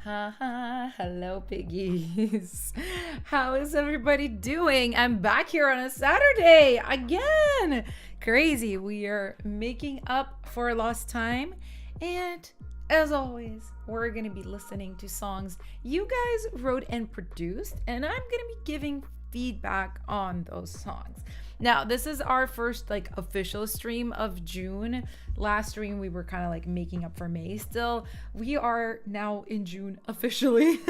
Haha, hello piggies. How is everybody doing? I'm back here on a Saturday again. Crazy. We are making up for lost time. And as always, we're going to be listening to songs you guys wrote and produced. And I'm going to be giving feedback on those songs. Now, this is our first official stream of June. Last stream we were kind of making up for May still. We are now in June officially.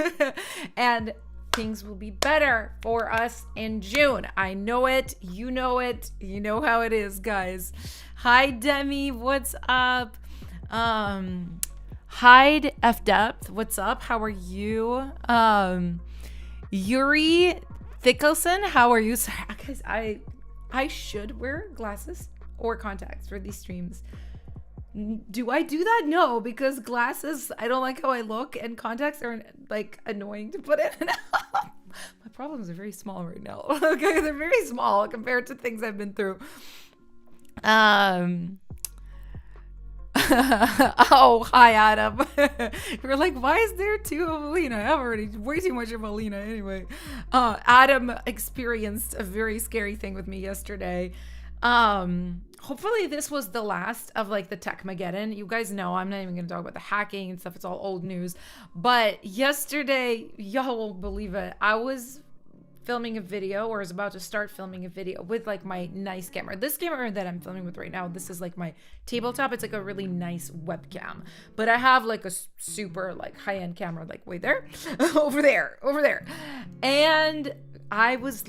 And things will be better for us in June. I know it. You know it. You know how it is, guys. Hi Demi, what's up? Hide F Depth, what's up? How are you? Yuri Thickelson, how are you? Sorry, guys, I should wear glasses or contacts for these streams. Do I do that? No, because glasses, I don't like how I look, and contacts are annoying to put in. My problems are very small right now. Okay, they're very small compared to things I've been through. Oh, hi Adam. We're like, why is there two of Alina? I have already way too much of Alina anyway. Adam experienced a very scary thing with me yesterday. Hopefully this was the last of the Techmageddon. You guys know I'm not even gonna talk about the hacking and stuff. It's all old news. But yesterday, y'all won't believe it, I was filming a video, or is about to start filming a video with my nice camera. This camera that I'm filming with right now, this is my tabletop. It's a really nice webcam, but I have a super high-end camera way there, over there. And I was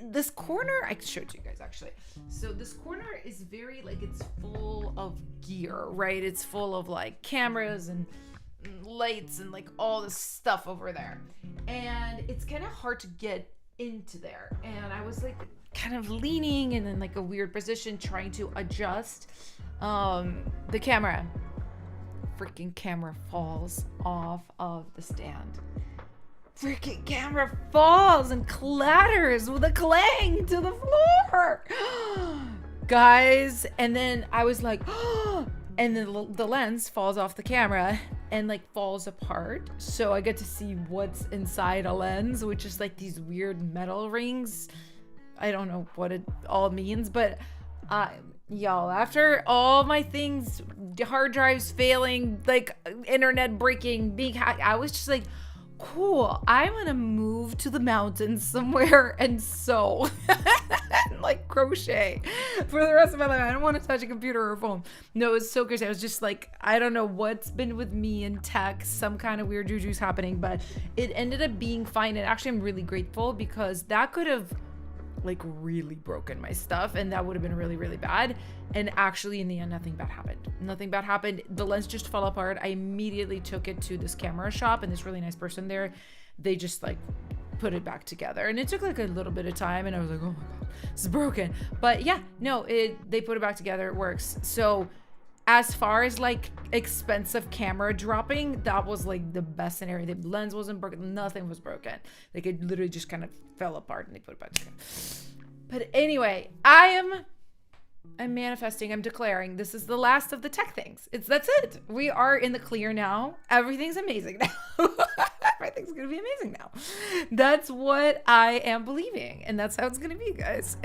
this corner, I showed you guys actually. So this corner is very it's full of gear, right? It's full of cameras and lights and all this stuff over there, and it's kind of hard to get into there. And I was kind of leaning and in a weird position trying to adjust the camera. Freaking camera falls off of the stand. Freaking camera falls and clatters with a clang to the floor. Guys, and then I was and then the lens falls off the camera and falls apart, so I get to see what's inside a lens, which is these weird metal rings. I don't know what it all means, but y'all, after all my things, hard drives failing, internet breaking, being hacked, I was just cool, I'm gonna move to the mountains somewhere and sew and crochet for the rest of my life. I don't want to touch a computer or a phone. No, it was so crazy. I was just I don't know what's been with me in tech, some kind of weird juju's happening, but it ended up being fine. And actually I'm really grateful, because that could have really broken my stuff, and that would have been really, really bad. And actually in the end, nothing bad happened. The lens just fell apart. I immediately took it to this camera shop, and this really nice person there, they just put it back together, and it took a little bit of time, and I was oh my god, this is broken. But yeah, no, they put it back together, it works. So as far as expensive camera dropping, that was the best scenario. The lens wasn't broken, nothing was broken. It literally just kind of fell apart and they put it back together. But anyway, I'm manifesting, I'm declaring this is the last of the tech things. That's it. We are in the clear now. Everything's amazing now. Everything's gonna be amazing now. That's what I am believing, and that's how it's gonna be, guys.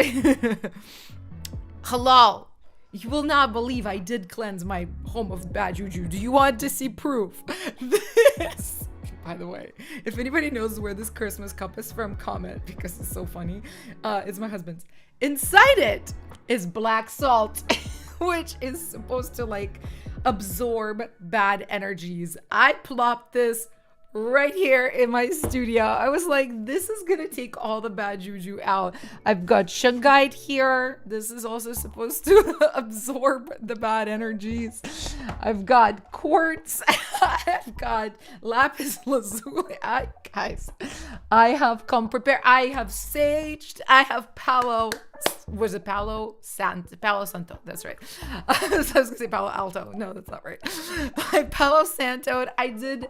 Halal. You will not believe I did cleanse my home of bad juju. Do you want to see proof? This, by the way, if anybody knows where this Christmas cup is from, comment, because it's so funny. It's my husband's. Inside it is black salt, which is supposed to absorb bad energies. I plopped this right here in my studio. I was this is gonna take all the bad juju out. I've got shungite here. This is also supposed to absorb the bad energies. I've got quartz. I've got lapis lazuli. Guys, I have come prepared. I have saged. I have Palo Santo. That's right. I was gonna say Palo Alto. No, that's not right. I Palo Santo'd. I did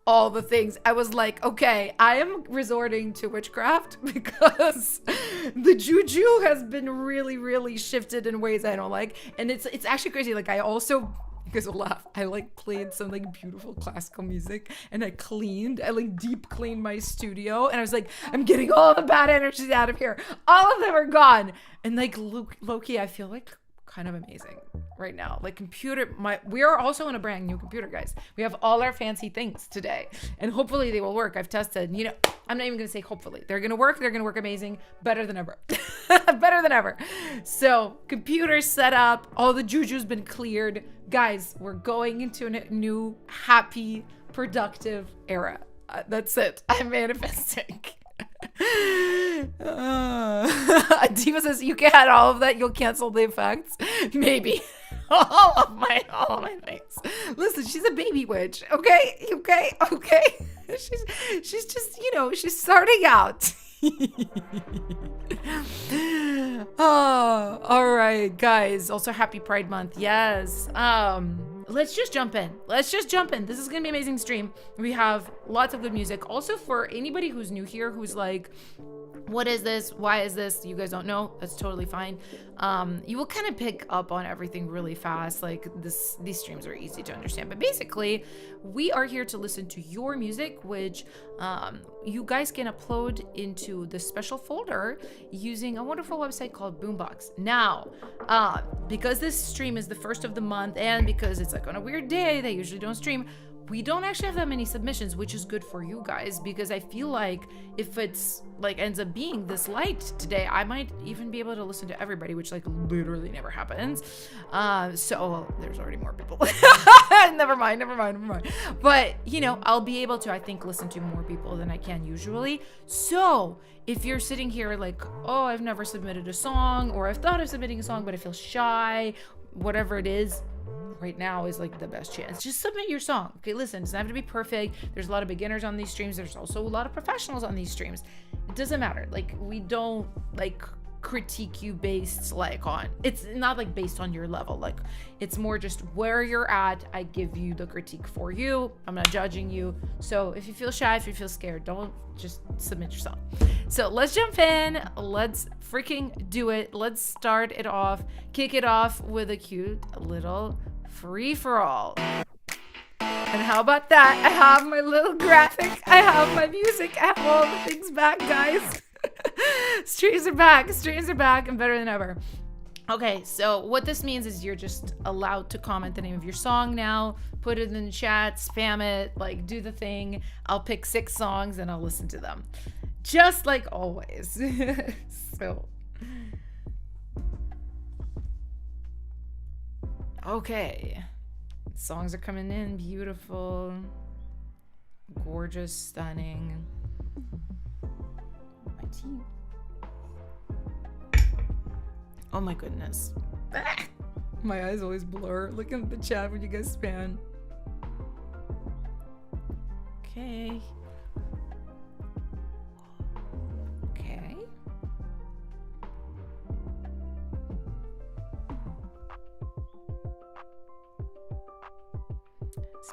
all the things. I was okay, I am resorting to witchcraft because the juju has been really, really shifted in ways I don't like. And it's actually crazy. I also You guys will laugh. I like played some like beautiful classical music, and I like deep cleaned my studio, and I was like, I'm getting all the bad energies out of here. All of them are gone. And like low-key, I feel like kind of amazing right now. Like we are also in a brand new computer, guys. We have all our fancy things today, and hopefully they will work. I've tested, I'm not even gonna say hopefully. They're gonna work amazing, better than ever. Better than ever. So computer set up, all the juju's been cleared. Guys, we're going into a new, happy, productive era. That's it. I'm manifesting. Diva says, you can add all of that, you'll cancel the effects. Maybe. all of my things. Listen, she's a baby witch. Okay. She's just, she's starting out. Oh, all right, guys. Also, happy Pride Month. Yes. Let's just jump in. This is gonna be an amazing stream. We have lots of good music. Also, for anybody who's new here, who's like, what is this? Why is this? You guys don't know. That's totally fine. You will kind of pick up on everything really fast. Like these streams are easy to understand. But basically, we are here to listen to your music, which you guys can upload into the special folder using a wonderful website called Boombox. Now, because this stream is the first of the month, and because it's like on a weird day, they usually don't stream. We don't actually have that many submissions, which is good for you guys, because I feel like if it's like ends up being this light today, I might even be able to listen to everybody, which like literally never happens. So there's already more people. Never mind. But I'll be able to, I think, listen to more people than I can usually. So if you're sitting here like, oh, I've never submitted a song, or I've thought of submitting a song, but I feel shy, whatever it is, right now is like the best chance. Just submit your song. Okay, listen, it doesn't have to be perfect. There's a lot of beginners on these streams. There's also a lot of professionals on these streams. It doesn't matter. Like, we don't like critique you based like on, it's not like based on your level. Like, it's more just where you're at. I give you the critique for you. I'm not judging you. So if you feel shy, if you feel scared, don't just submit your song. So let's jump in. Let's freaking do it. Let's start it off. Kick it off with a cute little free-for-all. And how about that? I have my little graphic. I have my music. I have all the things back, guys. Streams are back and better than ever. Okay, so what this means is you're just allowed to comment the name of your song now, put it in the chat, spam it, like do the thing. I'll pick 6 songs and I'll listen to them. Just like always. So okay, songs are coming in. Beautiful, gorgeous, stunning. My teeth. Oh my goodness. Ah! My eyes always blur. Look at the chat when you guys spam. Okay. Okay.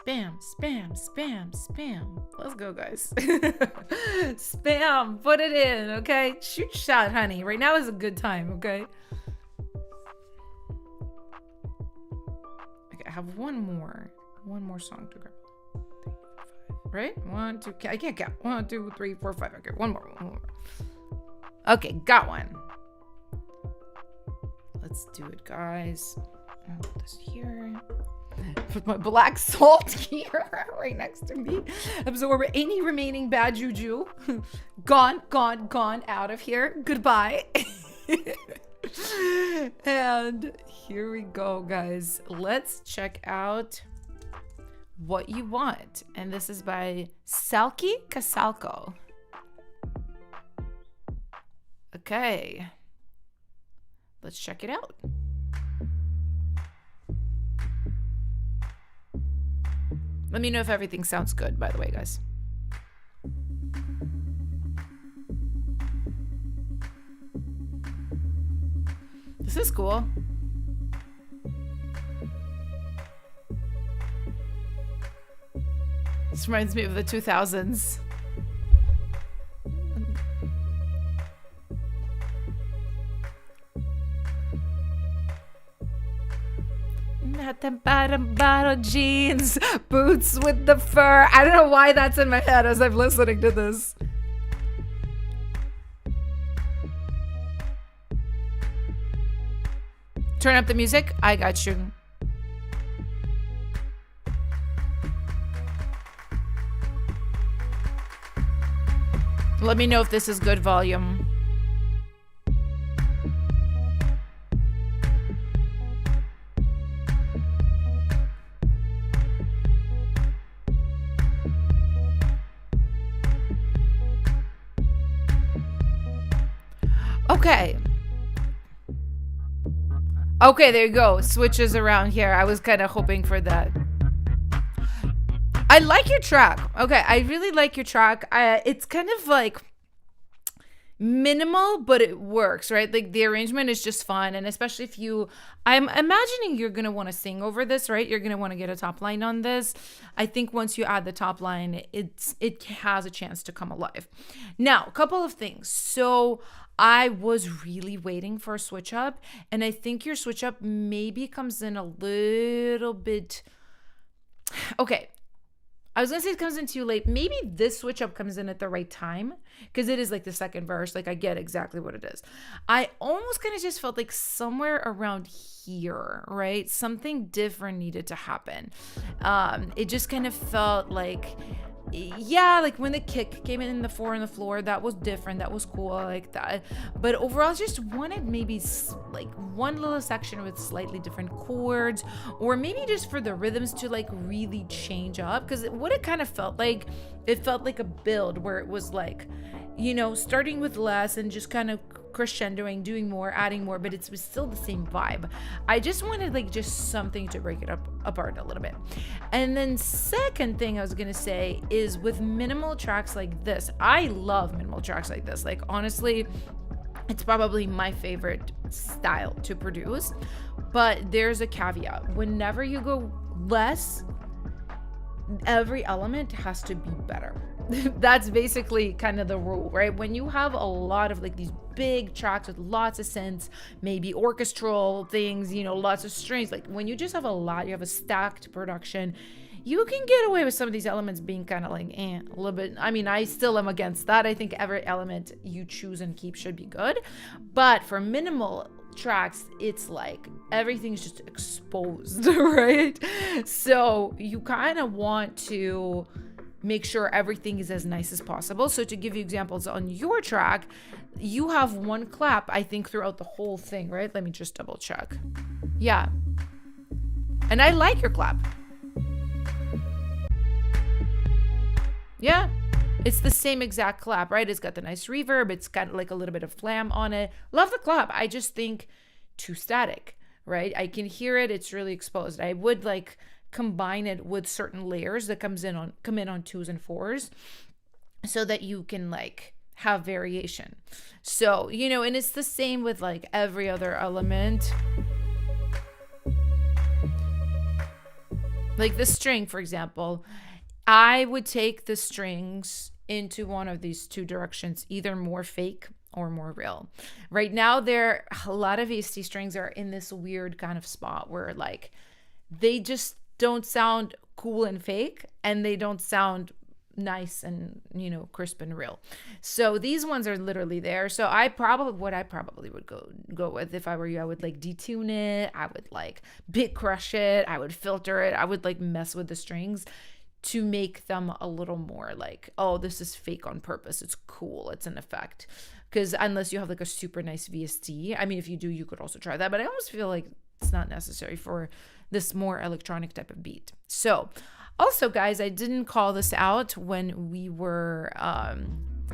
Spam. Let's go, guys. Spam. Put it in, okay? Shoot shot, honey. Right now is a good time, okay? Okay, I have one more song to grab. 3, 4, 5. Right? 1, 2. I can't count. 1, 2, 3, 4, 5. Okay, one more. Okay, got one. Let's do it, guys. I'll put this here. Put my black salt here right next to me. Absorb any remaining bad juju. Gone out of here. Goodbye. And here we go, guys. Let's check out What You Want. And this is by Salki Kasalko. Okay. Let's check it out. Let me know if everything sounds good, by the way, guys. This is cool. This reminds me of the 2000s. battle jeans, boots with the fur. I don't know why that's in my head as I'm listening to this. Turn up the music. I got you. Let me know if this is good volume. Okay. Okay, there you go. Switches around here. I was kind of hoping for that. I like your track. Okay, I really like your track. It's kind of like minimal, but it works, right? Like the arrangement is just fun. And especially if I'm imagining you're going to want to sing over this, right? You're going to want to get a top line on this. I think once you add the top line, it has a chance to come alive. Now, a couple of things. So I was really waiting for a switch up, and I think your switch up maybe comes in a little bit. Okay. I was going to say it comes in too late. Maybe this switch up comes in at the right time because it is like the second verse. Like I get exactly what it is. I almost kind of just felt like somewhere around here, right? Something different needed to happen. It just kind of felt like, yeah, like when the kick came in the 4 on the floor, that was different. That was cool. I like that. But overall, I just wanted maybe like one little section with slightly different chords, or maybe just for the rhythms to like really change up. Because what it kind of felt like, it felt like a build where it was like, you know, starting with less and just kind of crescendoing, doing more, adding more, but it was still the same vibe. I just wanted like just something to break it apart a little bit. And then second thing I was gonna say is with minimal tracks like this, I love minimal tracks like this. Like honestly, it's probably my favorite style to produce, but there's a caveat. Whenever you go less, every element has to be better. That's basically kind of the rule, right? When you have a lot of like these big tracks with lots of synths, maybe orchestral things, you know, lots of strings, like when you just have a lot, you have a stacked production, you can get away with some of these elements being kind of like a little bit. I mean, I still am against that. I think every element you choose and keep should be good. But for minimal tracks, it's like everything's just exposed, right? So you kind of want to make sure everything is as nice as possible. So to give you examples on your track, you have one clap, I think, throughout the whole thing, right? Let me just double check. Yeah. And I like your clap. Yeah. It's the same exact clap, right? It's got the nice reverb. It's got like a little bit of flam on it. Love the clap. I just think too static, right? I can hear it. It's really exposed. I would like combine it with certain layers that come in on 2s and 4s so that you can like have variation. So, you know, and it's the same with like every other element. Like the string, for example, I would take the strings into one of these two directions, either more fake or more real. Right now, a lot of VST strings are in this weird kind of spot where like they just don't sound cool and fake, and they don't sound nice and, you know, crisp and real. So these ones are literally there. So what I probably would go with if I were you, I would like detune it. I would like bit crush it. I would filter it. I would like mess with the strings to make them a little more like, oh, this is fake on purpose. It's cool. It's an effect. Because unless you have like a super nice VST, I mean, if you do, you could also try that. But I almost feel like it's not necessary for this more electronic type of beat. So also, guys, I didn't call this out when we were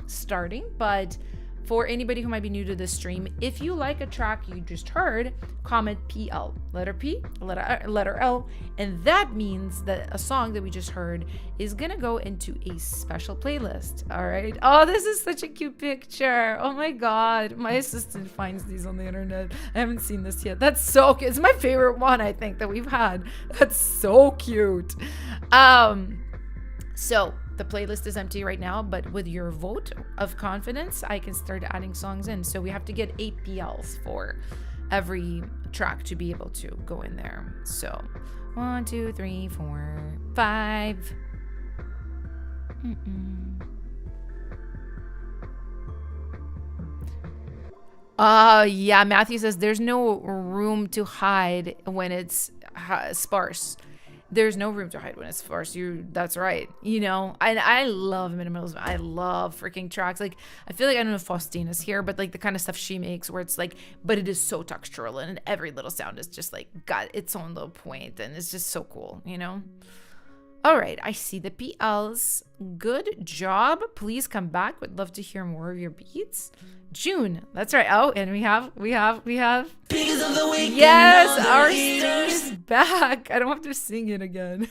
starting, but for anybody who might be new to this stream, if you like a track you just heard, comment PL, letter P, letter L, and that means that a song that we just heard is gonna go into a special playlist. All right. Oh, this is such a cute picture. Oh my God, my assistant finds these on the internet. I haven't seen this yet. That's so cute. It's my favorite one, I think, that we've had. That's so cute. So the playlist is empty right now, but with your vote of confidence, I can start adding songs in. So we have to get 8 PLs for every track to be able to go in there. So 1, 2, 3, 4, 5. Yeah, Matthew says there's no room to hide when it's sparse. There's no room to hide when it's sparse. That's right. I love minimalism. I love freaking tracks. Like, I feel like, I don't know if Faustina's here, but like the kind of stuff she makes where it's like, but it is so textural and every little sound is just like got its own little point, and it's just so cool, All right, I see the PLs. Good job. Please come back. Would love to hear more of your beats. June, that's right. Oh, and we have. Because of the weekend. Yes, our sing is back. I don't have to sing it again.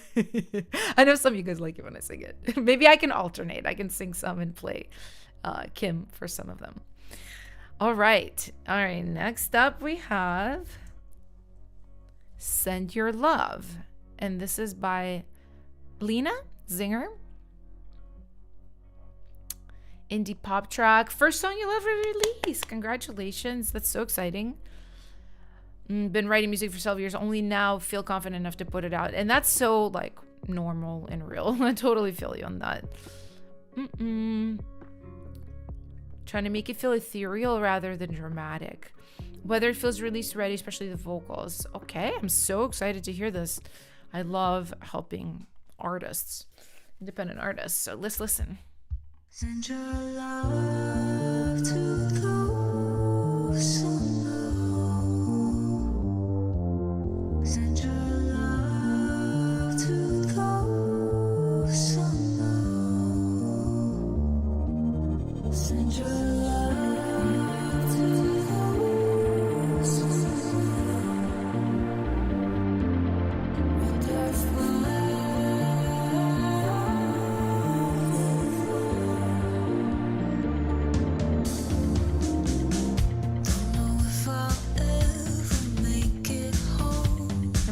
I know some of you guys like it when I sing it. Maybe I can alternate. I can sing some and play Kim for some of them. All right. Next up we have Send Your Love. And this is by Lena Zinger. Indie pop track. First song you'll ever release. Congratulations. That's so exciting. Been writing music for 12 years. Only now feel confident enough to put it out. And that's so like normal and real. I totally feel you on that. Trying to make it feel ethereal rather than dramatic. Whether it feels release ready, especially the vocals. Okay, I'm so excited to hear this. I love helping artists, independent artists. So let's listen. Send your love to those who know. Send your love to those who know. Send your love to those who know. Wonderful.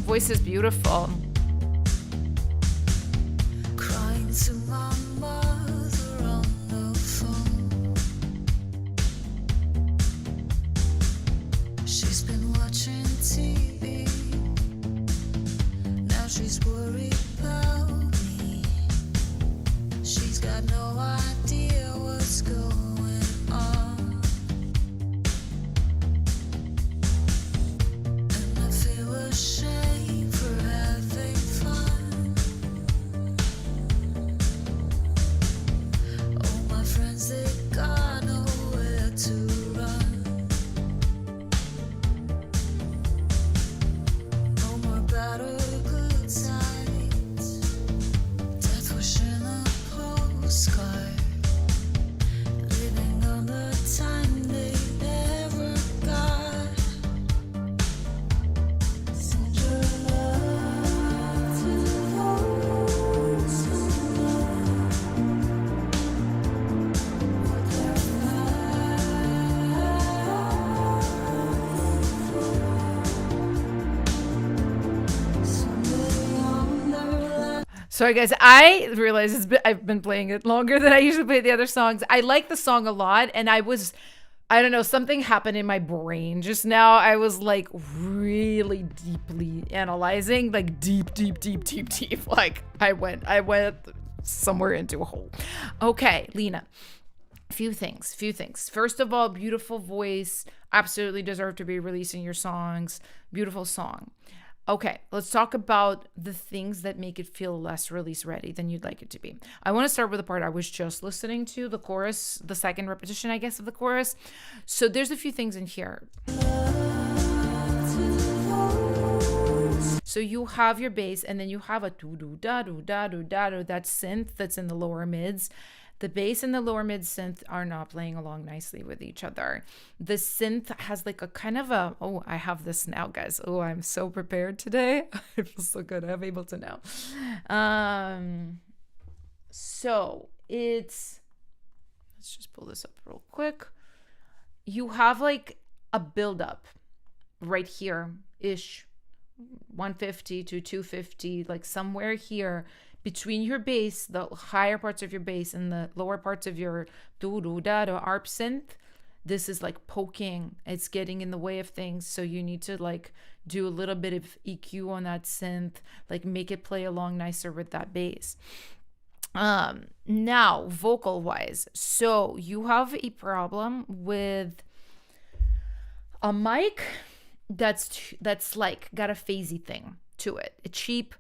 Voice is beautiful. Crying to my mother on the phone. She's been watching TV. Now she's worried about me. She's got no idea what's going on. And I feel ashamed. Sorry, guys. I realize I've been playing it longer than I usually play the other songs. I like the song a lot, and I don't know, something happened in my brain just now. I was like really deeply analyzing, like deep. Like I went somewhere into a hole. Okay, Lena. Few things. First of all, beautiful voice. Absolutely deserve to be releasing your songs. Beautiful song. Okay, let's talk about the things that make it feel less release ready than you'd like it to be. I want to start with the part I was just listening to, the chorus, the second repetition, I guess, of the chorus. So there's a few things in here. So you have your bass, and then you have a do-do-da-do-da-do-da-do, that synth that's in the lower mids. The bass and the lower mid synth are not playing along nicely with each other. The synth has like a kind of a, oh, I have this now, guys. Oh, I'm so prepared today. I feel so good. I'm able to know. So let's just pull this up real quick. You have like a buildup right here-ish, 150 to 250, like somewhere here, between your bass, the higher parts of your bass and the lower parts of your do-do-da-do arp synth. this is like poking, it's getting in the way of things. So you need to like do a little bit of EQ on that synth, like make it play along nicer with that bass. Now vocal wise, so you have a problem with a mic that's like got a phasey thing to it, a cheap,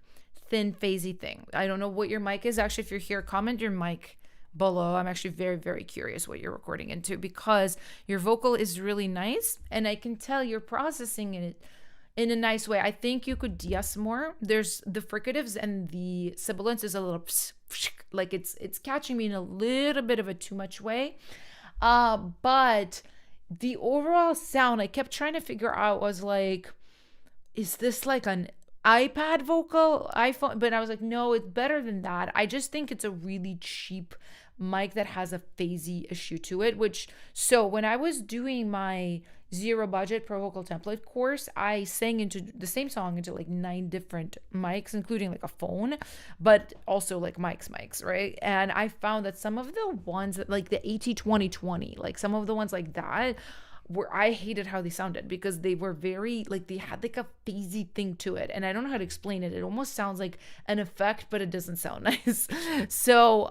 thin, phasey thing. I don't know what your mic is. Actually, if you're here, comment your mic below. I'm actually very, very curious what you're recording into, because your vocal is really nice and I can tell you're processing it in a nice way. I think you could yes more. There's the fricatives and the sibilants is a little like it's catching me in a little bit of a too much way. But the overall sound I kept trying to figure out was like, is this like an iPad vocal, iPhone? But I was like, no, it's better than that. I just think it's a really cheap mic that has a phasey issue to it, which, so when I was doing my zero budget pro vocal template course, I sang into the same song into like 9 different mics, including like a phone, but also like mics, right? And I found that some of the ones that like the AT2020, like some of the ones like that, where I hated how they sounded because they were very like, they had like a phasey thing to it, and I don't know how to explain it. It almost sounds like an effect, but it doesn't sound nice. So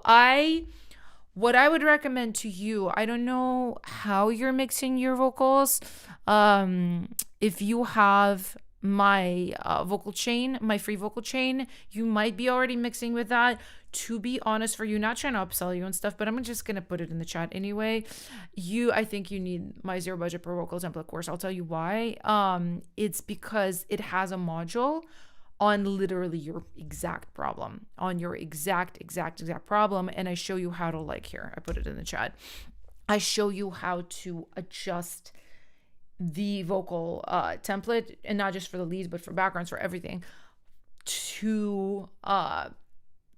what I would recommend to you, I don't know how you're mixing your vocals. If you have my vocal chain, my free vocal chain, you might be already mixing with that. To be honest, for you, not trying to upsell you and stuff, but I'm just gonna put it in the chat anyway. I think you need my zero budget pro vocal template course. I'll tell you why. It's because it has a module on literally your exact problem, on your exact problem. And I show you how to, like, here, I put it in the chat. I show you how to adjust the vocal template, and not just for the leads, but for backgrounds, for everything, to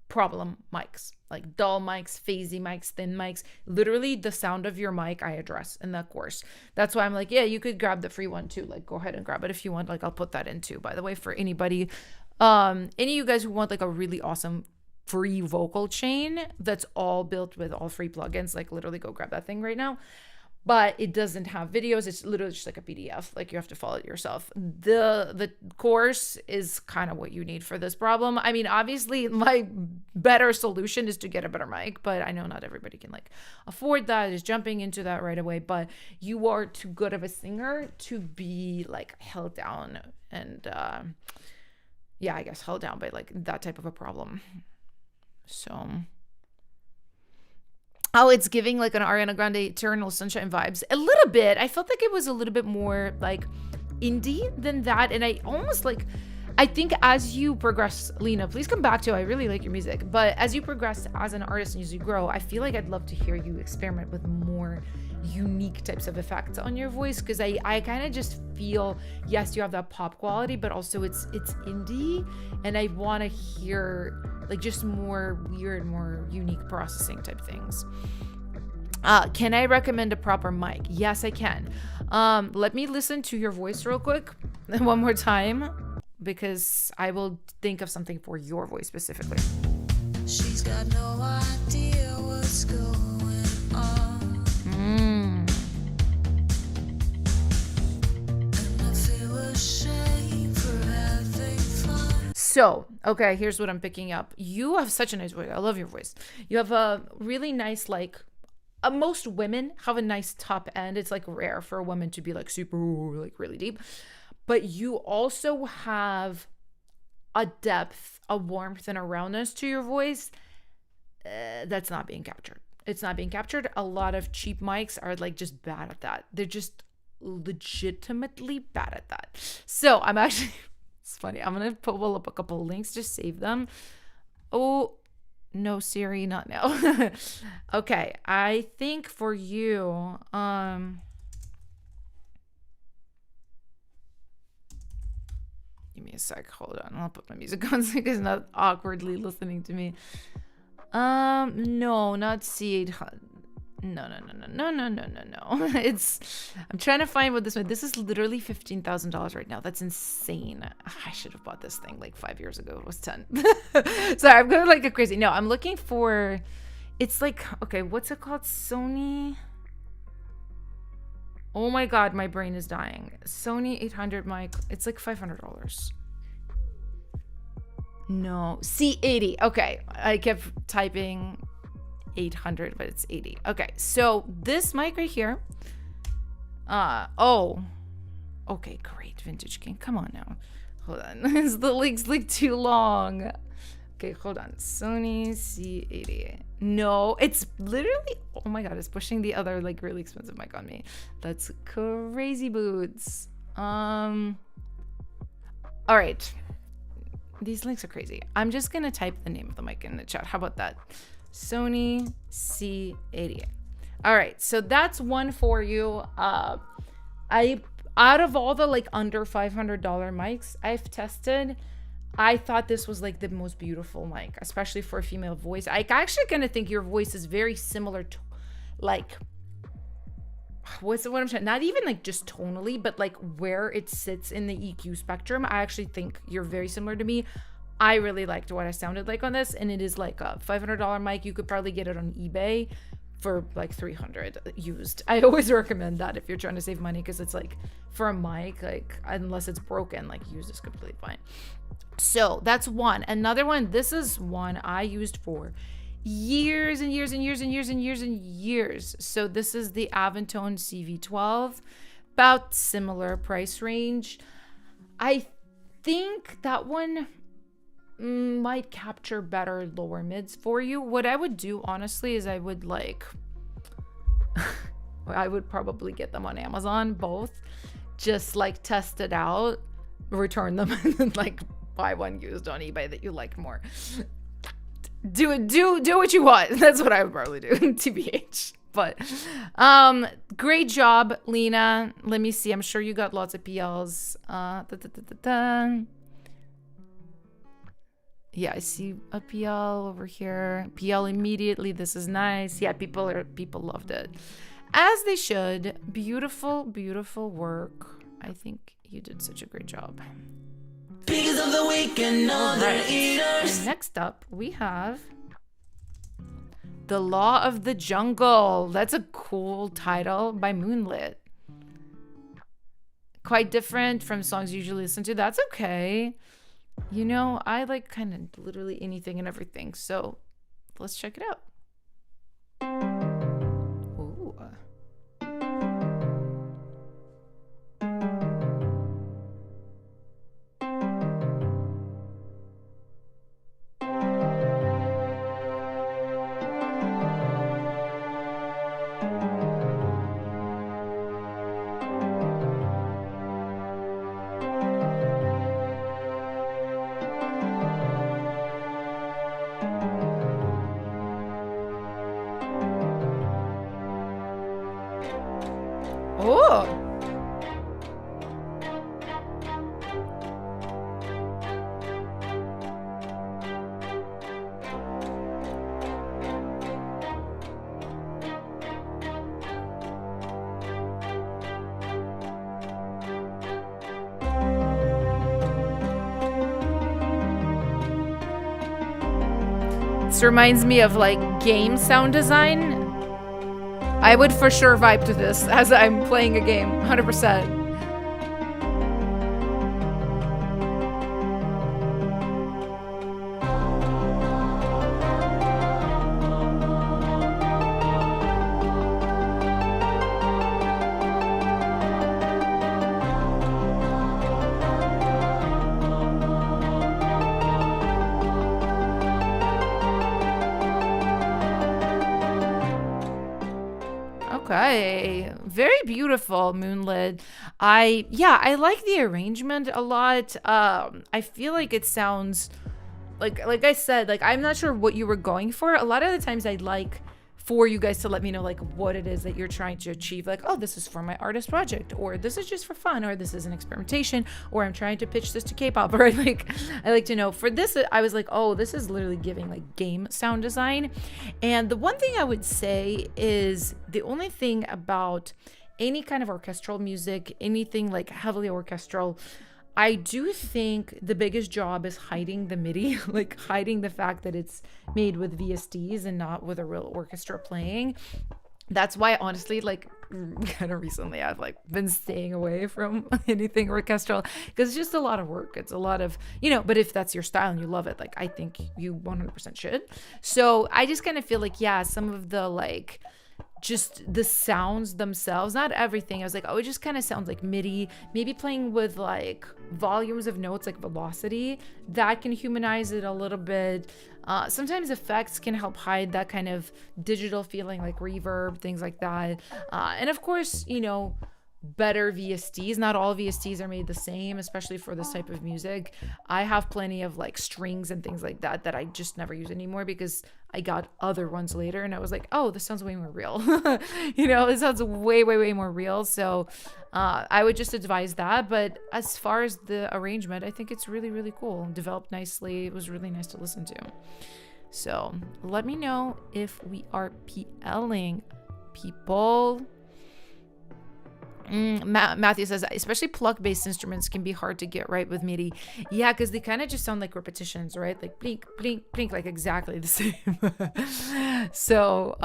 problem mics, like dull mics, phasey mics, thin mics. Literally the sound of your mic I address in that course. That's why I'm like, yeah, you could grab the free one too. Like, go ahead and grab it if you want. Like, I'll put that in too, by the way, for anybody, any of you guys who want like a really awesome free vocal chain that's all built with all free plugins. Like, literally go grab that thing right now. But it doesn't have videos. It's literally just like a PDF. Like, you have to follow it yourself. The course is kind of what you need for this problem. I mean, obviously my better solution is to get a better mic, but I know not everybody can like afford that, is jumping into that right away. But you are too good of a singer to be like held down and yeah, I guess held down by like that type of a problem. So... oh, it's giving like an Ariana Grande Eternal Sunshine vibes. A little bit. I felt like it was a little bit more like indie than that. And I almost like, I think as you progress, Lena, please come back to, I really like your music. But as you progress as an artist and as you grow, I feel like I'd love to hear you experiment with more unique types of effects on your voice. Because I kind of just feel, yes, you have that pop quality, but also it's indie. And I want to hear like just more weird, more unique processing type things. Can I recommend a proper mic? Yes, I can. Let me listen to your voice real quick one more time, because I will think of something for your voice specifically. She's got no idea what's going on. And I feel ashamed for having fun. So, okay, here's what I'm picking up. You have such a nice voice. I love your voice. You have a really nice, like, most women have a nice top end. It's like rare for a woman to be like super, like really deep. But you also have a depth, a warmth, and a roundness to your voice that's not being captured. It's not being captured. A lot of cheap mics are like just bad at that. They're just legitimately bad at that. So I'm actually, it's funny. I'm going to pull up a couple of links, just save them. Oh, no, Siri, not now. Okay, I think for you, give me a sec. Hold on. I'll put my music on so it's not awkwardly listening to me. No, not Seed. No. I'm trying to find what this one. This is literally $15,000 right now. That's insane. I should have bought this thing like 5 years ago. It was 10. Sorry, I'm going like a crazy. No, I'm looking for, it's like, okay, what's it called? Sony. Oh my God, my brain is dying. Sony 800 mic. It's like $500. No, C80. Okay, I kept typing 800, but it's 80. Okay, so this mic right here. Oh. Okay, great. Vintage King. Come on now. Hold on. The link's like too long. Okay, hold on. Sony C80. No, it's literally, oh my God, it's pushing the other like really expensive mic on me. That's crazy boots. All right. These links are crazy. I'm just gonna type the name of the mic in the chat. How about that? Sony C80. All right, so that's one for you. Out of all the like under $500 mics I've tested, I thought this was like the most beautiful mic, especially for a female voice. I actually kind of think your voice is very similar to like, what I'm trying, not even like just tonally, but like where it sits in the EQ spectrum. I actually think you're very similar to me. I really liked what I sounded like on this, and it is like a $500 mic. You could probably get it on eBay for like 300 used. I always recommend that if you're trying to save money, because it's like for a mic, like unless it's broken, like used is completely fine. So that's one. Another one, this is one I used for years and years and years and years and years and years. So this is the Aventone CV12, about similar price range. I think that one might capture better lower mids for you. What I would do honestly is I would like I would probably get them on Amazon, both, just like test it out, return them, and then like buy one used on eBay that you liked more. Do what you want. That's what I would probably do, TBH. But great job, Lena. Let me see. I'm sure you got lots of PLs. Yeah, I see a PL over here. PL immediately. This is nice. Yeah, people loved it, as they should. Beautiful, beautiful work. I think you did such a great job. Speakers of the week and other eaters. And next up, we have The Law of the Jungle. That's a cool title by Moonlit. Quite different from songs you usually listen to. That's okay. You know, I like kind of literally anything and everything. So let's check it out. Ooh. Oh. This reminds me of like game sound design. I would for sure vibe to this as I'm playing a game, 100%. Okay, very beautiful, Moonlit. I like the arrangement a lot. I feel like it sounds like I said, like I'm not sure what you were going for. A lot of the times I'd like for you guys to let me know like what it is that you're trying to achieve. Like, oh, this is for my artist project, or this is just for fun, or this is an experimentation, or I'm trying to pitch this to K-pop, or like I like to know. For this, I was like, oh, this is literally giving like game sound design. And the one thing I would say is the only thing about any kind of orchestral music, anything like heavily orchestral, I do think the biggest job is hiding the MIDI, like hiding the fact that it's made with VSTs and not with a real orchestra playing. That's why, honestly, like kind of recently I've like been staying away from anything orchestral because it's just a lot of work. It's a lot of, but if that's your style and you love it, like I think you 100% should. So I just kind of feel like, yeah, some of the like just the sounds themselves, not everything. I was like, oh, it just kind of sounds like MIDI, maybe playing with like volumes of notes, like velocity, that can humanize it a little bit. Sometimes effects can help hide that kind of digital feeling, like reverb, things like that. And of course, better VSTs. Not all VSTs are made the same, especially for this type of music. I have plenty of like strings and things like that I just never use anymore because I got other ones later and I was like, oh, this sounds way more real. It sounds way, way, way more real. So I would just advise that. But as far as the arrangement, I think it's really, really cool. Developed nicely. It was really nice to listen to. So let me know if we are PLing people. Matthew says, especially pluck-based instruments can be hard to get right with MIDI. Yeah, because they kind of just sound like repetitions, right? Like blink, blink, blink, like exactly the same. So,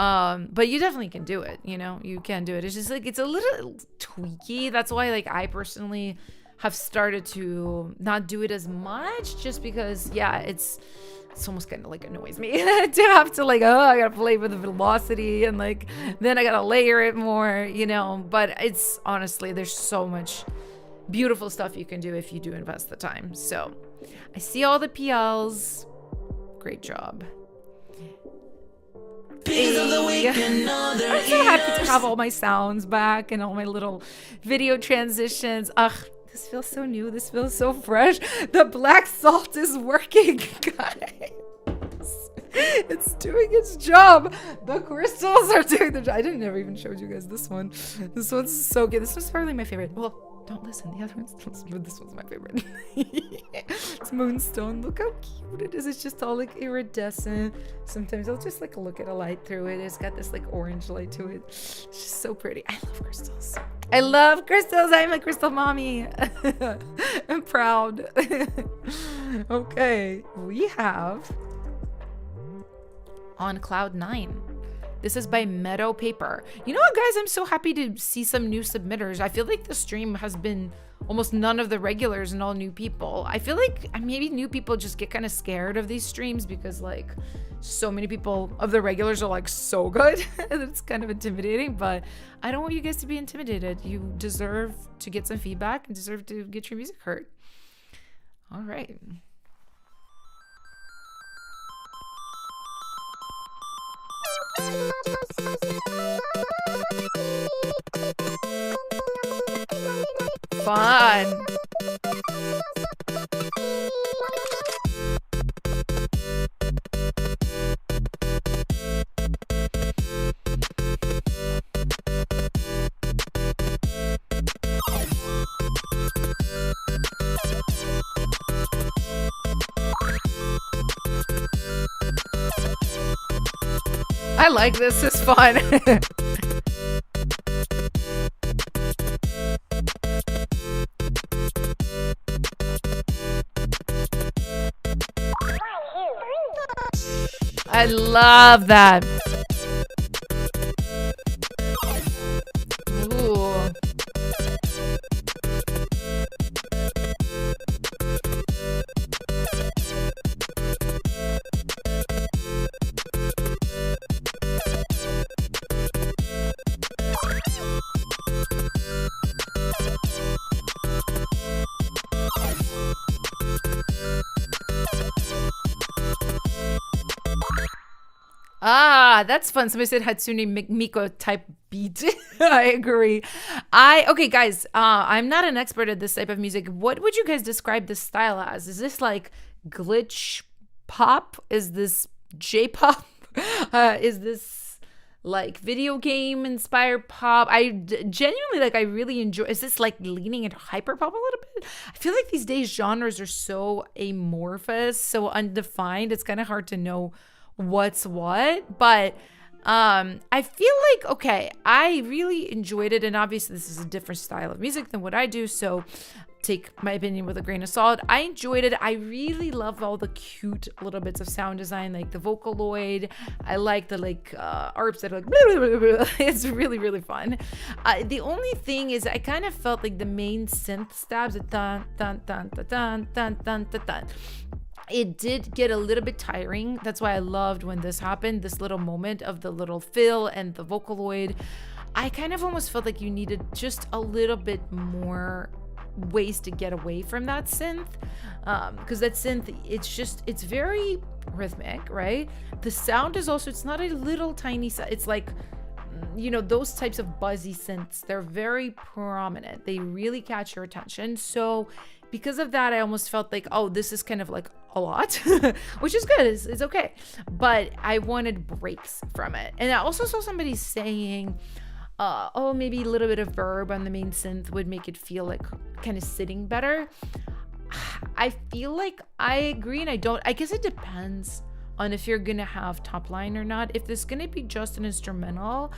but you definitely can do it. You can do it. It's just like it's a little tweaky. That's why, like, I personally have started to not do it as much, just because, yeah, it's almost kind of like annoys me to have to like, I gotta play with the velocity and like then I gotta layer it more, but it's honestly, there's so much beautiful stuff you can do if you do invest the time. So I see all the PLs. Great job. I'm so happy to have all my sounds back and all my little video transitions. This feels so new. This feels so fresh. The black salt is working, guys. It's doing its job. The crystals are doing the job. I didn't ever even showed you guys this one. This one's so good. This one's probably my favorite. Well, don't listen. The other ones don't listen, but this one's my favorite. It's Moonstone. Look how cute it is. It's just all like iridescent. Sometimes I'll just like look at a light through it. It's got this like orange light to it. It's just so pretty. I love crystals. I love crystals. I'm a crystal mommy. I'm proud. Okay, we have On Cloud 9. This is by Meadow Paper. You know what, guys? I'm so happy to see some new submitters. I feel like the stream has been almost none of the regulars and all new people. I feel like maybe new people just get kind of scared of these streams because like so many people of the regulars are like so good. It's kind of intimidating, but I don't want you guys to be intimidated. You deserve to get some feedback and deserve to get your music heard. All right. Fun. I like this. It's fun. I love that. Ooh. Ah, that's fun. Somebody said Hatsune Miko type beat. I agree. Okay, guys, I'm not an expert at this type of music. What would you guys describe this style as? Is this like glitch pop? Is this J-pop? Is this like video game inspired pop? Genuinely, like, I really enjoy. Is this like leaning into hyper pop a little bit? I feel like these days genres are so amorphous, so undefined. It's kind of hard to know what's what, but I feel like, okay, I really enjoyed it, and obviously this is a different style of music than what I do, so take my opinion with a grain of salt. I enjoyed it. I really love all the cute little bits of sound design, like the Vocaloid. I like the arps that are like blah, blah, blah, blah. It's really, really fun. The only thing is I kind of felt like the main synth stabs at dun dun dun dun dun dun dun dun dun. It did get a little bit tiring. That's why I loved when this happened, this little moment of the little fill and the Vocaloid. I kind of almost felt like you needed just a little bit more ways to get away from that synth, because that synth, it's very rhythmic, right? The sound is also, it's not a little tiny, it's like, those types of buzzy synths, they're very prominent. They really catch your attention. So because of that, I almost felt like, oh, this is kind of like a lot, which is good. It's okay. But I wanted breaks from it. And I also saw somebody saying, maybe a little bit of verb on the main synth would make it feel like kind of sitting better. I feel like I agree and I don't. I guess it depends on if you're gonna have top line or not. If this is gonna be just an instrumental,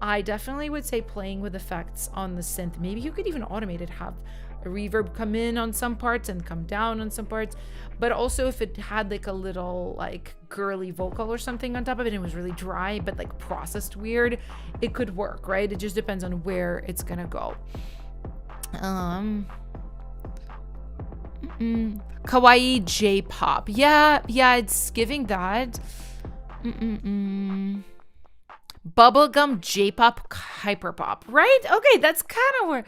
I definitely would say playing with effects on the synth. Maybe you could even automate it, have a reverb come in on some parts and come down on some parts. But also if it had like a little like girly vocal or something on top of it and it was really dry but like processed weird, it could work, right? It just depends on where it's gonna go. Kawaii J-pop. Yeah, it's giving that. Bubblegum J-pop hyperpop, right? Okay, that's kind of where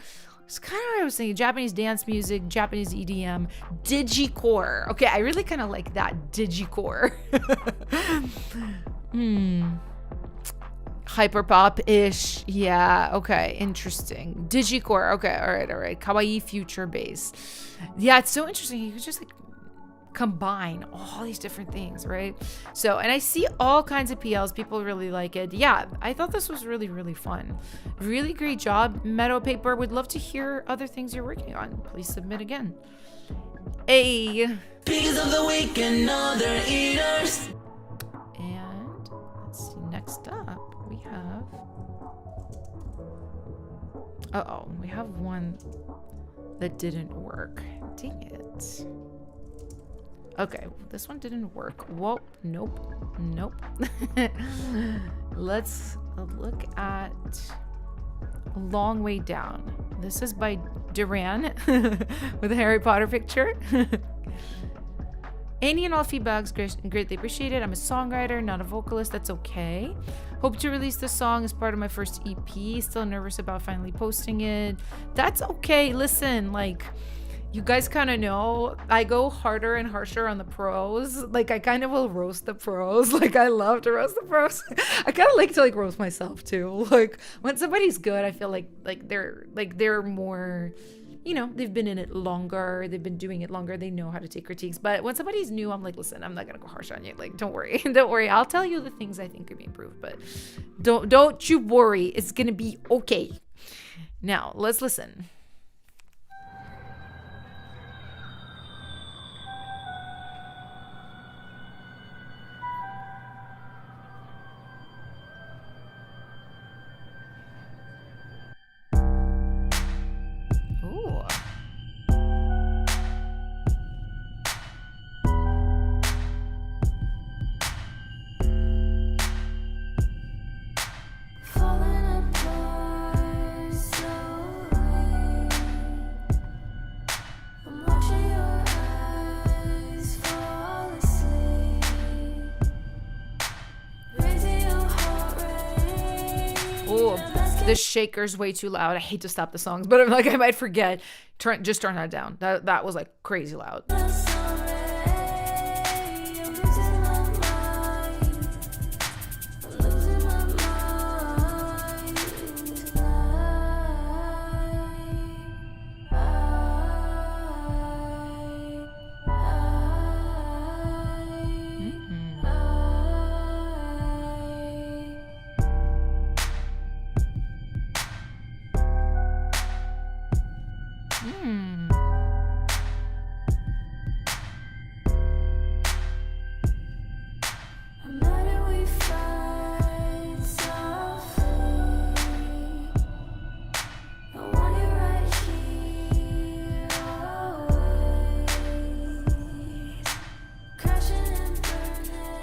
I was thinking. Japanese dance music, Japanese EDM, digicore. Okay, I really kind of like that, digicore. Hyperpop-ish. Yeah, okay, interesting. Digicore. Okay, all right. Kawaii future bass. Yeah, it's so interesting. You could just like combine all these different things, right? So, and I see all kinds of PLs. People really like it. Yeah, I thought this was really, really fun. Really great job, Meadow Paper. Would love to hear other things you're working on. Please submit again. Pieces of the week and other eaters. And let's see, next up we have... we have one that didn't work. Dang it. Okay, this one didn't work. Whoa, nope. Let's look at Long Way Down. This is by Duran with a Harry Potter picture. Any and all feedbacks greatly appreciated. I'm a songwriter, not a vocalist. That's okay. Hope to release the song as part of my first EP. Still nervous about finally posting it. That's okay. Listen, like... You guys kind of know I go harder and harsher on the pros. Like I kind of will roast the pros. Like I love to roast the pros. I kind of like to roast myself too. Like when somebody's good, I feel like they're more, they've been in it longer. They've been doing it longer. They know how to take critiques. But when somebody's new, I'm like, listen, I'm not gonna go harsh on you. Like don't worry. I'll tell you the things I think could be improved. But don't you worry. It's gonna be okay. Now let's listen. The shaker's way too loud. I hate to stop the songs, but I'm like, I might forget. Just turn that down. That was like crazy loud.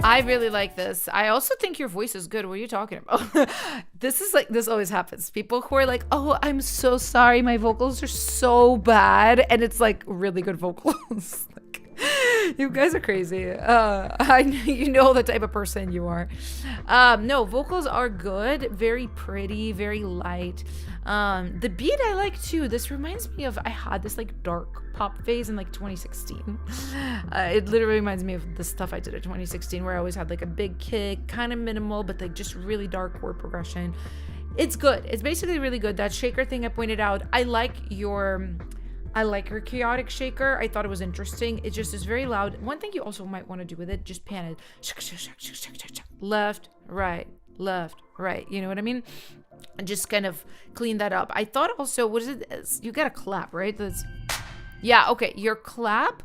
I really like this. I also think your voice is good. What are you talking about? This always happens. People who are like, oh, I'm so sorry. My vocals are so bad. And it's like really good vocals. You guys are crazy. You know the type of person you are. No, vocals are good. Very pretty, very light. The beat I like too. This reminds me of, I had this like dark pop phase in like 2016. It literally reminds me of the stuff I did in 2016 where I always had like a big kick, kind of minimal, but like just really dark chord progression. It's good. It's basically really good. That shaker thing I pointed out, I like your chaotic shaker. I thought it was interesting. It just is very loud. One thing you also might want to do with it, just pan it. Left, right, left, right. You know what I mean? And just kind of clean that up. I thought also, what is it? You got a clap, right? Yeah, okay. Your clap,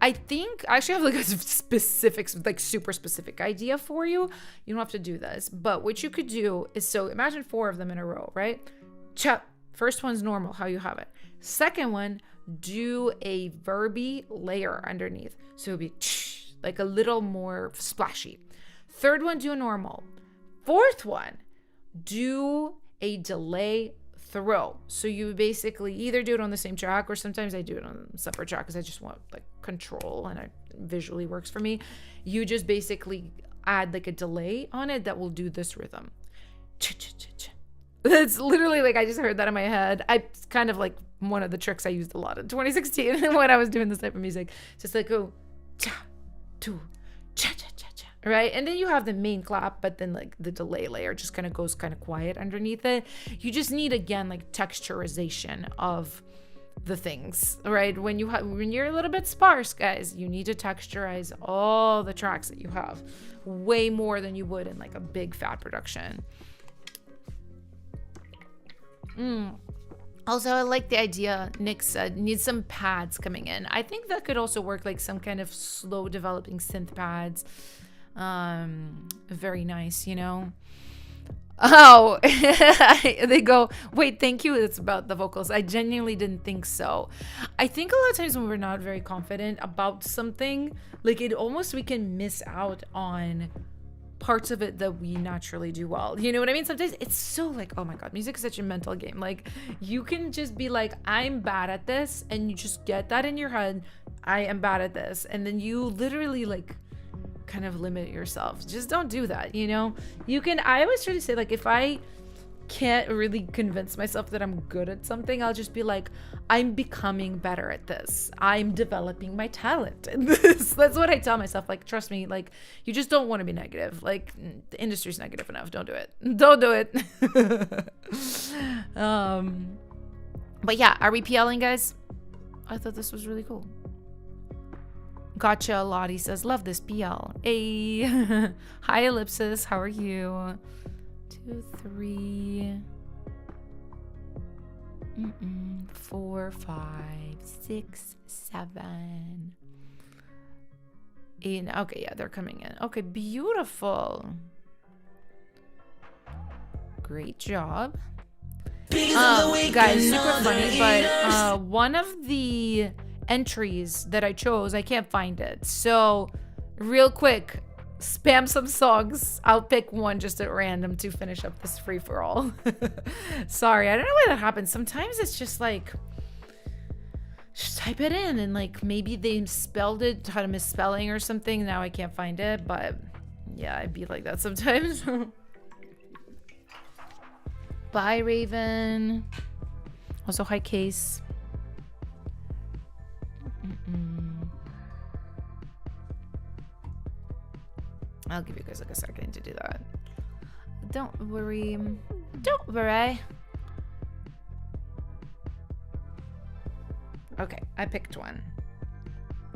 I think, I actually have like a specific, like super specific idea for you. You don't have to do this. But what you could do is, so imagine 4 of them in a row, right? Chop. First one's normal, how you have it. Second one, do a verby layer underneath. So it'll be like a little more splashy. Third one, do a normal. Fourth one, do a delay throw. So you basically either do it on the same track, or sometimes I do it on a separate track because I just want like control and it visually works for me. You just basically add like a delay on it that will do this rhythm. It's literally like I just heard that in my head. It's kind of like one of the tricks I used a lot in 2016 when I was doing this type of music. Just like go cha, two, cha, cha, cha, cha, right? And then you have the main clap, but then like the delay layer just kind of goes kind of quiet underneath it. You just need, again, like texturization of the things, right? When you're a little bit sparse, guys, you need to texturize all the tracks that you have way more than you would in like a big fat production. Also, I like the idea Nick said needs some pads coming in. I think that could also work, like some kind of slow developing synth pads. Very nice, you know. Oh, they go, wait, thank you. It's about the vocals. I genuinely didn't think so. I think a lot of times when we're not very confident about something, like we can miss out on parts of it that we naturally do well. You know what I mean? Sometimes it's so like, oh my God, music is such a mental game. Like you can just be like, I'm bad at this. And you just get that in your head. I am bad at this. And then you literally like kind of limit yourself. Just don't do that. You know, I always try to say like, if I can't really convince myself that I'm good at something, I'll just be like, I'm becoming better at this. I'm developing my talent in this. That's what I tell myself. Like, trust me, like, you just don't want to be negative. Like, the industry's negative enough. Don't do it. Don't do it. But yeah, are we PLing, guys? I thought this was really cool. Gotcha. Lottie says, love this PL. Hey. Hi, Ellipsis. How are you? 2, 3, 4, 5, 6, 7, 8. Okay, yeah, they're coming in. Okay, beautiful. Great job. Guys, super funny, but one of the entries that I chose, I can't find it. So, real quick, spam some songs. I'll pick one just at random to finish up this free-for-all. Sorry, I don't know why that happens. Sometimes it's just like, just type it in and like maybe they spelled it, had a misspelling or something. Now I can't find it, but yeah, I'd be like that sometimes. Bye, Raven. Also, hi, Case. I'll give you guys like a second to do that. Don't worry. Don't worry. Okay, I picked one.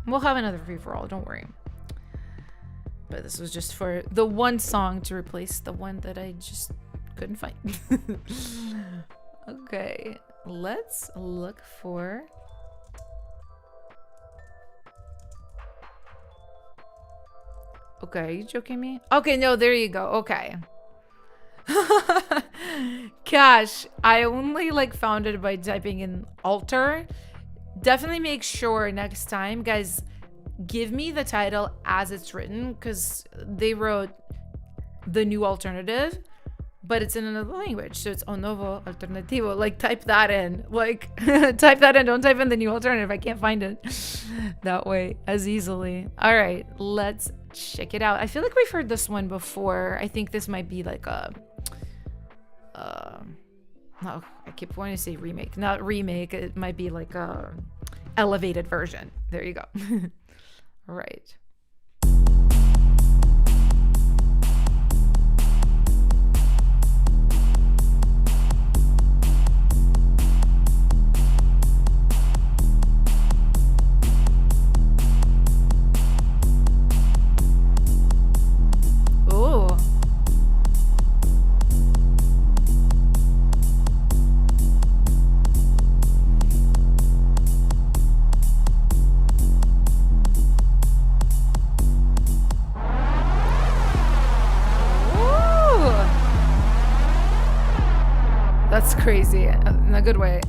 We'll have another free-for-all, don't worry. But this was just for the one song to replace the one that I just couldn't find. Okay, let's look for... Okay, are you joking me? Okay, no, there you go. Okay. Gosh, I only like found it by typing in alter. Definitely make sure next time, guys, give me the title as it's written, because they wrote the new alternative, but it's in another language, so it's O Novo Alternativo. Like, type that in. Like, type that in. Don't type in the new alternative. I can't find it that way as easily. All right, let's check it out. I feel like we've heard this one before. I think this might be like a... oh, I keep wanting to say remake. Not remake. It might be like a elevated version. There you go. All right. That's crazy in a good way.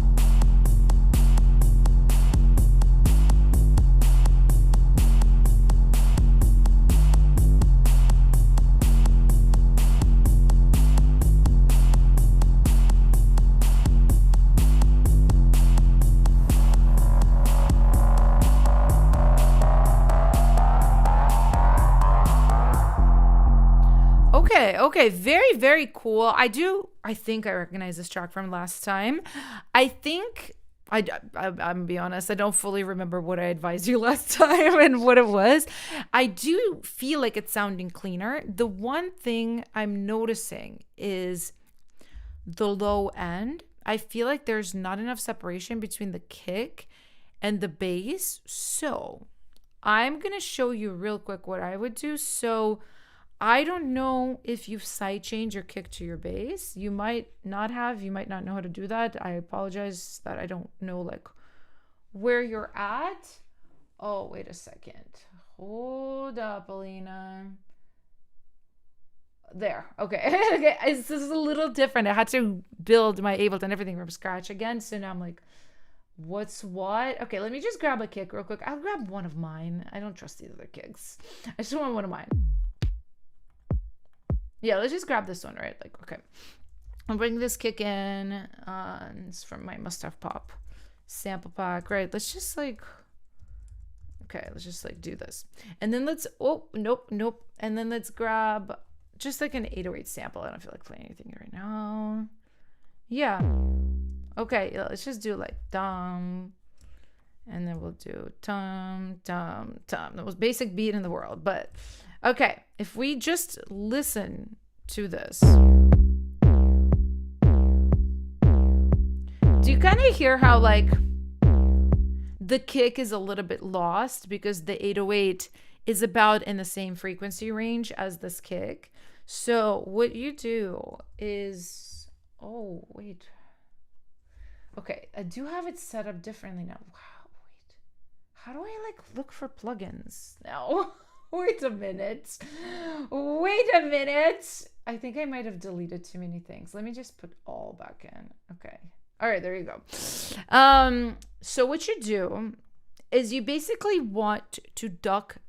Okay, very, very cool. I think I recognize this track from last time. I'm gonna be honest, I don't fully remember what I advised you last time and what it was. I do feel like it's sounding cleaner. The one thing I'm noticing is the low end. I feel like there's not enough separation between the kick and the bass. So I'm gonna show you real quick what I would do. So I don't know if you've sidechained your kick to your bass. You might not have. You might not know how to do that. I apologize that I don't know like where you're at. Oh, wait a second. Hold up, Alina. There. Okay. Okay. This is a little different. I had to build my Ableton and everything from scratch again. So now I'm like, what's what? Okay, let me just grab a kick real quick. I'll grab one of mine. I don't trust these other kicks. I just want one of mine. Yeah, let's just grab this one, right? Like, okay. I'll bring this kick in. It's from my Must Have Pop sample pack, right? Let's just like, okay, let's just like do this. And then let's, oh, nope. And then let's grab just like an 808 sample. I don't feel like playing anything right now. Yeah. Okay, yeah, let's just do like dum. And then we'll do tum, tum, tum. The most basic beat in the world, but okay, if we just listen to this, do you kind of hear how like the kick is a little bit lost because the 808 is about in the same frequency range as this kick? So what you do is, oh, wait. Okay, I do have it set up differently now. Wow, wait. How do I like look for plugins now? Wait a minute. I think I might have deleted too many things. Let me just put all back in. Okay. All right, there you go. So what you do is you basically want to duck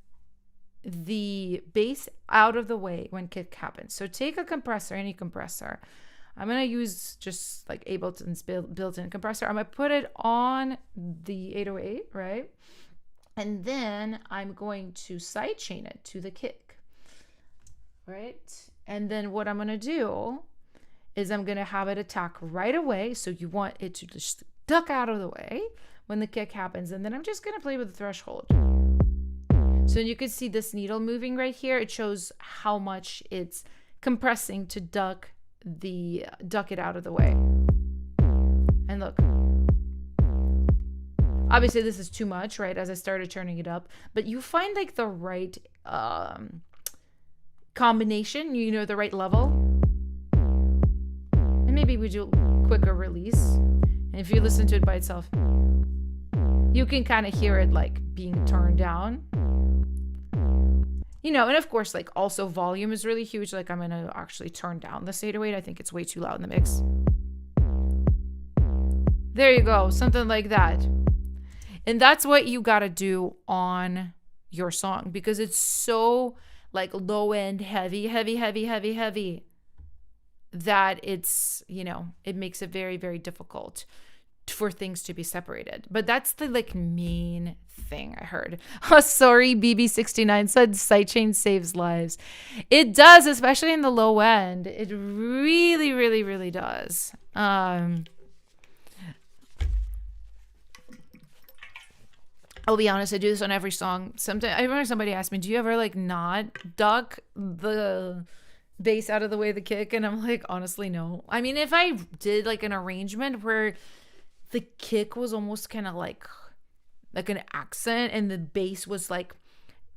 the bass out of the way when kick happens. So take a compressor, any compressor. I'm going to use just like Ableton's built-in compressor. I'm going to put it on the 808, right? And then I'm going to sidechain it to the kick, right? And then what I'm going to do is I'm going to have it attack right away. So you want it to just duck out of the way when the kick happens. And then I'm just going to play with the threshold. So you can see this needle moving right here. It shows how much it's compressing to duck it out of the way. And look. Obviously, this is too much, right? As I started turning it up. But you find like the right combination, the right level. And maybe we do a quicker release. And if you listen to it by itself, you can kind of hear it like being turned down. And of course, like also volume is really huge. Like I'm going to actually turn down this 808. I think it's way too loud in the mix. There you go. Something like that. And that's what you got to do on your song because it's so like low end, heavy, heavy, heavy, heavy, heavy that it's, it makes it very, very difficult for things to be separated. But that's the like main thing I heard. Oh, sorry, BB69 said sidechain saves lives. It does, especially in the low end. It really, really, really does. I'll be honest, I do this on every song. Sometimes I remember somebody asked me, do you ever like not duck the bass out of the way of the kick? And I'm like, honestly, no. I mean, if I did like an arrangement where the kick was almost kind of like an accent and the bass was like,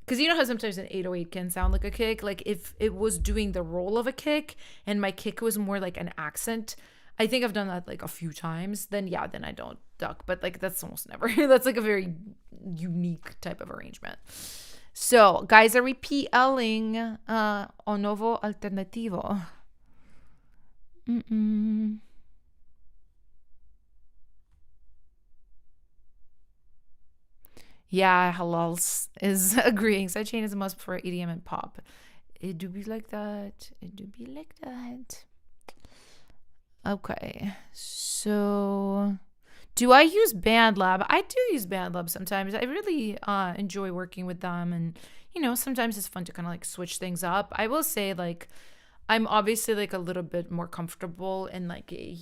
because you know how sometimes an 808 can sound like a kick? Like if it was doing the role of a kick and my kick was more like an accent, I think I've done that like a few times, then yeah, then I don't duck. But like that's almost never. That's like a very unique type of arrangement. So guys are repealing O Novo Alternativo. Yeah, Halal is agreeing. Sidechain is a must for EDM and pop. It do be like that. It do be like that. Okay, so do I use BandLab? I do use BandLab sometimes. I really enjoy working with them, and sometimes it's fun to kind of like switch things up. I will say like I'm obviously like a little bit more comfortable in like a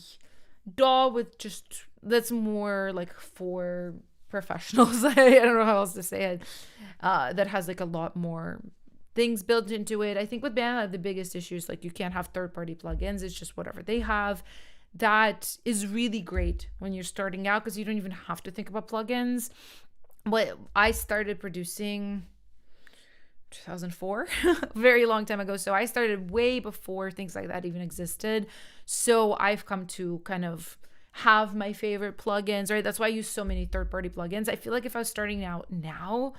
DAW with just that's more like for professionals. I don't know how else to say it. That has like a lot more things built into it. I think with BandLab, the biggest issue is like you can't have third-party plugins. It's just whatever they have. That is really great when you're starting out because you don't even have to think about plugins. But I started producing 2004, a very long time ago. So I started way before things like that even existed. So I've come to kind of have my favorite plugins, right? That's why I use so many third-party plugins. I feel like if I was starting out now,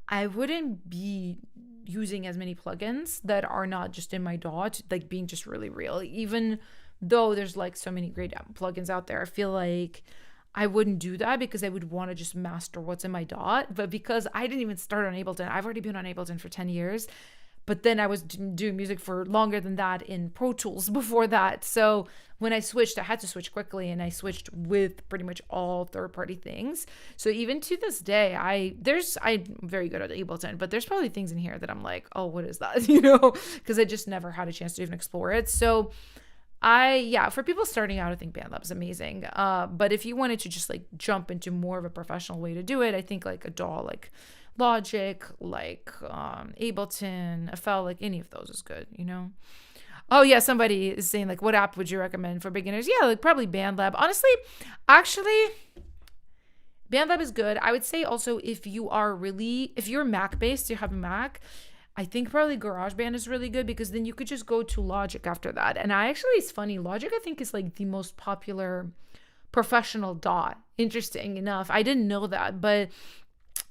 I wouldn't be using as many plugins that are not just in my DAW, like being just really real. Even though there's like so many great plugins out there, I feel like I wouldn't do that because I would want to just master what's in my DAW. But because I didn't even start on Ableton, I've already been on Ableton for 10 years. But then I was doing music for longer than that in Pro Tools before that. So when I switched, I had to switch quickly, and I switched with pretty much all third-party things. So even to this day, I'm very good at Ableton, but there's probably things in here that I'm like, oh, what is that? Because I just never had a chance to even explore it. So for people starting out, I think BandLab is amazing. But if you wanted to just like jump into more of a professional way to do it, I think like a DAW, like Logic, like Ableton, FL, like any of those is good, Oh yeah, somebody is saying like, what app would you recommend for beginners? Yeah, like probably BandLab. Honestly, actually, BandLab is good. I would say also if you're Mac based, you have a Mac, I think probably GarageBand is really good because then you could just go to Logic after that. And it's funny, Logic I think is like the most popular professional DAW. Interesting enough. I didn't know that, but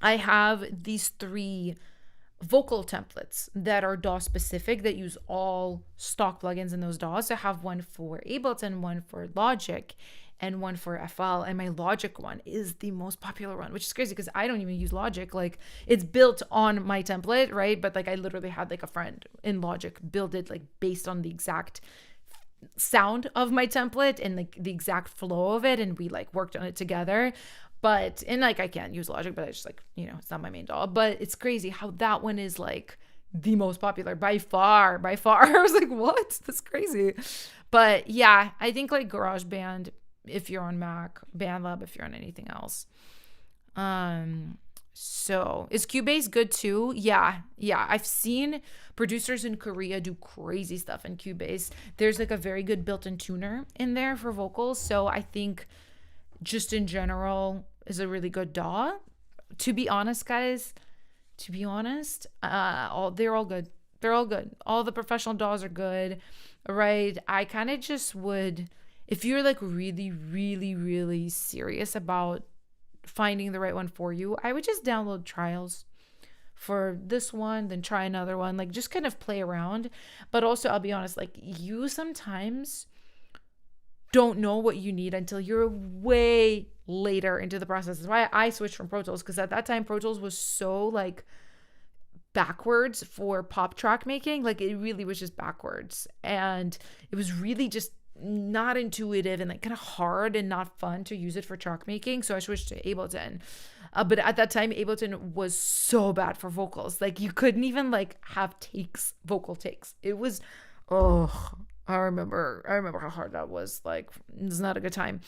I have these 3 vocal templates that are DAW specific that use all stock plugins in those DAWs. I have one for Ableton, one for Logic, and one for FL. And my Logic one is the most popular one, which is crazy because I don't even use Logic. Like it's built on my template, right? But like I literally had like a friend in Logic build it like based on the exact sound of my template and like the exact flow of it. And we like worked on it together. And like I can't use Logic, but I just like, it's not my main DAW. But it's crazy how that one is like the most popular by far. I was like, what? That's crazy. But yeah, I think like GarageBand if you're on Mac, BandLab if you're on anything else. So is Cubase good too? Yeah. I've seen producers in Korea do crazy stuff in Cubase. There's like a very good built-in tuner in there for vocals. So I think just in general is a really good DAW. To be honest, guys, they're all good. They're all good. All the professional DAWs are good, right? I kind of just would, if you're like really, really, really serious about finding the right one for you, I would just download trials for this one, then try another one, like just kind of play around. But also, I'll be honest, like you sometimes don't know what you need until you're way later into the process. That's why I switched from Pro Tools, because at that time Pro Tools was so like backwards for pop track making. Like it really was just backwards, and it was really just not intuitive and like kind of hard and not fun to use it for track making. So I switched to Ableton. But at that time, Ableton was so bad for vocals. Like you couldn't even like have vocal takes. It was, I remember how hard that was. Like it's not a good time.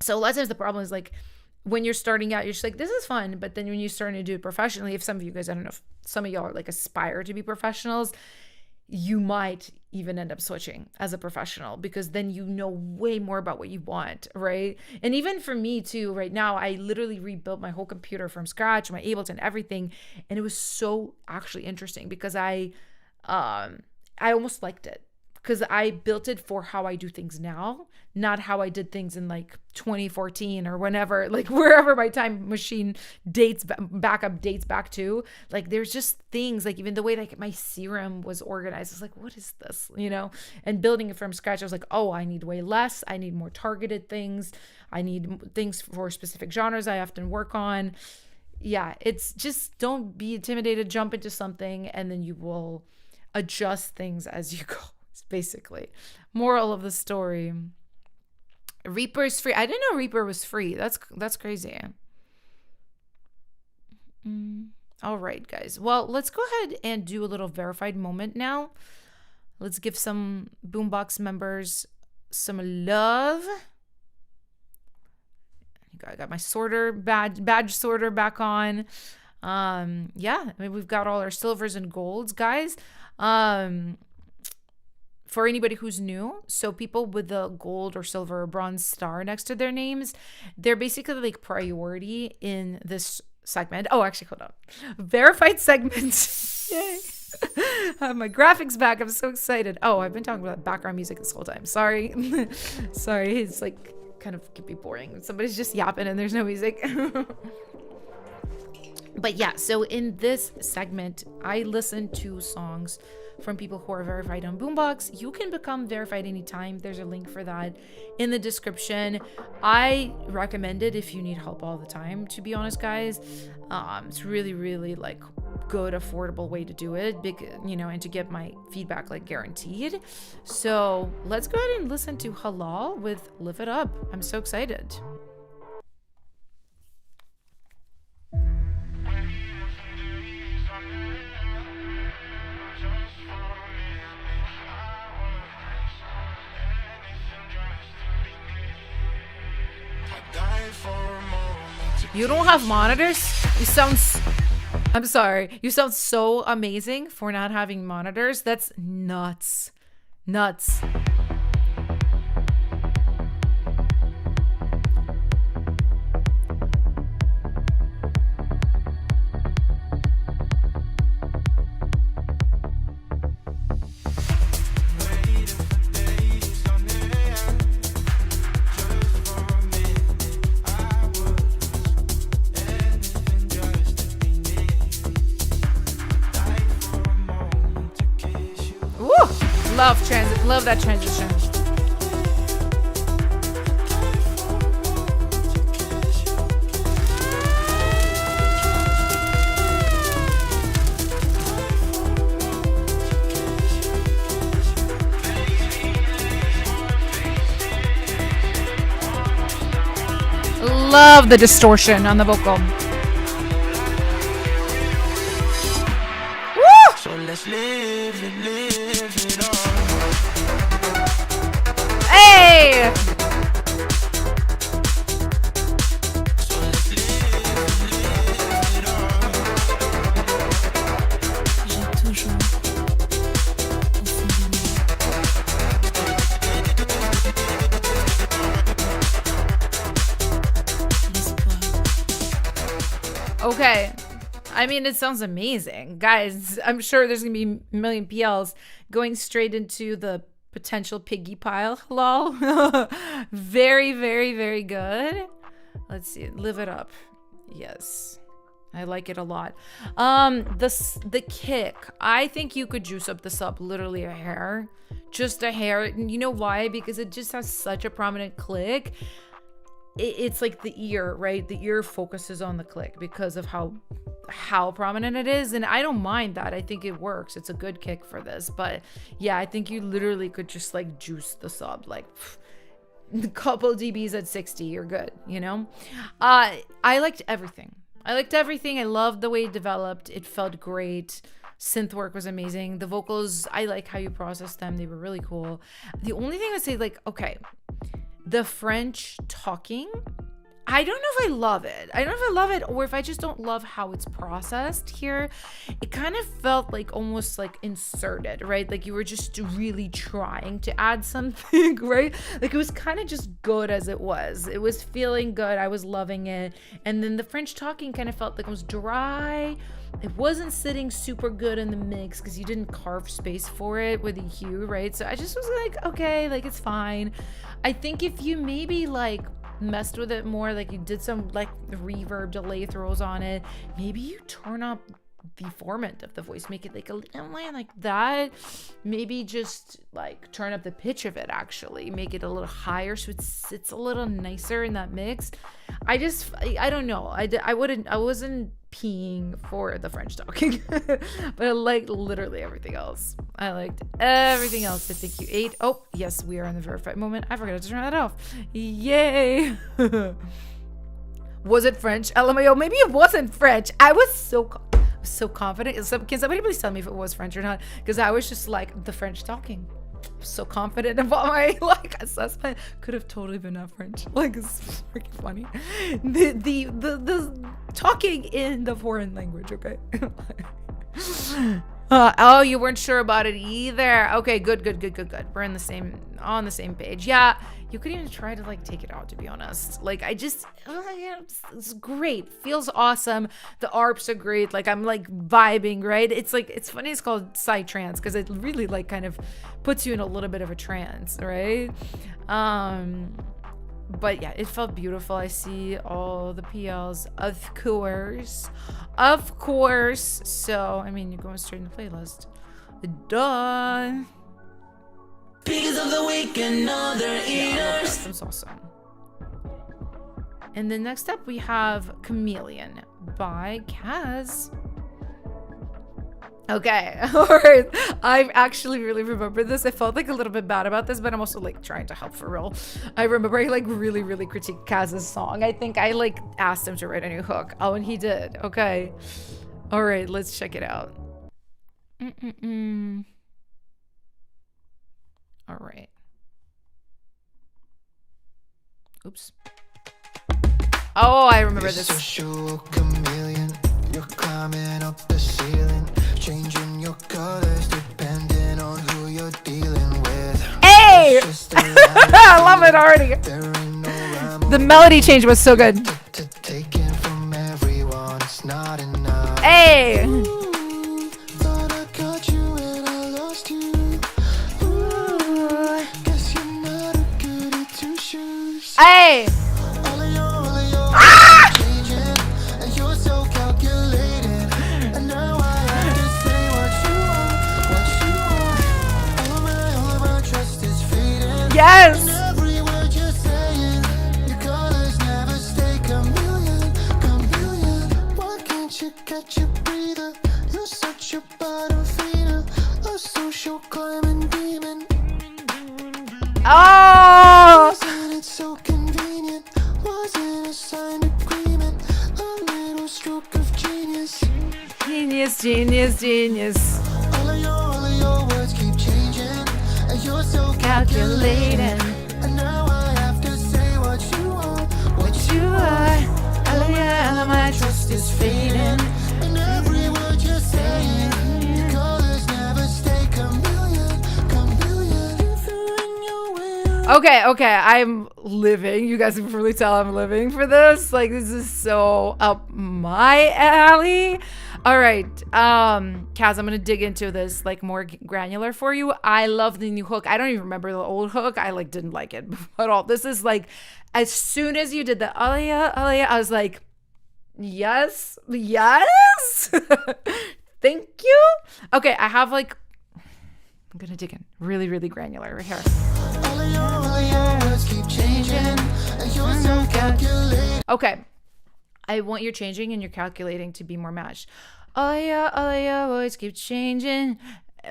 So a lot of times the problem is like when you're starting out, you're just like, this is fun. But then when you're starting to do it professionally, if some of you guys, I don't know if some of y'all are like aspire to be professionals, you might even end up switching as a professional because then you know way more about what you want, right? And even for me too, right now, I literally rebuilt my whole computer from scratch, my Ableton, everything. And it was so actually interesting because I almost liked it because I built it for how I do things now, not how I did things in like 2014 or whenever, like wherever my time machine backup dates back to. Like there's just things like even the way like my serum was organized. It's like, what is this? You know, and building it from scratch, I was like, oh, I need way less. I need more targeted things. I need things for specific genres I often work on. Yeah, it's just don't be intimidated, jump into something and then you will adjust things as you go. Basically, moral of the story. Reaper's free. I didn't know Reaper was free. That's crazy. All right, guys. Well, let's go ahead and do a little verified moment now. Let's give some Boombox members some love. I got my sorter badge sorter back on. Yeah, I mean, we've got all our silvers and golds, guys. For anybody who's new, so people with the gold or silver or bronze star next to their names, they're basically like priority in this segment. Oh, actually, hold on. Verified segments. Yay. I have my graphics back. I'm so excited. Oh, I've been talking about background music this whole time. Sorry. Sorry. It's like kind of can be boring. Somebody's just yapping and there's no music. But yeah, so in this segment, I listen to songs from people who are verified on Boombox. You can become verified anytime. There's a link for that in the description. I recommend it if you need help all the time, to be honest, guys. It's really, really like good, affordable way to do it, and to get my feedback like guaranteed. So let's go ahead and listen to Halal with Live It Up. I'm so excited. You don't have monitors? I'm sorry. You sound so amazing for not having monitors. That's nuts. Nuts. Love that transition. Love the distortion on the vocal. Woo! So let's live it up. Hey! Okay. I mean, it sounds amazing. Guys, I'm sure there's going to be a million PLs going straight into the potential piggy pile. Halal. Very, very, very good. Let's see. Live it up. Yes. I like it a lot. The kick. I think you could juice up this up literally a hair. Just a hair. And you know why? Because it just has such a prominent click. it's like the ear, right? The ear focuses on the click because of how prominent it is, and I don't mind that. I think it works. It's a good kick for this. But yeah, I think you literally could just like juice the sub, like a couple dBs at 60, you're good, you know? I liked everything. I loved the way it developed. It felt great. Synth work was amazing. The vocals, I like how you processed them. They were really cool. The only thing I would say, like, okay, the French talking, I don't know if I love it. I don't know if I love it or if I just don't love how it's processed here. It kind of felt like almost like inserted, right? Like you were just really trying to add something, right? Like it was kind of just good as it was. It was feeling good. I was loving it. And then the French talking kind of felt like it was dry. It wasn't sitting super good in the mix because you didn't carve space for it with EQ, right? So I just was like, okay, like it's fine. I think if you maybe like messed with it more, like you did some like reverb delay throws on it, maybe you turn up the formant of the voice, make it like a little like that, maybe just like turn up the pitch of it, actually make it a little higher so it's a little nicer in that mix. I don't know, I wasn't peeing for the French talking but I liked literally everything else. I think you ate. Oh yes, we are in the verified moment. I forgot to turn that off. Yay. Was it French? LMAO. Maybe it wasn't French. I was so confident. Can somebody please tell me if it was French or not? Because I was just like, the French talking. So confident about my like assessment. Could have totally been not French. Like it's freaking funny. The talking in the foreign language. Okay. Oh, you weren't sure about it either. Okay, good. We're on the same page. Yeah, you could even try to like take it out, to be honest. Like it's great. Feels awesome. The ARPs are great. Like I'm like vibing, right? It's like, it's funny it's called psytrance because it really like kind of puts you in a little bit of a trance, right? But yeah, it felt beautiful. I see all the PLs, of course. So, I mean, you're going straight in the playlist. Duh. Figures of the week and other eaters. That's awesome. And then next up, we have Chameleon by Kaz. Okay, all right. I actually really remember this. I felt like a little bit bad about this, but I'm also like trying to help for real. I remember I like really critiqued Kaz's song. I think I like asked him to write a new hook. Oh, and he did. Okay. All right, let's check it out. All right. Oops. Oh, I remember this. Social chameleon, you're climbing up the ceiling, changing your colors depending on who you're dealing with. Hey! I love it already. The melody change was so good. Taken from everyone, it's not enough. Hey! Thought I got you and I lost you. Guess you're not a goody two shoes. Hey! Yes! Every word you're saying, your colors never stay chameleon. Why can't you catch a breather? You're such a bottom feeder, a social climbing demon. Oh! Wasn't it so convenient? Wasn't a signed agreement? A little stroke of genius. Genius. All of your words keep changing, and you're so Calculating. And now I have to say what you are. All my trust is fading. And every word you're saying, your colors never stay chameleon. If you're in your way. Okay, I'm living. You guys can really tell I'm living for this. Like, this is so up my alley. All right, Kaz, I'm gonna dig into this like more granular for you. I love the new hook. I don't even remember the old hook. I like didn't like it at all. This is like, as soon as you did the Aliyah, I was like, yes, thank you. Okay, I have like, I'm gonna dig in really granular right here. All of your words keep changing, and and you're so calculated. Okay. I want your changing and your calculating to be more matched. All your words keep changing.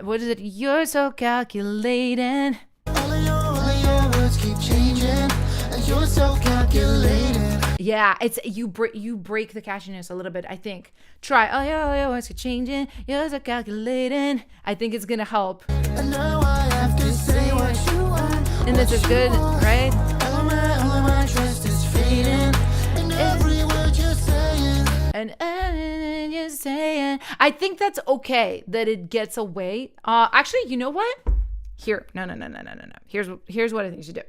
What is it? You're so calculating. All of your words keep changing, and you're so calculated. Yeah, it's you break the catchiness a little bit, I think. Try all your words keep changing. You're so calculating. I think it's gonna help. And now I have to say what you want. And this is good, right? All of my trust is fading, and every word you're saying. And you're saying, I think that's okay that it gets away. Actually, you know what? Here, no. Here's what I think you should do.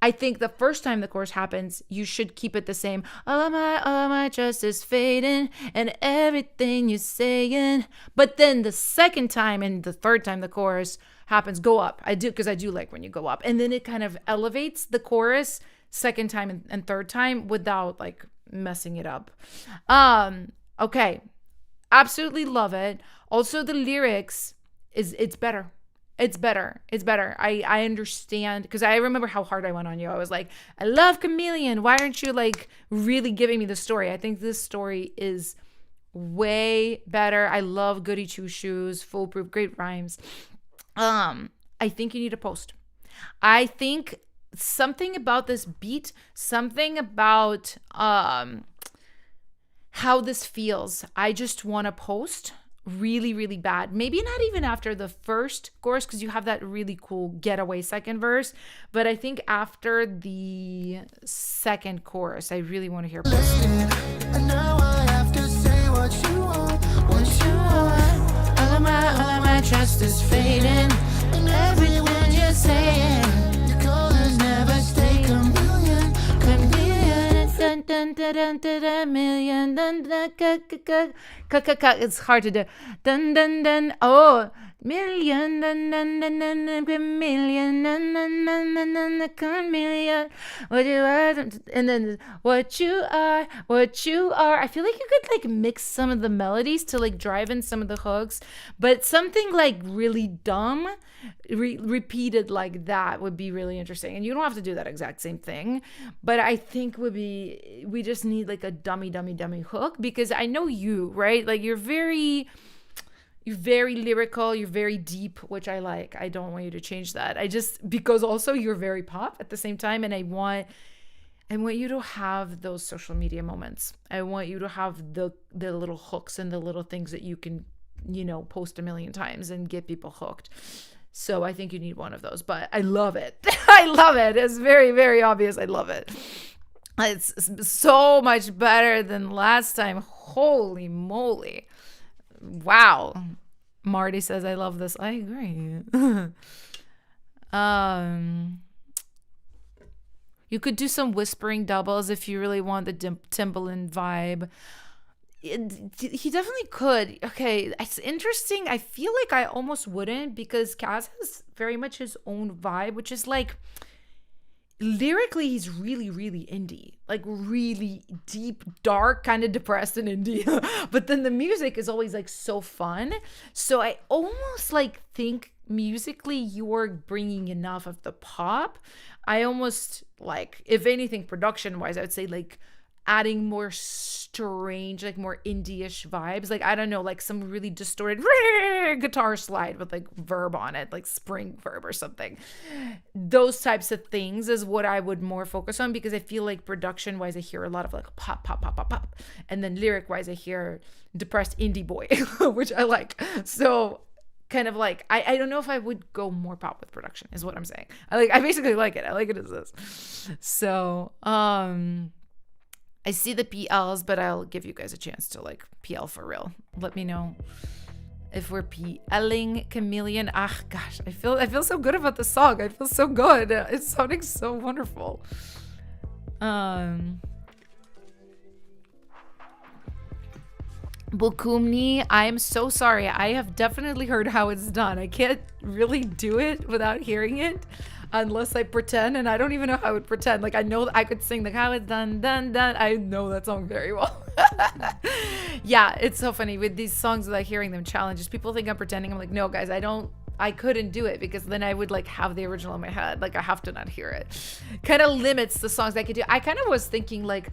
I think the first time the chorus happens, you should keep it the same. All of my trust is fading, and everything you're saying. But then the second time and the third time the chorus happens, go up. I do, because I do like when you go up, and then it kind of elevates the chorus second time and third time without like messing it up. Okay, absolutely love it. Also, the lyrics it's better. It's better. I understand, because I remember how hard I went on you. I was like, I love Chameleon. Why aren't you like really giving me the story? I think this story is way better. I love Goody Two Shoes, Foolproof, great rhymes. I think you need a post. I think something about this beat, something about how this feels. I just want to post really, really bad. Maybe not even after the first chorus, because you have that really cool getaway second verse, but I think after the second chorus, I really want to hear post. And now I have to say what you want. All of my trust is fading, and every word you're saying. Your colors never stay chameleon. Dun, dun, dun, dun, dun, dun, million, dun, dun, it's hard to do. Dun, dun, dun, oh, million, dun, dun, dun, dun, dun, million, dun, dun, dun, dun, dun, dun, chameleon. What you are, and then what you are. I feel like you could like mix some of the melodies to like drive in some of the hooks, but something like really dumb repeated like that would be really interesting. And you don't have to do that exact same thing, but I think we just need like a dummy hook, because I know you, right? Like you're very lyrical, you're very deep, which I like. I don't want you to change that. Because also you're very pop at the same time, and I want you to have those social media moments. I want you to have the little hooks and the little things that you can, post a million times and get people hooked. So I think you need one of those, but I love it. I love it. It's very, very obvious. I love it. It's so much better than last time. Holy moly. Wow. Marty says, I love this. I agree. You could do some whispering doubles if you really want the Timbaland vibe. He definitely could. Okay, it's interesting. I feel like I almost wouldn't, because Kaz has very much his own vibe, which is like, lyrically he's really, really indie, like really deep, dark, kind of depressed and indie. But then the music is always like so fun. So I almost like think musically you're bringing enough of the pop. I almost like, if anything, production wise, I would say like adding more strange, like more indie-ish vibes. Like, I don't know, like some really distorted guitar slide with like verb on it, like spring verb or something. Those types of things is what I would more focus on, because I feel like production-wise, I hear a lot of like pop. And then lyric-wise, I hear depressed indie boy, which I like. So kind of like, I don't know if I would go more pop with production, is what I'm saying. I basically like it. I like it as this. So, I see the PLs, but I'll give you guys a chance to like PL for real. Let me know if we're PLing Chameleon. Ah, gosh, I feel so good about the song. I feel so good. It's sounding so wonderful. Bukumni, I'm so sorry. I have definitely heard how it's done. I can't really do it without hearing it, unless I pretend, and I don't even know how I would pretend. Like, I know I could sing the how it's done. I know that song very well. Yeah, it's so funny with these songs, without hearing them challenges. People think I'm pretending. I'm like, no, guys, I don't I couldn't do it because then I would like have the original in my head. Like I have to not hear it. Kind of limits the songs I could do. I kind of was thinking like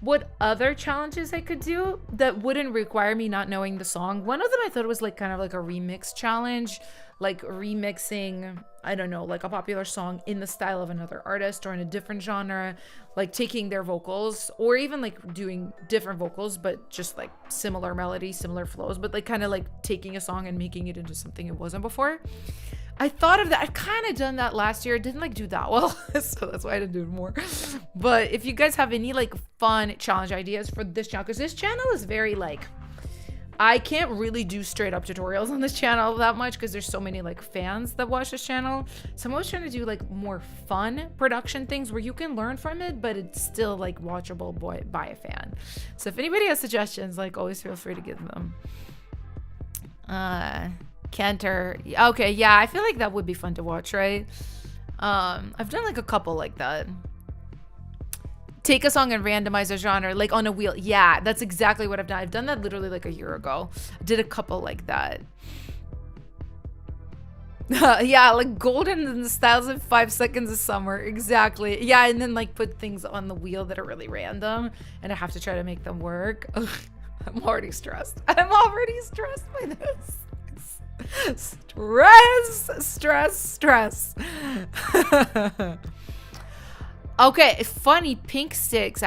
what other challenges I could do that wouldn't require me not knowing the song. One of them I thought was like kind of like a remix challenge, like remixing, I don't know, like a popular song in the style of another artist or in a different genre, like taking their vocals or even like doing different vocals, but just like similar melodies, similar flows, but like kind of like taking a song and making it into something it wasn't before. I thought of that. I'd kind of done that last year. It didn't like do that well. So that's why I didn't do it more. But if you guys have any like fun challenge ideas for this channel, because this channel is very like, I can't really do straight up tutorials on this channel that much because there's so many like fans that watch this channel. So I'm always trying to do like more fun production things where you can learn from it, but it's still like watchable by a fan. So if anybody has suggestions, like always feel free to give them. Cantor. Okay, yeah, I feel like that would be fun to watch, right? I've done like a couple like that. Take a song and randomize a genre, like on a wheel. Yeah, that's exactly what I've done. I've done that literally like a year ago. I did a couple like that. Yeah, like golden in the styles of 5 seconds of summer. Exactly. Yeah, and then like put things on the wheel that are really random and I have to try to make them work. Ugh, I'm already stressed. I'm already stressed by this. Stress. Okay, funny pink sticks.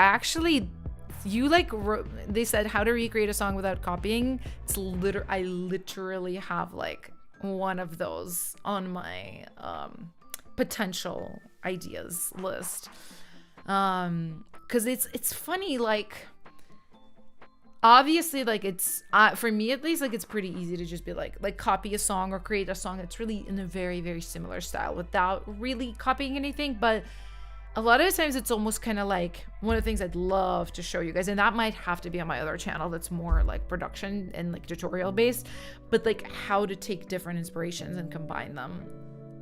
You like they said how to recreate a song without copying. I literally have like one of those on my potential ideas list. Cuz it's funny, like obviously, like it's for me at least, like it's pretty easy to just be like copy a song or create a song that's really in a very, very similar style without really copying anything. But a lot of the times it's almost kind of like one of the things I'd love to show you guys, and that might have to be on my other channel that's more like production and like tutorial based, but like how to take different inspirations and combine them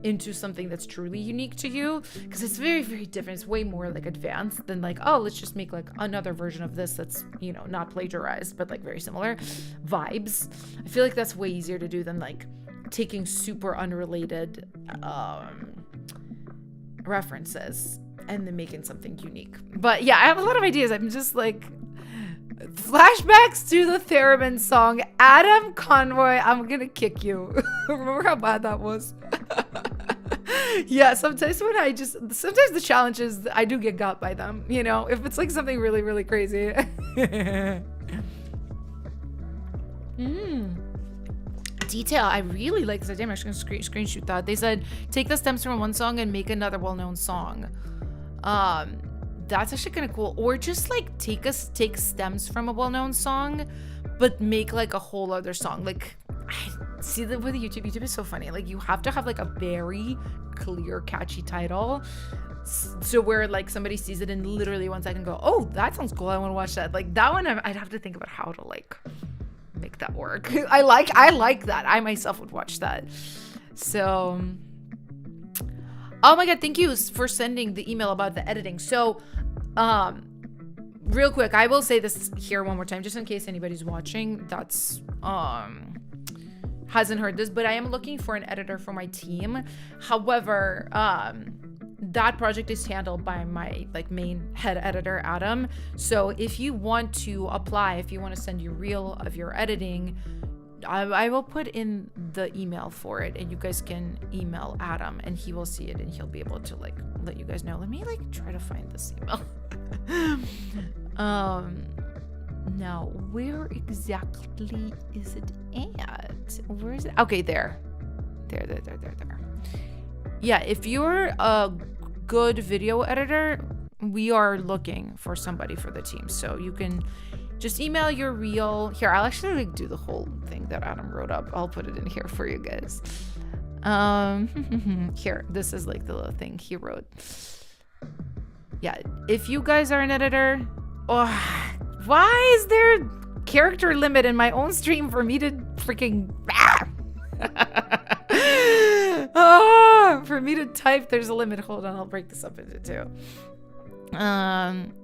into something that's truly unique to you, because it's very, very different. It's way more like advanced than like, oh, let's just make like another version of this that's, you know, not plagiarized but like very similar vibes. I feel like that's way easier to do than like taking super unrelated references and then making something unique. But yeah, I have a lot of ideas. I'm just like flashbacks to the Theremin song. Adam Conroy, I'm gonna kick you. Remember how bad that was? Yeah, sometimes the challenges, I do get got by them, you know, if it's like something really, really crazy. Detail, I really like this idea. I'm actually gonna screenshot that. They said take the stems from one song and make another well-known song. That's actually kind of cool. Or just like take stems from a well-known song but make like a whole other song. Like, I see that with YouTube is so funny. Like you have to have like a very clear, catchy title, so where like somebody sees it in literally 1 second go, oh, that sounds cool, I want to watch that. Like that one, I'd have to think about how to like make that work. I like that. I myself would watch that. So oh my god, thank you for sending the email about the editing. So real quick, I will say this here one more time just in case anybody's watching that's hasn't heard this, but I am looking for an editor for my team. However, that project is handled by my like main head editor, Adam. So if you want to apply, if you want to send your reel of your editing, I will put in the email for it, and you guys can email Adam and he will see it and he'll be able to like let you guys know. Let me like try to find this email. Now where exactly is it at? Where is it? Okay, there. Yeah, if you're a good video editor, we are looking for somebody for the team. So you can just email your reel. Here, I'll actually like do the whole thing that Adam wrote up. I'll put it in here for you guys. Here, this is like the little thing he wrote. Yeah, if you guys are an editor, why is there character limit in my own stream for me to freaking for me to type? There's a limit. Hold on, I'll break this up into two.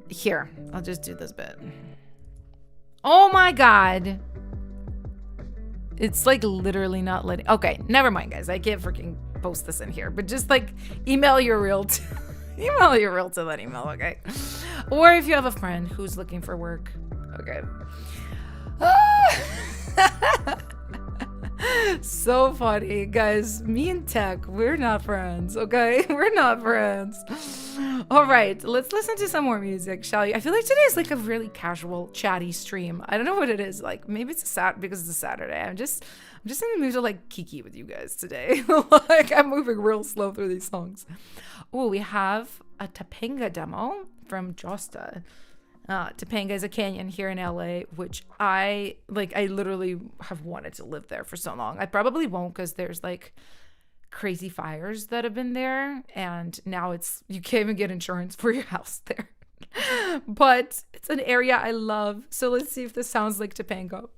Here, I'll just do this bit. Oh my god, It's like literally not letting. Okay, never mind, guys. I can't freaking post this in here, but just like email your real to email your real to that email, okay? Or if you have a friend who's looking for work, okay. So funny, guys. Me and tech, we're not friends, okay? We're not friends. All right, let's listen to some more music, shall we? I feel like today is like a really casual, chatty stream. I don't know what it is. Like maybe it's because it's a Saturday. I'm just in the mood to like kiki with you guys today. Like I'm moving real slow through these songs. Oh, we have a Topanga demo from Josta. Topanga is a canyon here in LA, which I literally have wanted to live there for so long. I probably won't because there's like crazy fires that have been there, and now you can't even get insurance for your house there. But it's an area I love. So let's see if this sounds like Topanga.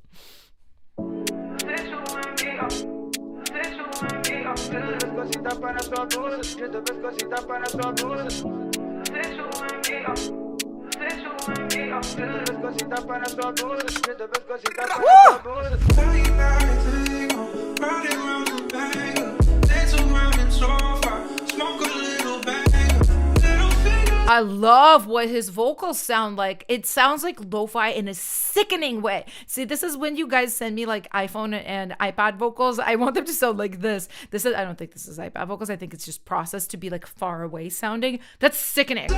I love what his vocals sound like. It sounds like lo-fi in a sickening way. See, this is when you guys send me like iPhone and iPad vocals. I want them to sound like this. I don't think this is iPad vocals. I think it's just processed to be like far away sounding. That's sickening.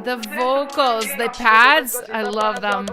The vocals, the pads, I love them.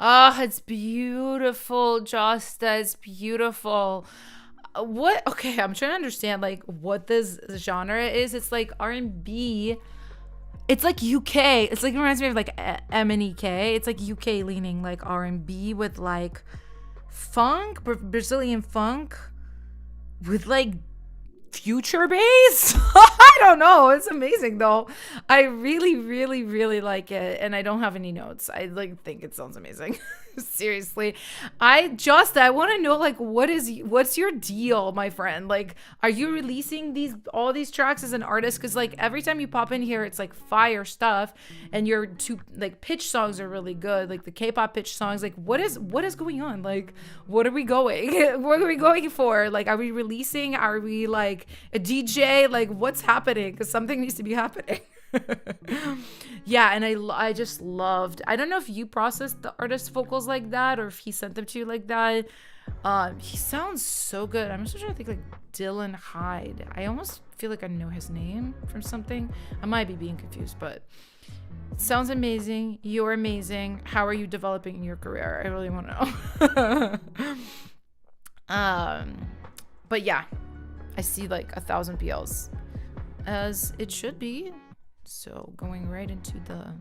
Oh, it's beautiful, Josta. It's beautiful. What? Okay, I'm trying to understand like what this genre is. It's like R&B. It's like UK. It's like it reminds me of like M and EK. It's like UK leaning like R&B with like funk, Brazilian funk with like future bass. I don't know. It's amazing though. I really, really, really like it, and I don't have any notes. I like think it sounds amazing. Seriously, I want to know like what's your deal, my friend? Like, are you releasing all these tracks as an artist? Because like every time you pop in here, it's like fire stuff, and your two like pitch songs are really good. Like the K-pop pitch songs. Like what is going on? Like what are we going? What are we going for? Like are we releasing? Are we like a DJ? Like what's happening? Because something needs to be happening. Yeah, and I just loved. I don't know if you processed the artist's vocals like that or if he sent them to you like that. He sounds so good. I'm just trying to think like Dylan Hyde. I almost feel like I know his name from something. I might be being confused, but it sounds amazing. You're amazing. How are you developing your career? I really want to know. But yeah, I see like 1,000 PLs as it should be. So going right into the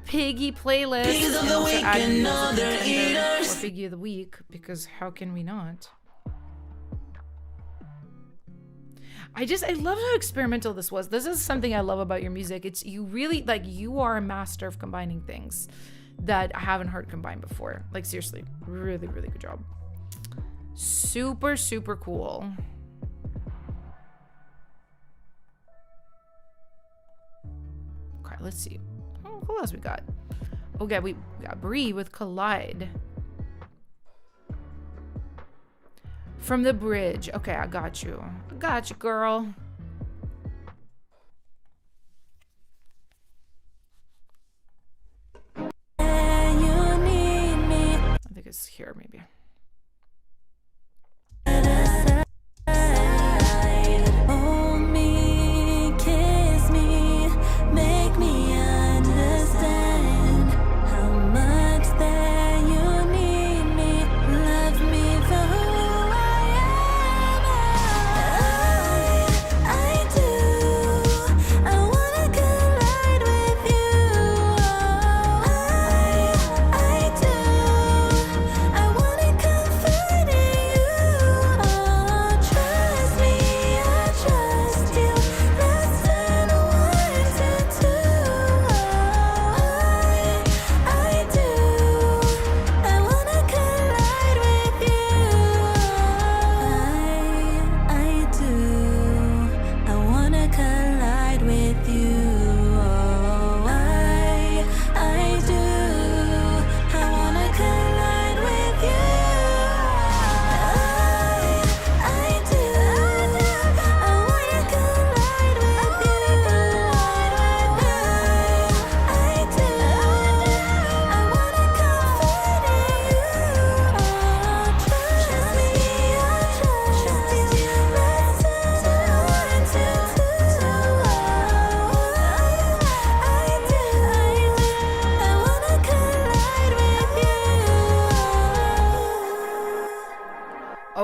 Piggy playlist. Piggies of the week and other eaters. Or Piggy of the week, because how can we not? I love how experimental this was. This is something I love about your music. It's you really like you are a master of combining things that I haven't heard combined before. Like seriously, really, really good job. Super, super cool. Okay, let's see. Oh, who else we got? Okay, we got Bree with Collide. From the Bridge. Okay, I got you. I got you, girl. I think it's here, maybe.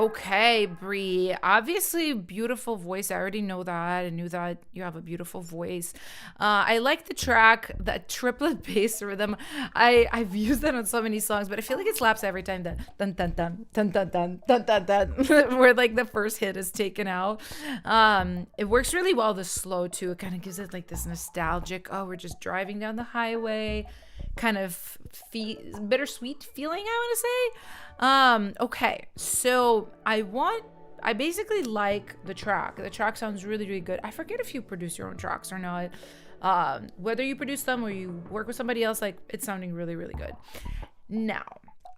Okay, Bree. Obviously, beautiful voice. I already know that. I knew that you have a beautiful voice. I like the track, that triplet bass rhythm. I've used that on so many songs, but I feel like it slaps every time. That dun dun dun dun dun dun dun dun dun, where like the first hit is taken out. It works really well. The slow too. It kind of gives it like this nostalgic. Oh, we're just driving down the highway, kind of bittersweet feeling, I want to say. Okay, so I basically like the track. The track sounds really, really good. I forget if you produce your own tracks or not. Whether you produce them or you work with somebody else, like, it's sounding really, really good. Now,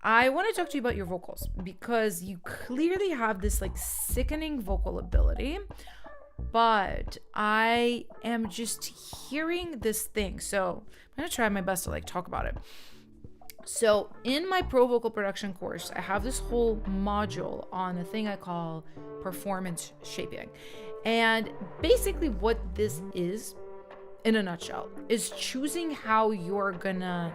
I want to talk to you about your vocals, because you clearly have this like sickening vocal ability, but I am just hearing this thing. So I'm going to try my best to like talk about it. So in my pro vocal production course, I have this whole module on a thing I call performance shaping. And basically what this is, in a nutshell, is choosing how you're gonna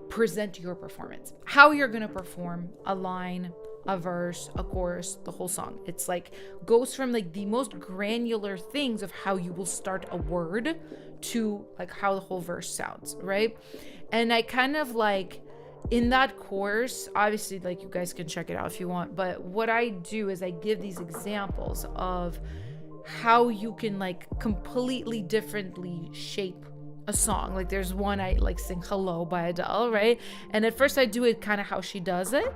present your performance, how you're gonna perform a line, a verse, a chorus, the whole song. It's like goes from like the most granular things of how you will start a word to like how the whole verse sounds, right? And I kind of like, in that course, obviously, like, you guys can check it out if you want, but what I do is I give these examples of how you can like completely differently shape a song. Like, there's one I like sing Hello by Adele, right? And at first I do it kind of how she does it,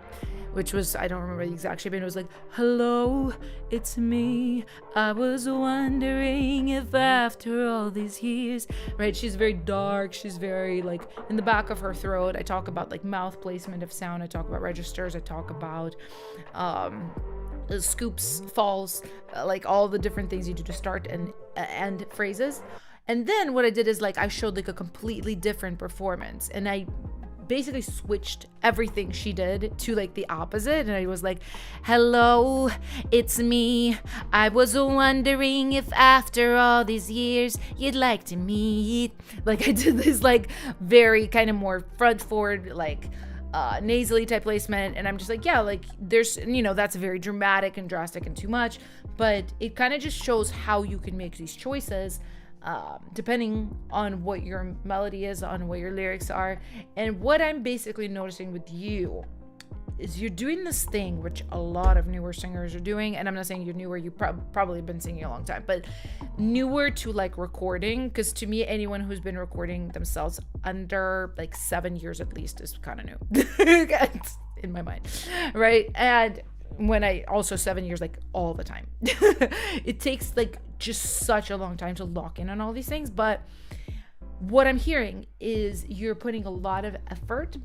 which was, I don't remember the exact shape, and it was like, hello, it's me. I was wondering if after all these years, right? She's very dark. She's very like in the back of her throat. I talk about like mouth placement of sound. I talk about registers. I talk about scoops, falls, like all the different things you do to start and end phrases. And then what I did is like I showed like a completely different performance, and I basically switched everything she did to like the opposite. And I was like, hello, it's me. I was wondering if after all these years you'd like to meet. Like, I did this like very kind of more front forward, like nasally type placement. And I'm just like, yeah, like there's, you know, that's very dramatic and drastic and too much, but it kind of just shows how you can make these choices depending on what your melody is, on what your lyrics are. And what I'm basically noticing with you is you're doing this thing which a lot of newer singers are doing. And I'm not saying you're newer, you probably been singing a long time, but newer to like recording, because to me, anyone who's been recording themselves under like 7 years at least is kind of new in my mind, right? And when I also 7 years, like all the time, it takes like just such a long time to lock in on all these things. But what I'm hearing is you're putting a lot of effort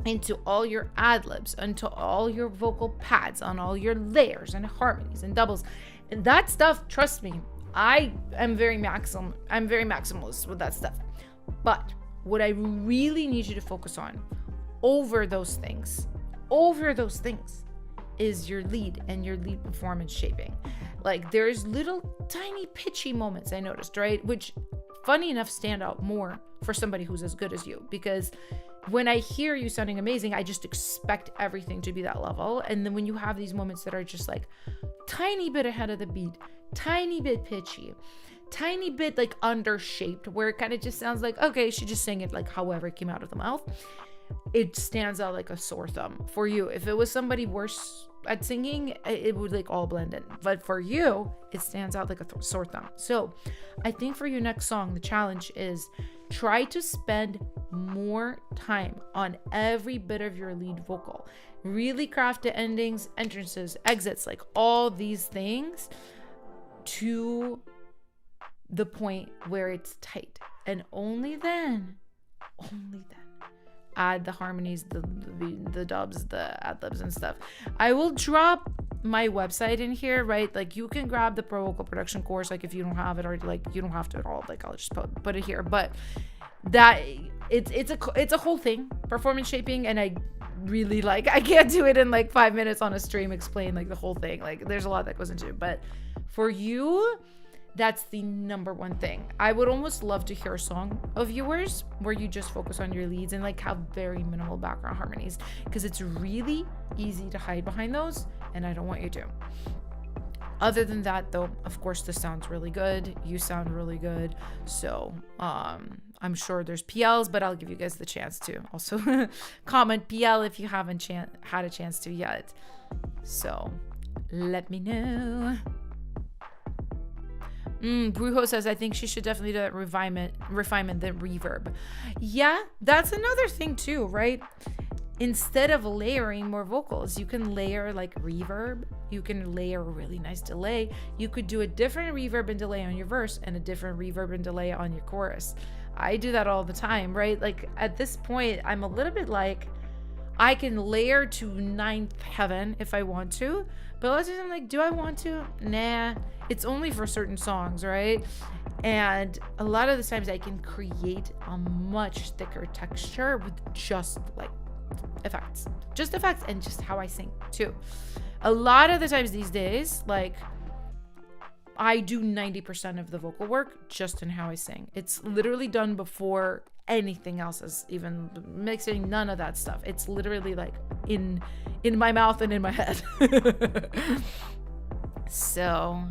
into all your ad libs, into all your vocal pads, on all your layers and harmonies and doubles, and that stuff. Trust me, I'm very maximalist with that stuff. But what I really need you to focus on over those things is your lead and your lead performance shaping. Like, there's little tiny pitchy moments I noticed, right? Which, funny enough, stand out more for somebody who's as good as you, because when I hear you sounding amazing, I just expect everything to be that level. And then when you have these moments that are just like tiny bit ahead of the beat, tiny bit pitchy, tiny bit like undershaped, where it kind of just sounds like, okay, she just sang it like however it came out of the mouth, it stands out like a sore thumb for you. If it was somebody worse at singing, it would like all blend in. But for you, it stands out like a sore thumb. So I think for your next song, the challenge is try to spend more time on every bit of your lead vocal. Really craft the endings, entrances, exits, like all these things to the point where it's tight. And only then add the harmonies, the dubs, the ad-libs and stuff. I will drop my website in here, right? Like, you can grab the pro vocal production course, like if you don't have it, or like you don't have to at all, like I'll just put it here. But that it's a whole thing, performance shaping, and I really like, I can't do it in like 5 minutes on a stream, explain like the whole thing. Like, there's a lot that goes into it. But for you, that's the number one thing. I would almost love to hear a song of yours where you just focus on your leads and like have very minimal background harmonies, because it's really easy to hide behind those and I don't want you to. Other than that, though, of course, this sounds really good. You sound really good. So I'm sure there's PLs, but I'll give you guys the chance to also comment PL if you haven't had a chance to yet. So let me know. Brujo says, I think she should definitely do that refinement than reverb. Yeah, that's another thing too, right? Instead of layering more vocals, you can layer like reverb. You can layer a really nice delay. You could do a different reverb and delay on your verse and a different reverb and delay on your chorus. I do that all the time, right? Like at this point, I'm a little bit like, I can layer to ninth heaven if I want to, but a lot of times I'm like, do I want to? Nah, it's only for certain songs, right? And a lot of the times I can create a much thicker texture with just like effects and just how I sing too. A lot of the times these days, like I do 90% of the vocal work just in how I sing. It's literally done before anything else is even mixing, none of that stuff. It's literally like in my mouth and in my head. So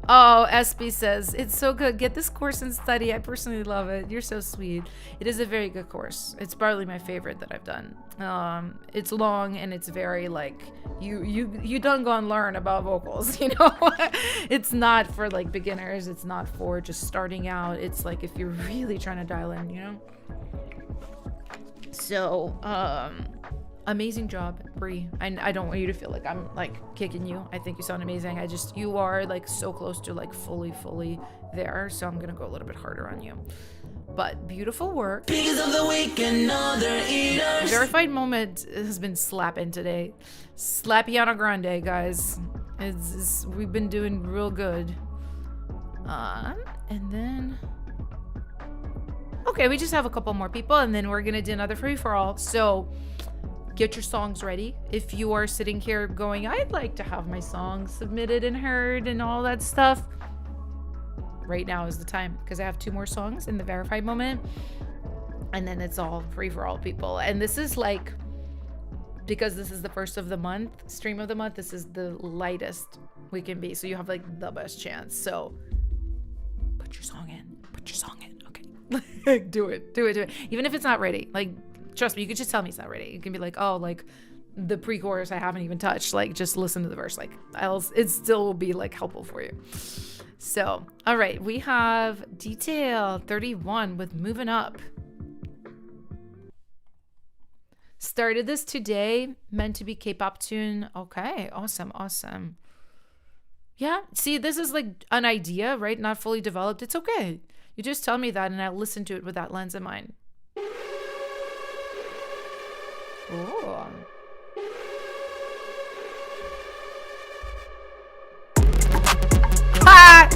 oh, SB says, it's so good. Get this course and study. I personally love it. You're so sweet. It is a very good course. It's probably my favorite that I've done. It's long and it's very like, you don't go and learn about vocals, you know? It's not for like beginners. It's not for just starting out. It's like if you're really trying to dial in, you know? So, amazing job, Brie. I don't want you to feel like I'm like kicking you. I think you sound amazing. You are like so close to like fully there. So I'm gonna go a little bit harder on you. But beautiful work. Figures of the week and other eaters. Verified moment has been slapping today. Slappiana Grande, guys. We've been doing real good. And then okay, we just have a couple more people, and then we're gonna do another free for all. So get your songs ready. If you are sitting here going, I'd like to have my songs submitted and heard and all that stuff, right now is the time, because I have 2 more songs in the verified moment, and then it's all free for all people. And this is like, because this is the first of the month, stream of the month, this is the lightest we can be, so you have like the best chance. So put your song in, okay. do it, even if it's not ready. Like, trust me, you could just tell me it's not ready. You can be like, oh, like the pre-chorus I haven't even touched. Like, just listen to the verse. Like, else it still will be like helpful for you. So, all right, we have Detail 31 with Moving Up. Started this today, meant to be K-pop tune. Okay, awesome. Yeah, see, this is like an idea, right? Not fully developed. It's okay. You just tell me that and I'll listen to it with that lens in mind. Ooh. Ha!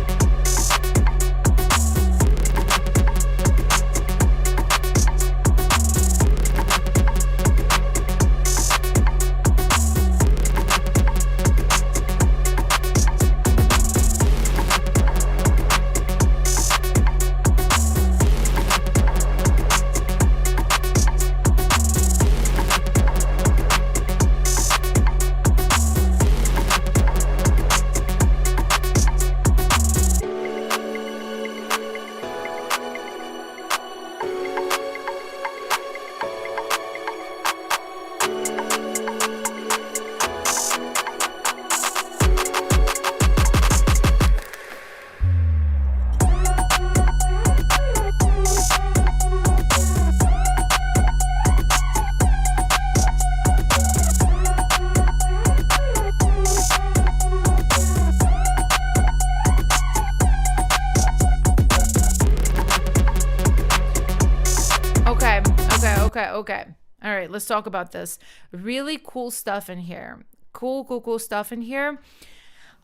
Okay. All right, let's talk about this. Really cool stuff in here. Cool stuff in here.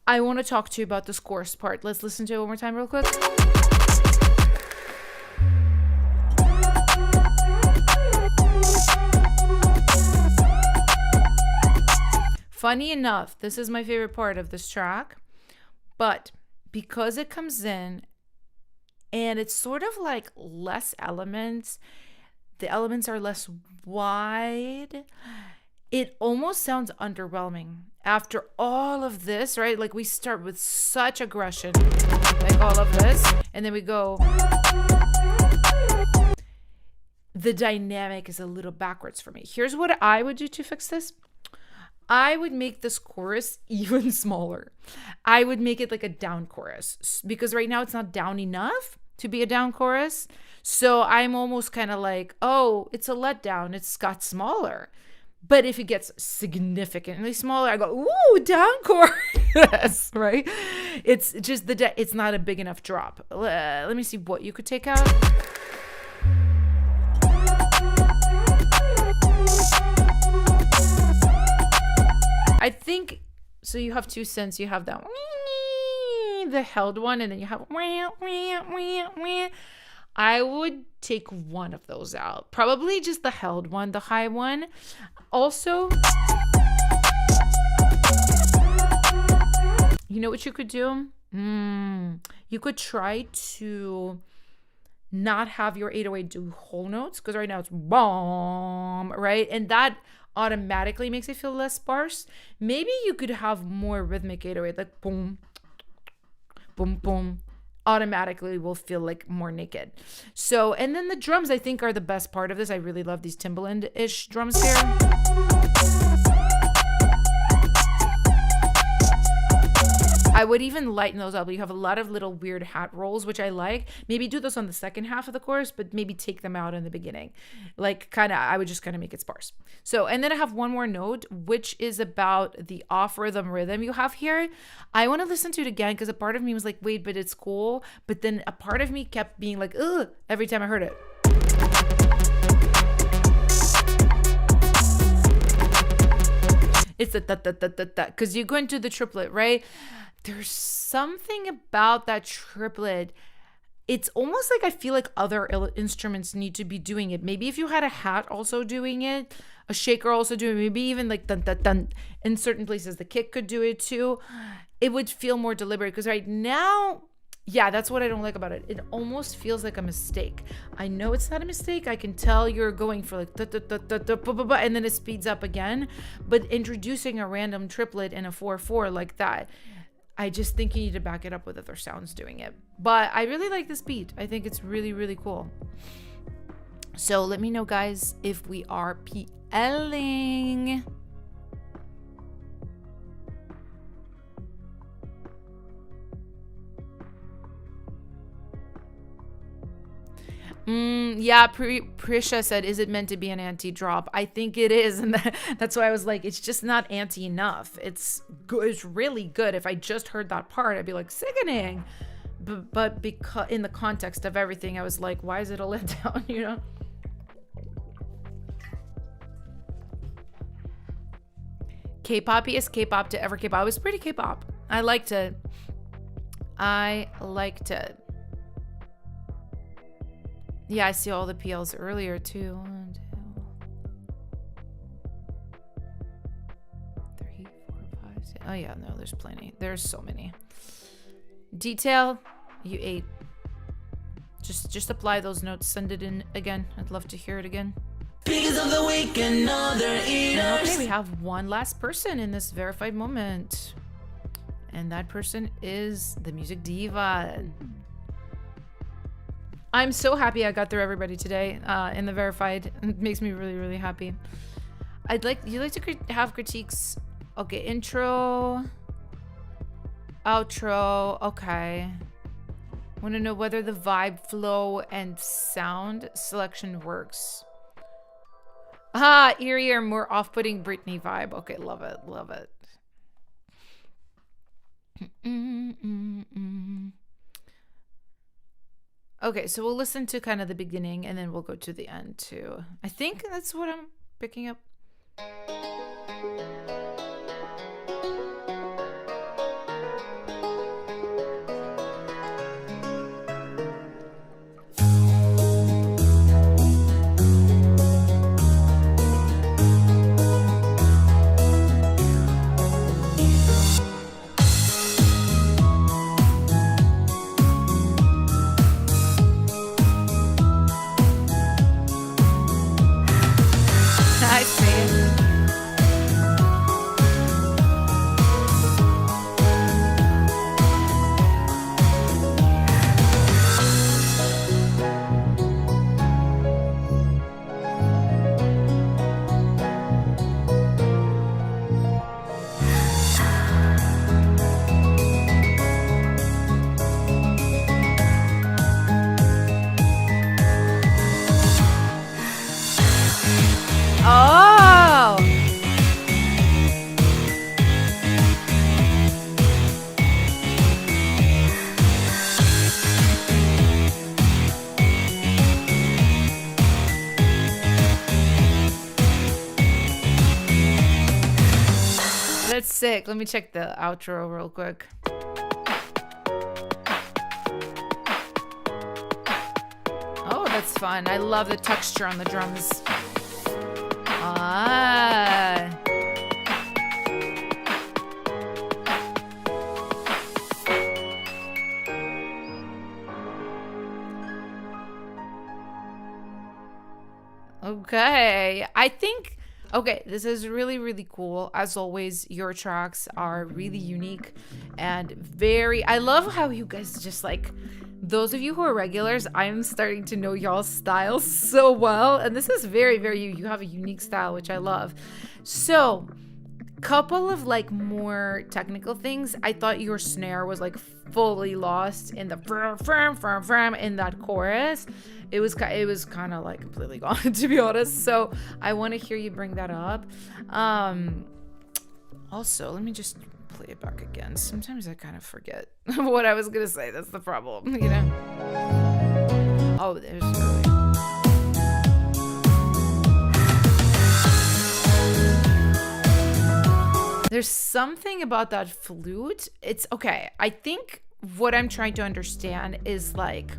I want to talk to you about this chorus part. Let's listen to it one more time real quick. Funny enough, this is my favorite part of this track, but because it comes in and it's sort of like less elements, the elements are less wide, it almost sounds underwhelming after all of this, right? Like we start with such aggression, like all of this, and then we go, the dynamic is a little backwards for me. Here's what I would do to fix this. I would make this chorus even smaller. I would make it like a down chorus, because right now it's not down enough to be a down chorus. So I'm almost kind of like, oh, it's a letdown. It's got smaller. But if it gets significantly smaller, I go, ooh, down chorus, right? It's just it's not a big enough drop. Let me see what you could take out. I think, so you have two synths. You have that, the held one, and then you have, I would take one of those out. Probably just the held one, the high one. Also, you know what you could do? You could try to not have your 808 do whole notes, because right now it's bomb, right? And that automatically makes it feel less sparse. Maybe you could have more rhythmic 808, like boom, boom, boom. Automatically will feel like more naked. So, and then the drums I think are the best part of this. I really love these Timbaland-ish drums here. I would even lighten those up. You have a lot of little weird hat rolls, which I like. Maybe do those on the second half of the chorus, but maybe take them out in the beginning. Like I would just kind of make it sparse. So, and then I have one more note, which is about the off rhythm you have here. I want to listen to it again, because a part of me was like, wait, but it's cool. But then a part of me kept being like, ugh, every time I heard it. It's the da-da-da-da-da, because you go into the triplet, right? There's something about that triplet. It's almost like I feel like other instruments need to be doing it. Maybe if you had a hat also doing it, a shaker also doing it, maybe even like dun dun dun. In certain places, the kick could do it too. It would feel more deliberate, because right now, yeah, that's what I don't like about it. It almost feels like a mistake. I know it's not a mistake. I can tell you're going for like and then it speeds up again. But introducing a random triplet in a 4/4 like that, I just think you need to back it up with other sounds doing it. But I really like this beat. I think it's really, really cool. So let me know, guys, if we are PLing. Yeah, Prisha said, is it meant to be an anti-drop? I think it is, and that's why I was like, it's just not anti enough. It's good. It's really good. If I just heard that part, I'd be like, sickening. But because in the context of everything, I was like, why is it a letdown? You know. K-poppy is K-pop to ever K-pop. It was pretty K-pop. I liked it. Yeah, I see all the PLs earlier too. 1, 2, 3, 4, 5, 6. Oh yeah, no, there's plenty. There's so many. Detail, you ate. Just apply those notes. Send it in again. I'd love to hear it again. Speakers of the week and other eaters. Okay, we have one last person in this verified moment. And that person is the music diva. I'm so happy I got through everybody today in the verified. It makes me really, really happy. You like to have critiques. Okay, intro, outro. Okay. Want to know whether the vibe, flow, and sound selection works. Eerier, more off-putting Britney vibe. Okay, love it, love it. Okay, so we'll listen to kind of the beginning and then we'll go to the end too. I think that's what I'm picking up. I see. that's sick. Let me check the outro real quick. Oh, that's fun. I love the texture on the drums. Ah. Okay. Okay, this is really, really cool. As always, your tracks are really unique and I love how you guys just like, those of you who are regulars, I'm starting to know y'all's styles so well. And this is very, very you have a unique style, which I love. So, couple of like more technical things. I thought your snare was like fully lost in the firm in that chorus. It was kind of like completely gone, to be honest. So I want to hear you bring that up. Also, let me just play it back again. Sometimes I kind of forget what I was gonna say. That's the problem, you know. Oh, there's There's something about that flute. It's okay. I think what I'm trying to understand is like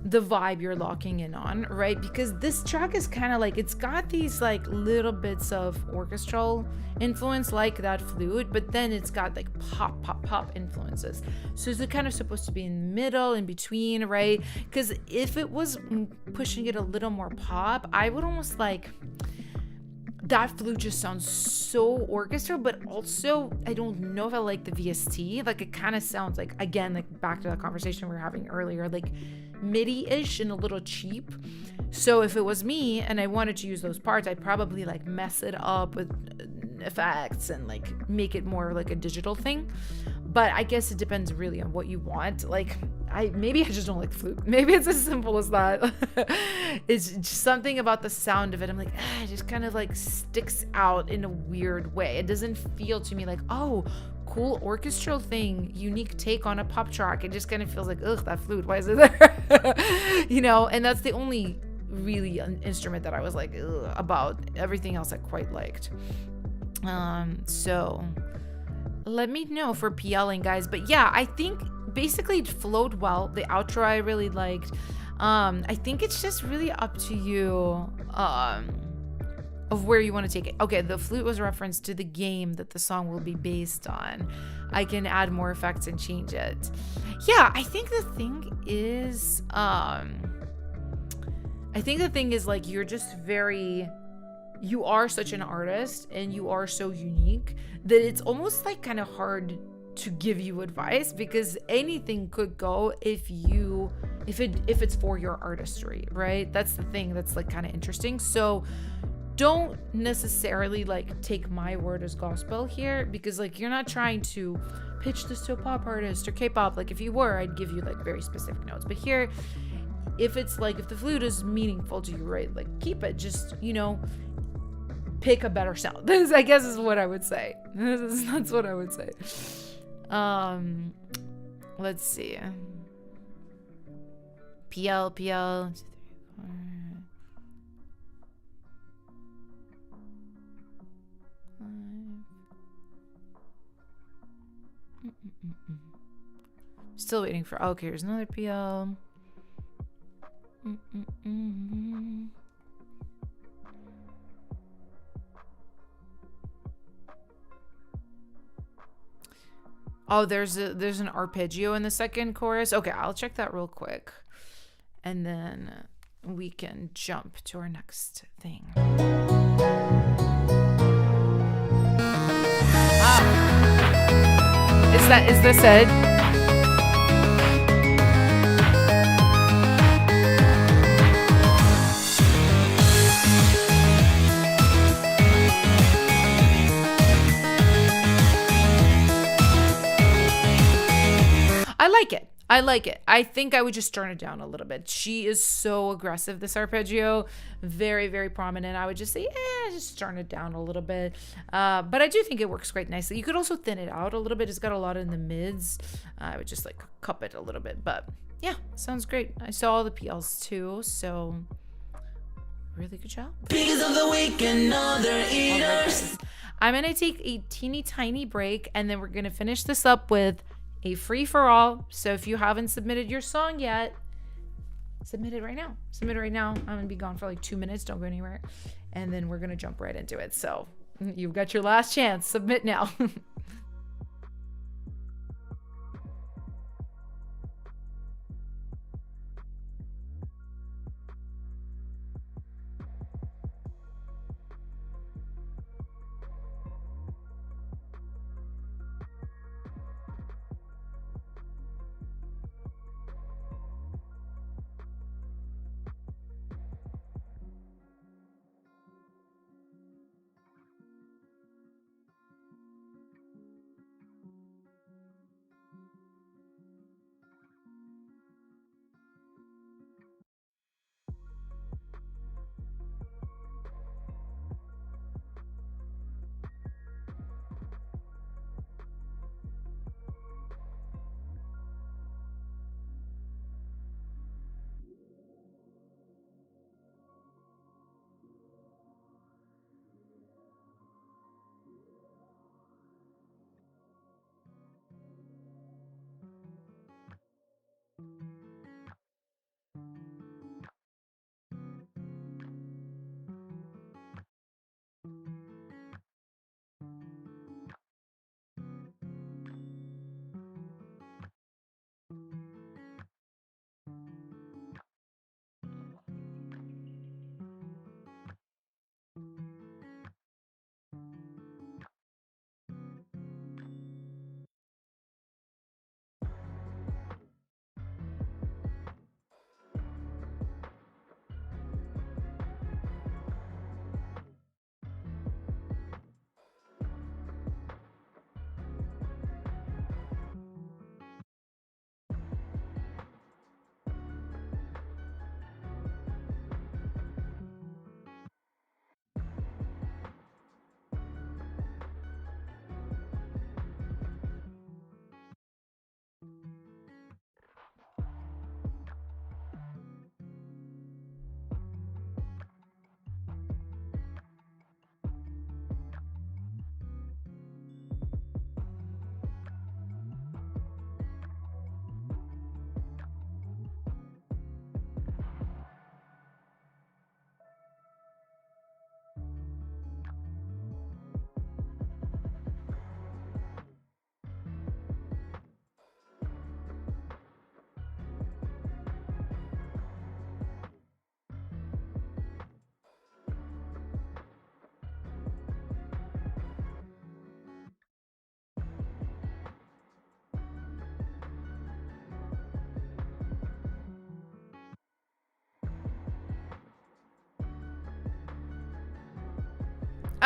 the vibe you're locking in on, right? Because this track is kind of like, it's got these like little bits of orchestral influence like that flute, but then it's got like pop influences. So is it kind of supposed to be in the middle, in between, right? Because if it was pushing it a little more pop, I would almost like, that flute just sounds so orchestral, but also I don't know if I like the VST. Like it kind of sounds like, again, like back to that conversation we were having earlier, like MIDI-ish and a little cheap. So if it was me and I wanted to use those parts, I'd probably like mess it up with effects and like make it more like a digital thing. But I guess it depends really on what you want. Like maybe I just don't like the flute. Maybe it's as simple as that. It's just something about the sound of it. I'm like, it just kind of like sticks out in a weird way. It doesn't feel to me like, oh, cool orchestral thing, unique take on a pop track. It just kind of feels like, ugh, that flute, why is it there? You know, and that's the only really instrument that I was like, ugh, about. Everything else I quite liked. So let me know for PLing, guys. But yeah, I think basically it flowed well. The outro I really liked. I think it's just really up to you of where you want to take it. Okay, the flute was referenced to the game that the song will be based on. I can add more effects and change it. Yeah, I think the thing is like you're just you are such an artist and you are so unique that it's almost like kind of hard to give you advice, because anything could go if it's for your artistry, right? That's the thing that's like kind of interesting. So don't necessarily like take my word as gospel here, because like you're not trying to pitch this to a pop artist or K-pop. Like if you were, I'd give you like very specific notes. But here, if it's like, if the flute is meaningful to you, right, like keep it. Just, you know, pick a better sound. This, I guess, is what I would say. That's what I would say. Let's see. PL. 2, 3, 4. Still waiting for. Okay, here's another PL. Oh, there's an arpeggio in the second chorus. Okay, I'll check that real quick, and then we can jump to our next thing. Is this it? I like it. I think I would just turn it down a little bit. She is so aggressive, this arpeggio. Very, very prominent. I would just say, just turn it down a little bit. But I do think it works quite nicely. You could also thin it out a little bit. It's got a lot in the mids. I would just like cup it a little bit. But yeah, sounds great. I saw all the PLs too, so really good job. Biggest of the week and other eaters. I'm going to take a teeny tiny break, and then we're going to finish this up with a free-for-all. So if you haven't submitted your song yet, submit it right now. Submit it right now. I'm going to be gone for like 2 minutes. Don't go anywhere. And then we're going to jump right into it. So you've got your last chance. Submit now.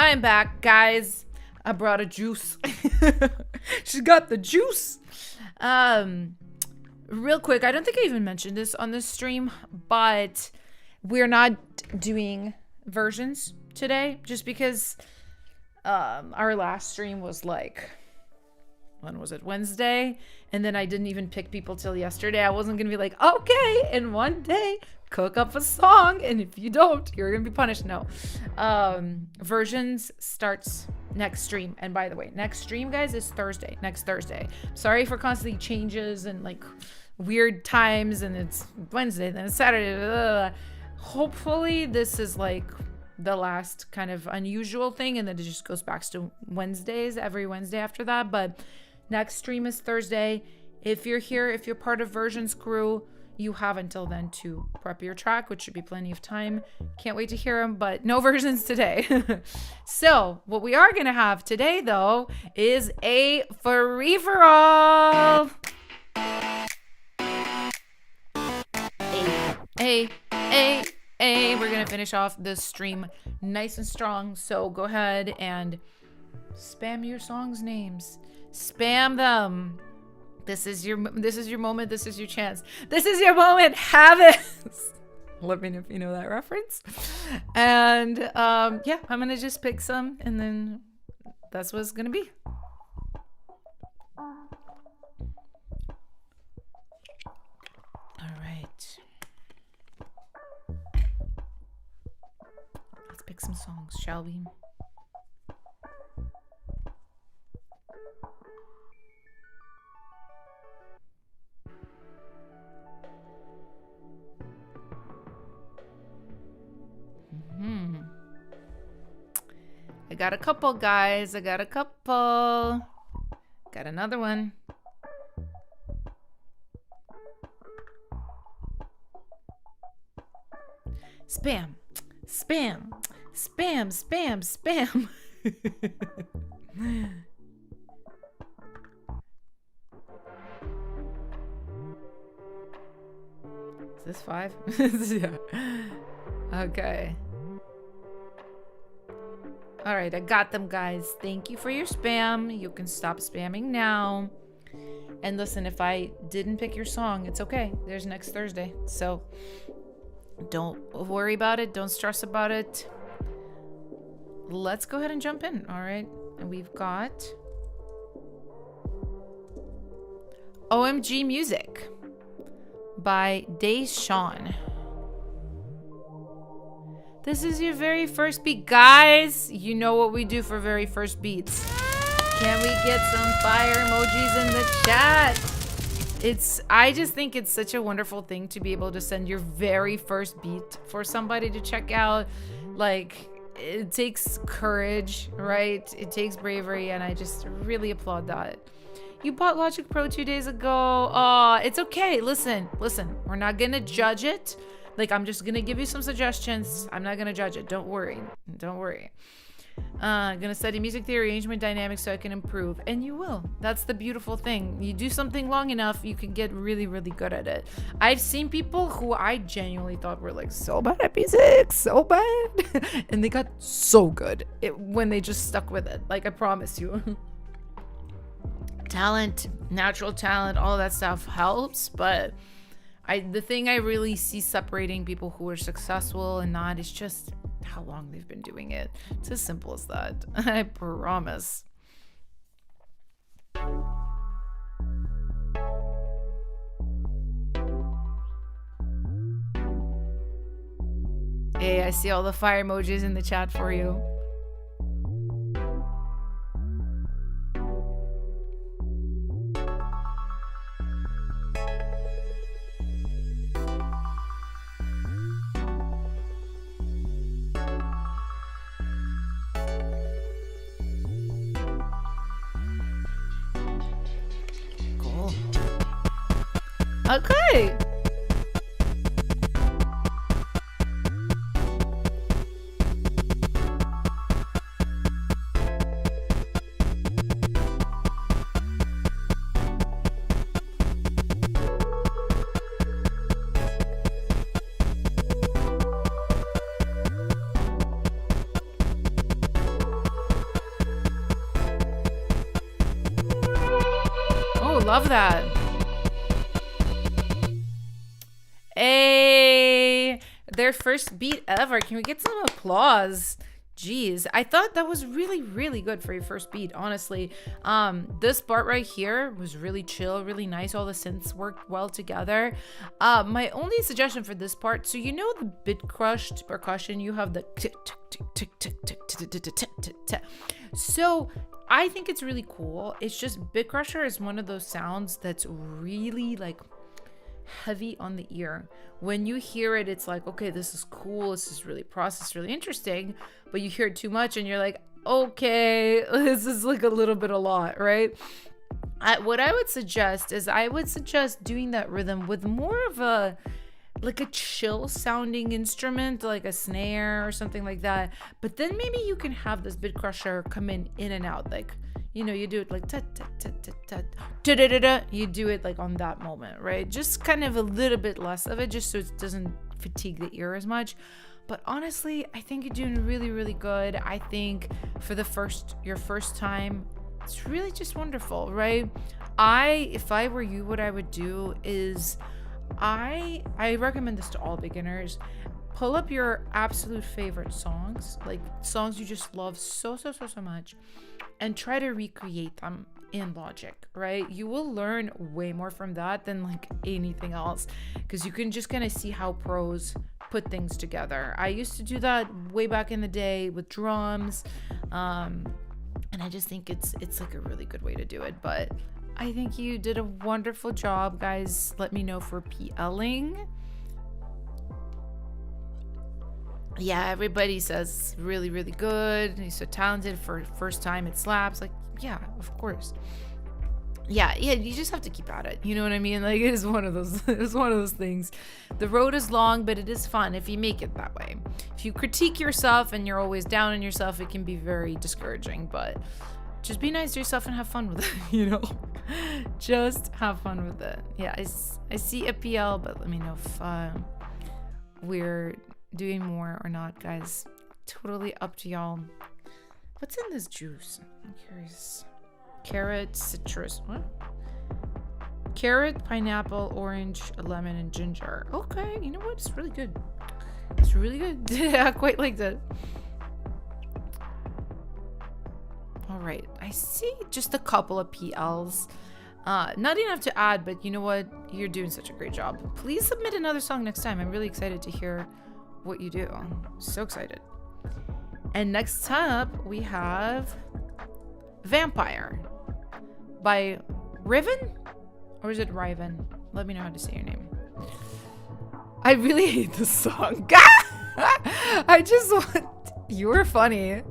I'm back, guys. I brought a juice. She's got the juice. Real quick, I don't think I even mentioned this on this stream, but we're not doing versions today just because our last stream was like, when was it? Wednesday. And then I didn't even pick people till yesterday. I wasn't gonna be like, okay, in one day cook up a song, and if you don't, you're gonna be punished. No. Versions starts next stream. And by the way, next stream, guys, is Thursday. Next Thursday. Sorry for constantly changes and like weird times, and it's Wednesday, then it's Saturday. Blah, blah, blah. Hopefully this is like the last kind of unusual thing, and then it just goes back to Wednesdays every Wednesday after that. But next stream is Thursday. If you're here, if you're part of Versions crew, you have until then to prep your track, which should be plenty of time. Can't wait to hear them, but no versions today. So what we are going to have today, though, is a free-for-all. We're going to finish off this stream nice and strong. So go ahead and spam your songs' names. Spam them. This is your moment. This is your chance. This is your moment. Have it. Let me know if you know that reference. And yeah, I'm gonna just pick some, and then that's what it's gonna be. All right. Let's pick some songs, shall we? got a couple, guys. I got a couple. Got another one. Spam. Spam. Spam, spam, spam. Is this 5? Yeah. Okay. All right, I got them, guys. Thank you for your spam. You can stop spamming now. And listen, if I didn't pick your song, it's okay. There's next Thursday. So don't worry about it. Don't stress about it. Let's go ahead and jump in. All right. And we've got OMG Music by Deshawn. This is your very first beat. Guys, you know what we do for very first beats. Can we get some fire emojis in the chat? I just think it's such a wonderful thing to be able to send your very first beat for somebody to check out. Like, it takes courage, right? It takes bravery, and I just really applaud that. You bought Logic Pro 2 days ago. It's okay. Listen, we're not gonna judge it. Like, I'm just gonna give you some suggestions. I'm not gonna judge it. Don't worry. Gonna study music theory, arrangement dynamics so I can improve. And you will. That's the beautiful thing. You do something long enough, you can get really, really good at it. I've seen people who I genuinely thought were like so bad at music, so bad. And they got so good when they just stuck with it. Like, I promise you. Talent, natural talent, all that stuff helps, but the thing I really see separating people who are successful and not is just how long they've been doing it. It's as simple as that. I promise. Hey, I see all the fire emojis in the chat for you. Okay. Oh, love that. Hey, their first beat ever. Can we get some applause? Jeez, I thought that was really, really good for your first beat, honestly. This part right here was really chill, really nice. All the synths worked well together. My only suggestion for this part, so you know the bit crushed percussion, you have the tick, tick, tick, tick, tick, tick, tick, tick, tick, tick, tick. So I think it's really cool. It's just bit crusher is one of those sounds that's really like heavy on the ear. When you hear it, it's like, okay, this is cool, this is really processed, really interesting, but you hear it too much and you're like, okay, this is like a little bit a lot, right? What I would suggest is doing that rhythm with more of a like a chill sounding instrument, like a snare or something like that, but then maybe you can have this bit crusher come in and out, like, you know, you do it like you do it like on that moment, right? Just kind of a little bit less of it, just so it doesn't fatigue the ear as much. But honestly, I think you're doing really, really good. I think for your first time, it's really just wonderful, right? If I were you, what I would do is I recommend this to all beginners. Pull up your absolute favorite songs, like songs you just love so much, and try to recreate them in Logic, right? You will learn way more from that than like anything else, because you can just kind of see how pros put things together. I used to do that way back in the day with drums, and I just think it's like a really good way to do it. But I think you did a wonderful job, guys. Let me know for PLing. yeah, everybody says really, really good. He's so talented for first time. It slaps. Like, yeah, of course. Yeah, you just have to keep at it. You know what I mean? Like, it is one of those. It's one of those things. The road is long, but it is fun if you make it that way. If you critique yourself and you're always down on yourself, it can be very discouraging. But just be nice to yourself and have fun with it. You know, just have fun with it. Yeah, I see a PL, but let me know if we're doing more or not, guys. Totally up to y'all. What's in this juice? I'm curious. Carrot, citrus. What? Carrot, pineapple, orange, lemon, and ginger. Okay, you know what? It's really good. It's really good. I quite liked it. All right, I see just a couple of PLs. Not enough to add, but you know what? You're doing such a great job. Please submit another song next time. I'm really excited to hear what you do. I'm so excited. And next up, we have Vampire by Riven? Or is it Riven? Let me know how to say your name. I really hate this song. I just want... You were funny.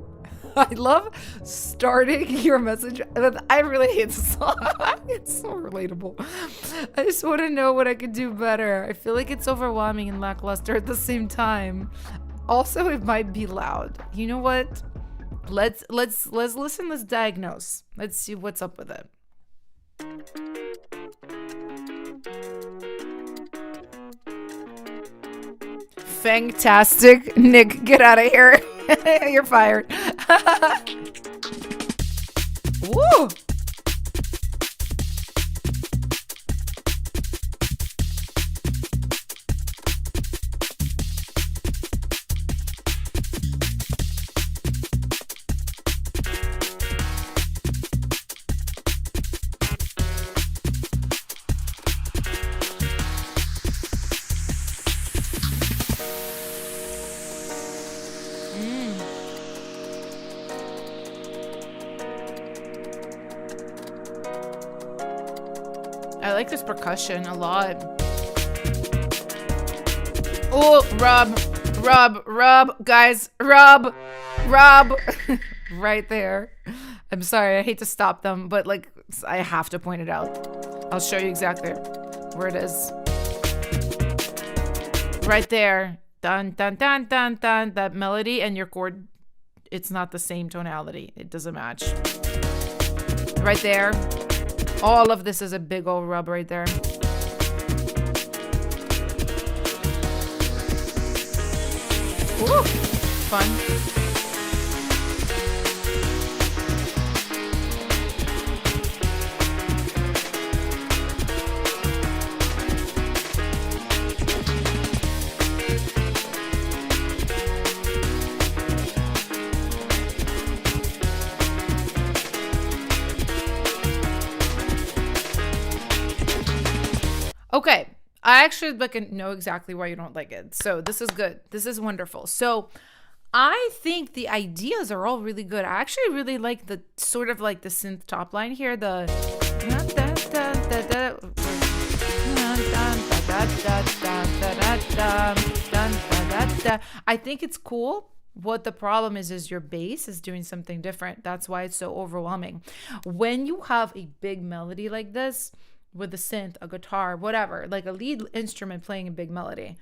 I love starting your message with, I really hate this song. It's so relatable. I just want to know what I could do better. I feel like it's overwhelming and lackluster at the same time. Also, it might be loud. You know what? Let's listen, let's diagnose. Let's see what's up with it. Fantastic. Nick, get out of here. You're fired. Woo! I like this percussion a lot. Oh, rub, guys, rub. Right there. I'm sorry, I hate to stop them, but like, I have to point it out. I'll show you exactly where it is. Right there. Dun, dun, dun, dun, dun. That melody and your chord, it's not the same tonality. It doesn't match. Right there. All of this is a big old rub right there. Woo! Fun. Okay, I actually know exactly why you don't like it. So this is good. This is wonderful. So I think the ideas are all really good. I actually really like the sort of like the synth top line here. The I think it's cool. What the problem is your bass is doing something different. That's why it's so overwhelming. When you have a big melody like this, with a synth, a guitar, whatever, like a lead instrument playing a big melody,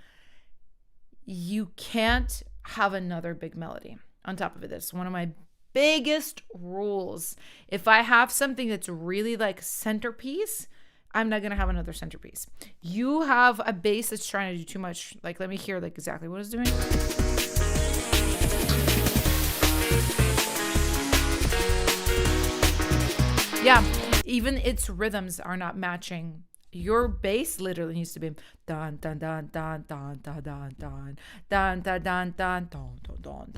you can't have another big melody on top of it. This is one of my biggest rules. If I have something that's really like centerpiece, I'm not gonna have another centerpiece. You have a bass that's trying to do too much. Like, let me hear like exactly what it's doing. Yeah. Even its rhythms are not matching. Your bass literally needs to be dun dun dun dun dun dun dun dun dun dun dun dun dun dun dun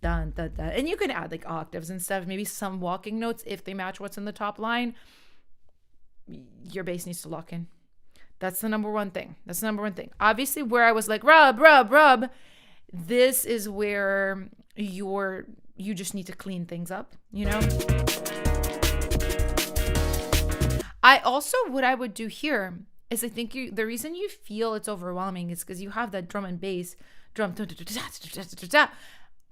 dun dun dun. And you can add like octaves and stuff, maybe some walking notes if they match what's in the top line. Your bass needs to lock in. That's the number one thing. That's the number one thing. Obviously, where I was like rub, this is where you just need to clean things up, you know? What I would do here is I think the reason you feel it's overwhelming is because you have that drum and drum.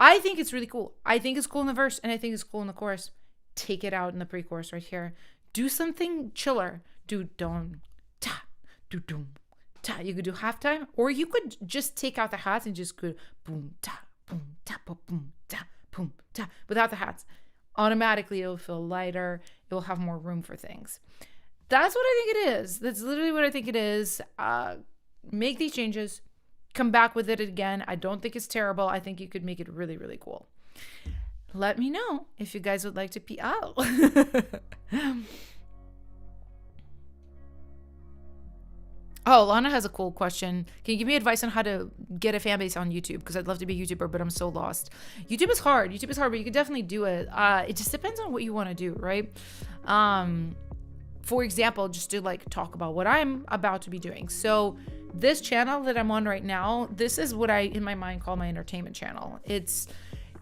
I think it's really cool. I think it's cool in the verse, and I think it's cool in the chorus. Take it out in the pre-chorus right here. Do something chiller. Do dum ta, do dum ta. You could do halftime, or you could just take out the hats and just go boom ta, boom ta, boom ta, boom ta, without the hats. Automatically, it'll feel lighter. It will have more room for things. That's what I think it is. That's literally what I think it is. Make these changes. Come back with it again. I don't think it's terrible. I think you could make it really, really cool. Let me know if you guys would like to be out. Oh, Lana has a cool question. Can you give me advice on how to get a fan base on YouTube? Because I'd love to be a YouTuber, but I'm so lost. YouTube is hard, but you can definitely do it. It just depends on what you want to do, right? For example, just to like talk about what I'm about to be doing. So this channel that I'm on right now, this is what I, in my mind, call my entertainment channel.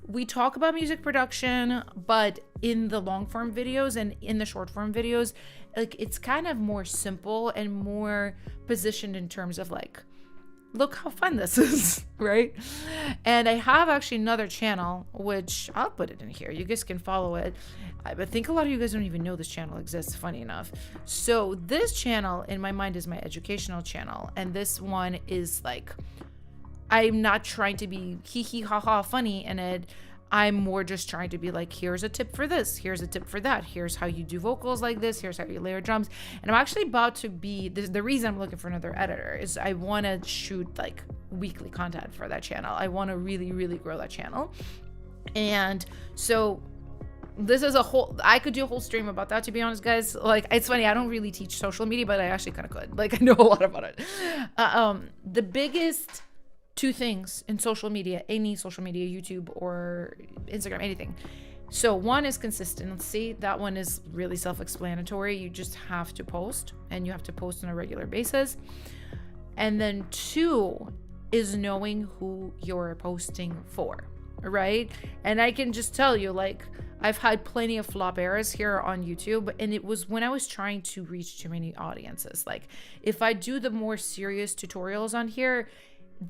We talk about music production, but in the long form videos and in the short form videos, like it's kind of more simple and more positioned in terms of like, look how fun this is, right? And I have actually another channel, which I'll put it in here. You guys can follow it. I think a lot of you guys don't even know this channel exists, funny enough. So this channel in my mind is my educational channel. And this one is like, I'm not trying to be hee hee ha ha funny in it. I'm more just trying to be like, here's a tip for this, here's a tip for that, here's how you do vocals like this, here's how you layer drums. And I'm actually about to be, the reason I'm looking for another editor is I want to shoot like weekly content for that channel. I want to really, really grow that channel. And so this is I could do a whole stream about that, to be honest, guys. Like, it's funny, I don't really teach social media, but I actually kind of could. Like, I know a lot about it. The biggest two things in social media, any social media, YouTube or Instagram, anything. So one is consistency. That one is really self-explanatory. You just have to post, and you have to post on a regular basis. And then two is knowing who you're posting for, right? And I can just tell you, like, I've had plenty of flop errors here on YouTube, and it was when I was trying to reach too many audiences. Like, if I do the more serious tutorials on here,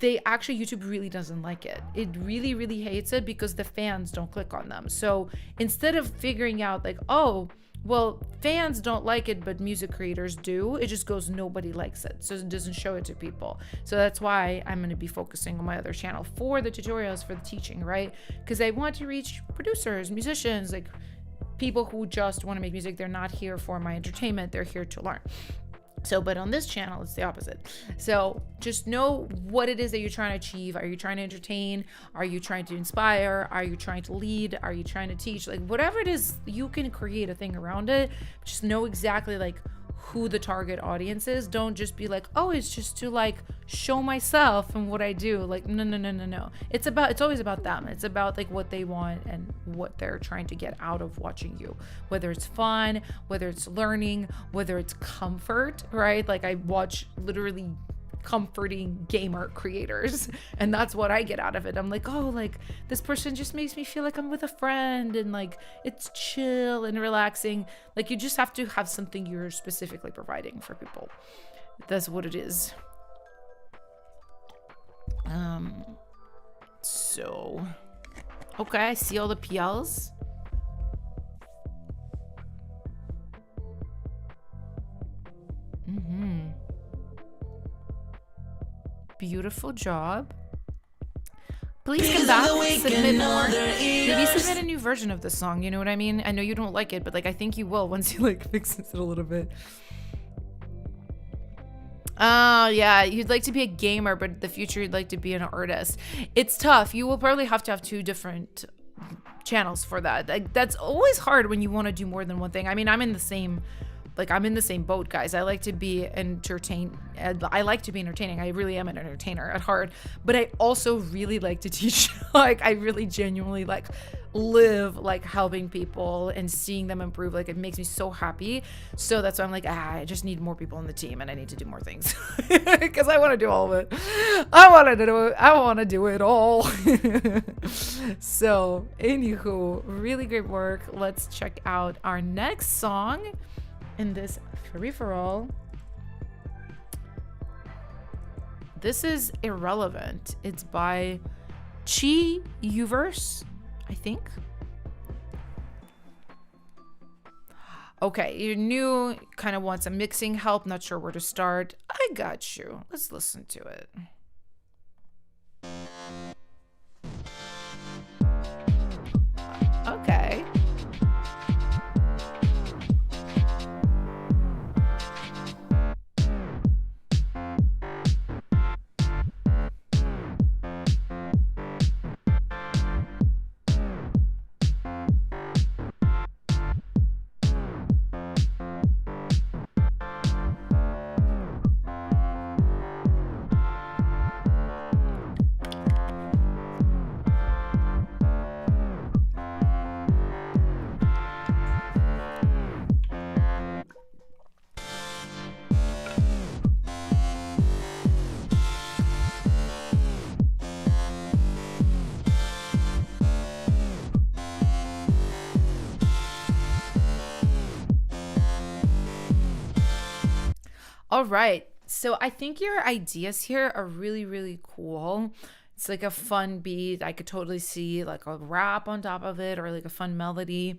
YouTube really doesn't like it. It really, really hates it because the fans don't click on them. So instead of figuring out like, oh, well, fans don't like it, but music creators do, it just goes, nobody likes it. So it doesn't show it to people. So that's why I'm going to be focusing on my other channel for the tutorials, for the teaching, right? Because I want to reach producers, musicians, like people who just want to make music. They're not here for my entertainment. They're here to learn. So, but on this channel, it's the opposite. So just know what it is that you're trying to achieve. Are you trying to entertain? Are you trying to inspire? Are you trying to lead? Are you trying to teach? Like, whatever it is, you can create a thing around it. Just know exactly like who the target audience is. Don't just be like, oh, it's just to like show myself and what I do. Like, no. It's always about them. It's about like what they want and what they're trying to get out of watching you, whether it's fun, whether it's learning, whether it's comfort, right? Like, I watch literally comforting gamer creators, and that's what I get out of it. I'm like, oh, like this person just makes me feel like I'm with a friend, and like it's chill and relaxing. Like, you just have to have something you're specifically providing for people. That's what it is. So okay, I see all the PLs. Beautiful job. Please come back, submit more. Maybe submit a new version of this song, you know what I mean? I know you don't like it, but like I think you will once you like fix it a little bit. Oh, yeah, you'd like to be a gamer, but in the future you'd like to be an artist. It's tough. You will probably have to have two different channels for that. Like, that's always hard when you want to do more than one thing. I mean, I'm in the same boat, guys. I like to be entertaining. I like to be entertaining. I really am an entertainer at heart, but I also really like to teach. Like, I really genuinely like live like helping people and seeing them improve. Like, it makes me so happy. So that's why I'm like, I just need more people on the team, and I need to do more things because I want to do all of it. I want to do it all. So, anywho, really great work. Let's check out our next song in this free-for-all. This is Irrelevant. It's by Chi Uverse, I think. Okay, you're new, kind of want some mixing help, not sure where to start. I got you. Let's listen to it. Okay. All right. So I think your ideas here are really, really cool. It's like a fun beat. I could totally see like a rap on top of it or like a fun melody.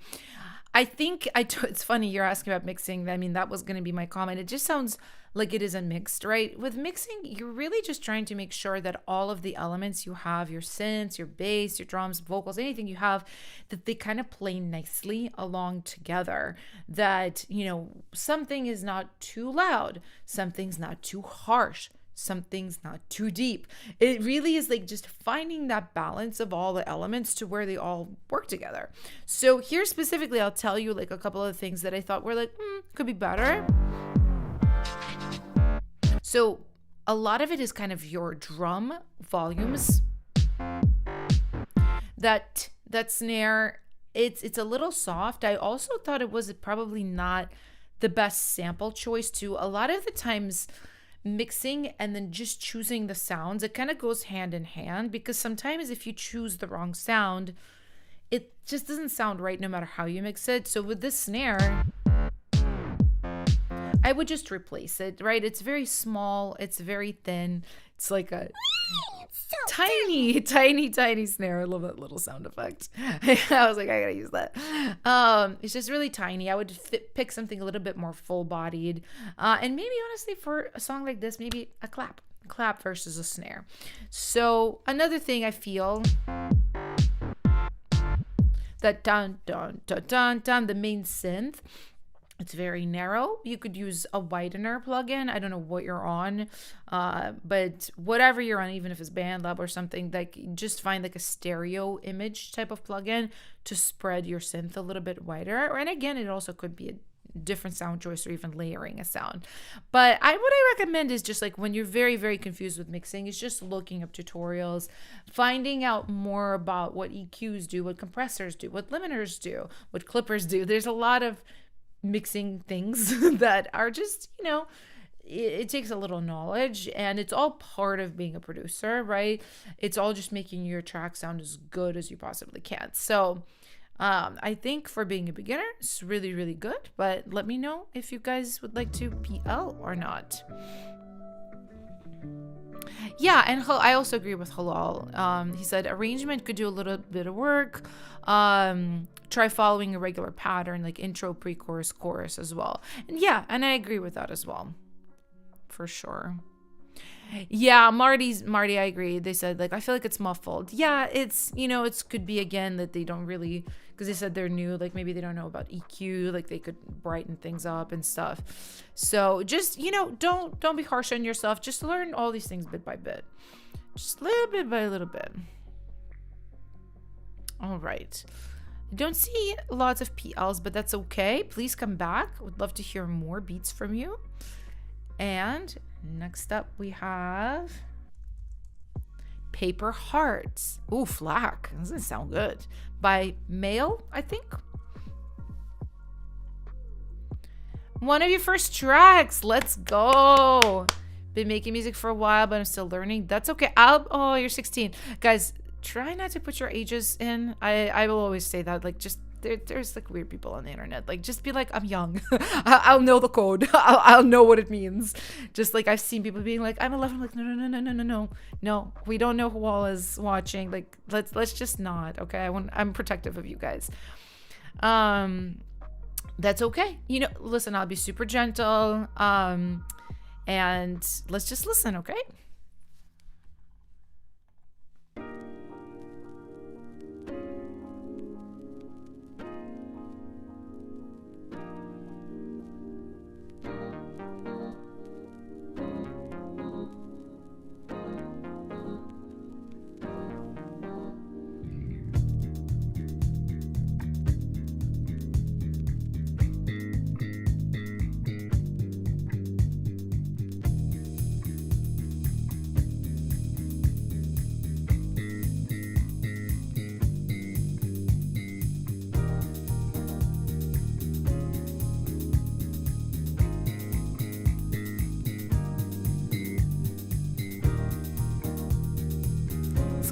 I think it's funny you're asking about mixing. I mean, that was going to be my comment. It just sounds like it isn't mixed, right? With mixing, you're really just trying to make sure that all of the elements you have, your synths, your bass, your drums, vocals, anything you have, that they kind of play nicely along together. That, you know, something is not too loud, something's not too harsh, something's not too deep. It really is like just finding that balance of all the elements to where they all work together. So here specifically, I'll tell you like a couple of things that I thought were like, could be better. So a lot of it is kind of your drum volumes. That snare, it's a little soft. I also thought it was probably not the best sample choice too. A lot of the times mixing and then just choosing the sounds, it kind of goes hand in hand, because sometimes if you choose the wrong sound, it just doesn't sound right no matter how you mix it. So with this snare, I would just replace it, right? It's very small, it's very thin. It's like a tiny snare. I love that little sound effect. I was like, I gotta use that. It's just really tiny. I would pick something a little bit more full-bodied, and maybe honestly for a song like this, maybe a clap versus a snare. So another thing I feel, that dun dun dun dun dun, the main synth, it's very narrow. You could use a widener plugin. I don't know what you're on, but whatever you're on, even if it's BandLab or something, like just find like a stereo image type of plugin to spread your synth a little bit wider. And again, it also could be a different sound choice or even layering a sound. But what I recommend is just like when you're very, very confused with mixing, is just looking up tutorials, finding out more about what EQs do, what compressors do, what limiters do, what clippers do. There's a lot of mixing things that are just, you know, it takes a little knowledge, and it's all part of being a producer, right? It's all just making your track sound as good as you possibly can. So I think for being a beginner, it's really, really good. But let me know if you guys would like to PL or not. Yeah, and I also agree with Halal. He said arrangement could do a little bit of work. Try following a regular pattern, like intro, pre-chorus, chorus as well. And yeah, and I agree with that as well, for sure. Yeah, Marty, I agree. They said like, I feel like it's muffled. Yeah, it's, you know, it could be again that they don't really, because they said they're new, like maybe they don't know about EQ, like they could brighten things up and stuff. So just, you know, don't be harsh on yourself. Just learn all these things bit by bit, just little bit by little bit. All right. I don't see lots of PLs, but that's okay. Please come back. Would love to hear more beats from you. And next up we have Paper Hearts. Ooh, Flack. Doesn't sound good. By Mail, I think. One of your first tracks. Let's go. Been making music for a while, but I'm still learning. That's okay. Oh, you're 16. Guys, try not to put your ages in. I will always say that. Like, just there's like weird people on the internet. Like, just be like, I'm young. I'll know the code. I'll know what it means. Just like I've seen people being like, I'm 11. I'm like, no. We don't know who all is watching. Like, let's just not. Okay, I'm protective of you guys. That's okay. Listen, I'll be super gentle. And let's just listen, okay?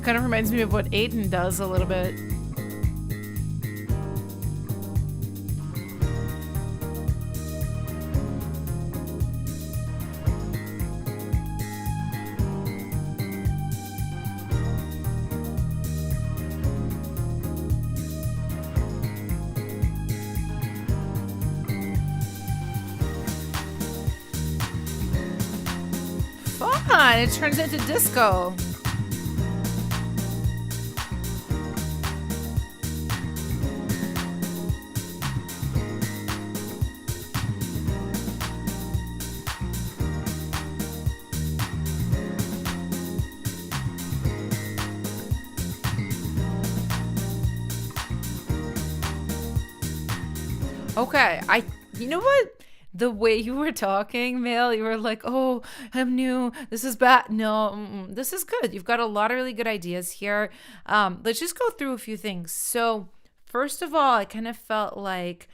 Kind of reminds me of what Aiden does a little bit. Fun! It turns into disco. Okay, you know what? The way you were talking, Mel, you were like, oh, I'm new. This is bad. No, this is good. You've got a lot of really good ideas here. Let's just go through a few things. So first of all, I kind of felt like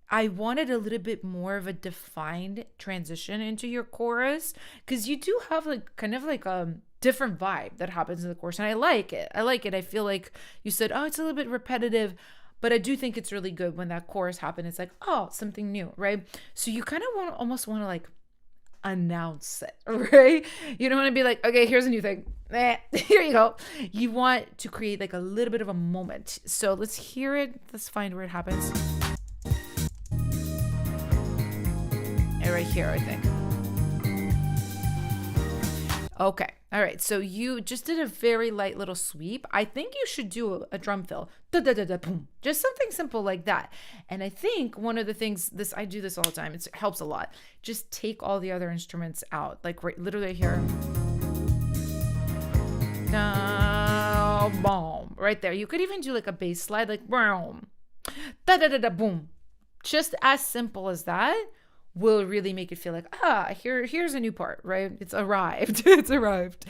I wanted a little bit more of a defined transition into your chorus, because you do have like kind of like a different vibe that happens in the chorus. And I like it. I feel like you said, oh, it's a little bit repetitive. But I do think it's really good when that chorus happens. It's like, oh, something new, right? So you kind of almost want to like announce it, right? You don't want to be like, okay, here's a new thing. Here you go. You want to create like a little bit of a moment. So let's hear it. Let's find where it happens. And right here, I think. Okay. All right. So you just did a very light little sweep. I think you should do a drum fill. Da, da, da, da, boom. Just something simple like that. And I think one of the things, I do this all the time. It helps a lot. Just take all the other instruments out. Like literally here. Da, boom. Right there. You could even do like a bass slide, like boom. Da, da, da, da, boom. Just as simple as that will really make it feel like, here's a new part, right? It's arrived. It's arrived.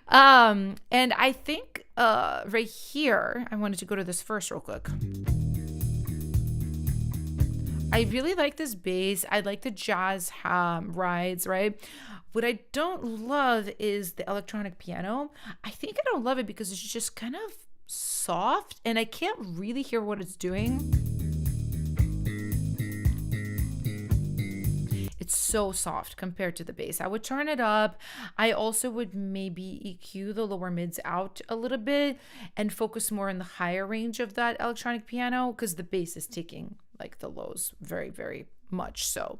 And I think right here, I wanted to go to this first real quick. I really like this bass. I like the jazz rides, right? What I don't love is the electronic piano. I think I don't love it because it's just kind of soft and I can't really hear what it's doing. It's so soft compared to the bass. I would turn it up. I also would maybe EQ the lower mids out a little bit and focus more on the higher range of that electronic piano because the bass is taking like the lows very, very much so.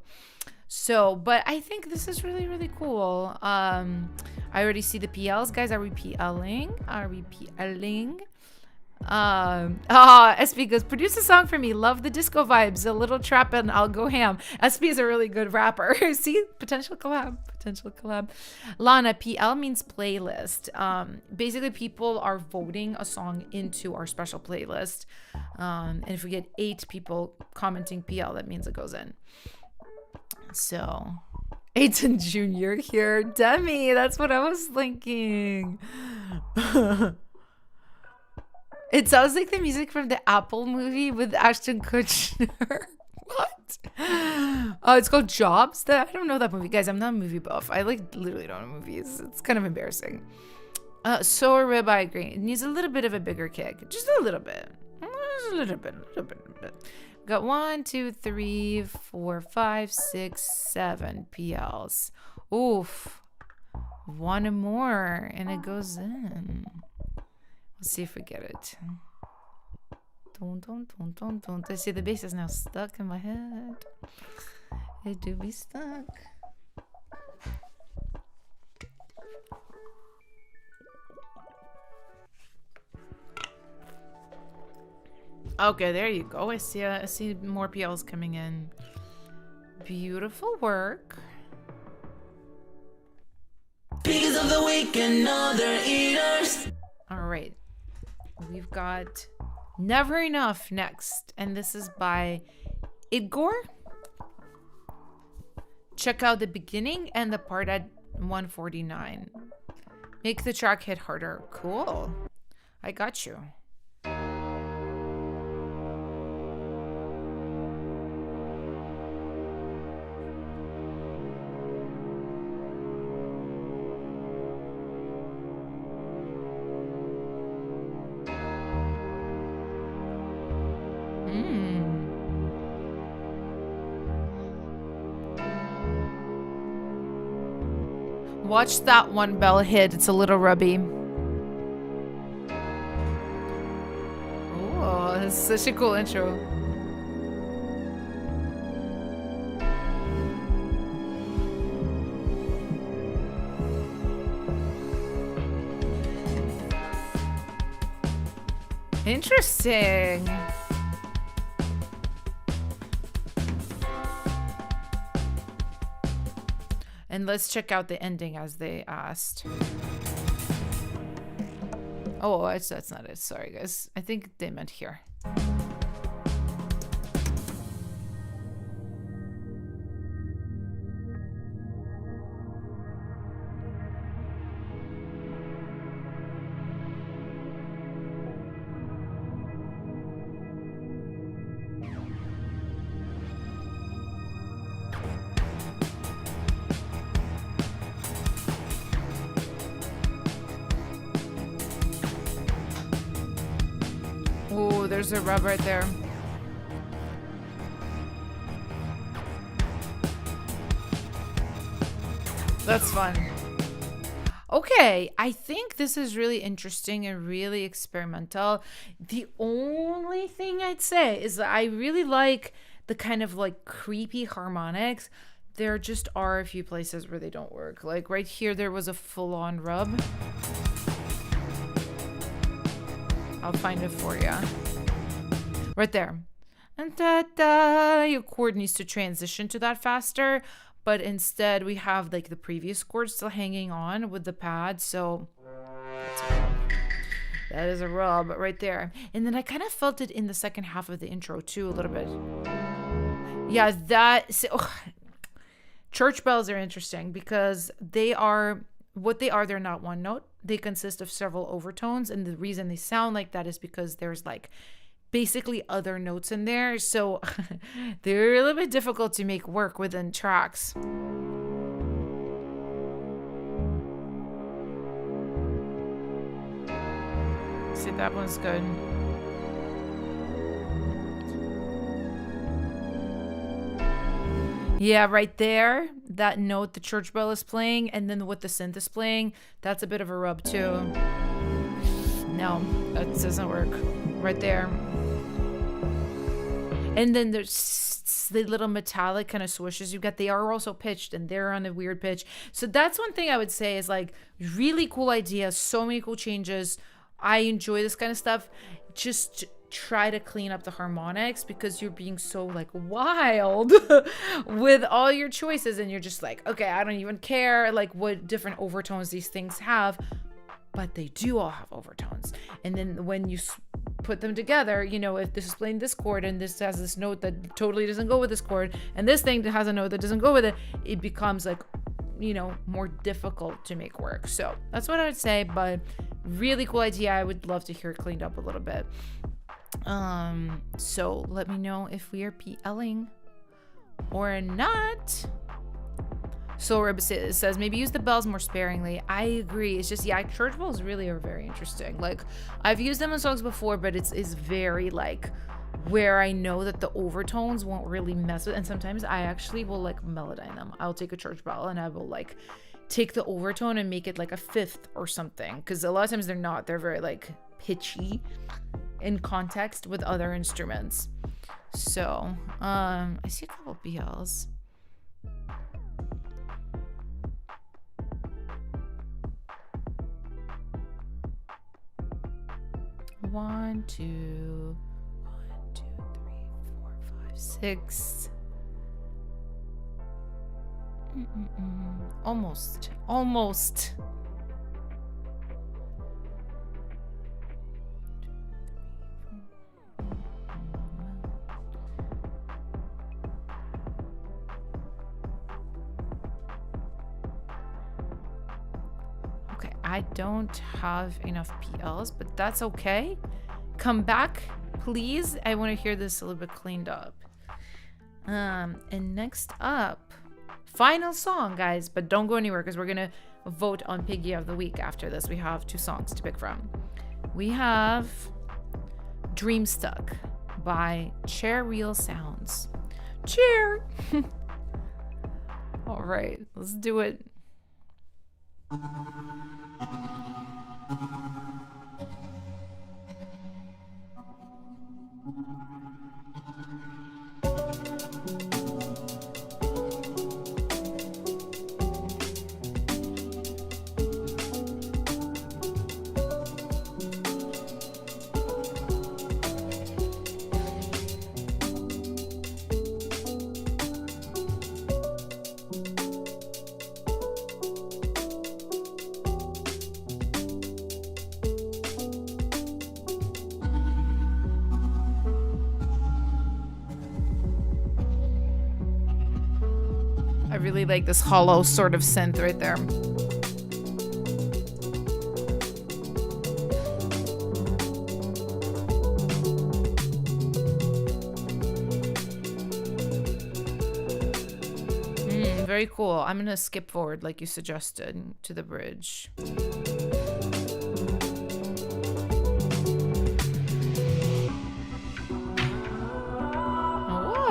But I think this is really, really cool. I already see the PLs. Guys, are we PLing? SP goes, produce a song for me. Love the disco vibes. A little trap and I'll go ham. SP is a really good rapper. See, potential collab. Lana, PL means playlist. Basically people are voting a song into our special playlist. And if we get 8 people commenting PL, that means it goes in. So Aiton Jr. here. Demi, that's what I was thinking. It sounds like the music from the Apple movie with Ashton Kutcher. What? It's called Jobs. I don't know that movie. Guys, I'm not a movie buff. I literally don't know movies. It's kind of embarrassing. So a ribeye green. It needs a little bit of a bigger kick. Just a little bit. a little bit. Got 1, 2, 3, 4, 5, 6, 7 PLs. Oof. One more and it goes in. Let's see if we get it. Don't. I see the bass is now stuck in my head. It do be stuck. Okay, there you go. I see more PLs coming in. Beautiful work. Piggies of the week and other eaters. All right. We've got Never Enough next. And this is by Igor. Check out the beginning and the part at 149. Make the track hit harder. Cool. I got you. Watch that one bell hit. It's a little rubby. Oh, that's such a cool intro. Interesting. And let's check out the ending as they asked. Oh, that's not it. Sorry, guys. I think they meant here. Oh, there's a rub right there. That's fun. Okay, I think this is really interesting and really experimental. The only thing I'd say is that I really like the kind of like creepy harmonics. There just are a few places where they don't work. Like right here, there was a full-on rub. I'll find it for you. Right there. And your chord needs to transition to that faster, but instead we have like the previous chord still hanging on with the pad. So that is a rub right there. And then I kind of felt it in the second half of the intro too, a little bit. Yeah, church bells are interesting because they're not one note. They consist of several overtones, and the reason they sound like that is because there's like basically other notes in there, so they're a little bit difficult to make work within tracks. See, that one's good. Yeah, right there, that note the church bell is playing, and then what the synth is playing, that's a bit of a rub too. No, that doesn't work. Right there. And then there's the little metallic kind of swooshes you get. They are also pitched, and they're on a weird pitch. So that's one thing I would say is like really cool idea. So many cool changes. I enjoy this kind of stuff. Just try to clean up the harmonics because you're being so like wild with all your choices, and you're just like, okay, I don't even care like what different overtones these things have, but they do all have overtones. And then when you put them together, you know, if this is playing this chord and this has this note that totally doesn't go with this chord, and this thing that has a note that doesn't go with it, it becomes like, you know, more difficult to make work. So that's what I would say, but really cool idea. I would love to hear it cleaned up a little bit. So let me know if we are PLing or not. Sorib says maybe use the bells more sparingly. I agree. It's just, yeah, church bells really are very interesting. Like, I've used them in songs before, but it's very like where I know that the overtones won't really mess with. And sometimes I actually will like melodyne them. I'll take a church bell and I will like take the overtone and make it like a fifth or something. Because a lot of times they're not. They're very like pitchy in context with other instruments. So, I see a couple BLs. One, two, three, four, five, six. Almost. Okay, I don't have enough PLs, but that's okay. Come back, please. I want to hear this a little bit cleaned up. And next up, final song, guys, but don't go anywhere because we're gonna vote on Piggy of the Week after this. We have 2 songs to pick from. We have Dream Stuck by Chair Real Sounds. Chair. All right, let's do it. I really like this hollow sort of synth right there. Very cool. I'm gonna skip forward like you suggested to the bridge.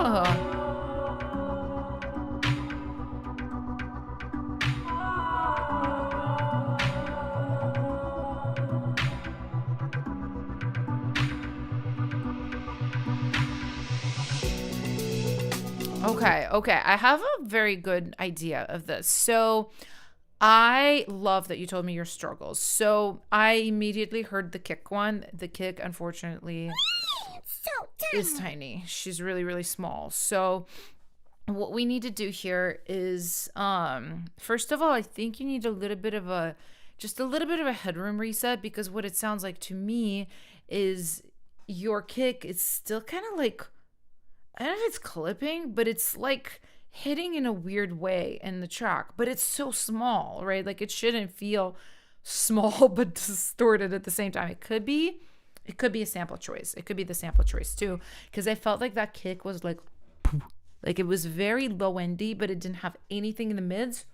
Oh. Okay. I have a very good idea of this. So I love that you told me your struggles. So I immediately heard the kick one. The kick, unfortunately, is tiny. She's really, really small. So what we need to do here is, first of all, I think you need a little bit of a headroom reset, because what it sounds like to me is your kick is still kind of like, I don't know if it's clipping, but it's like hitting in a weird way in the track, but it's so small, right? Like it shouldn't feel small but distorted at the same time. It could be a sample choice. It could be the sample choice too, because I felt like that kick was like it was very low endy, but it didn't have anything in the mids,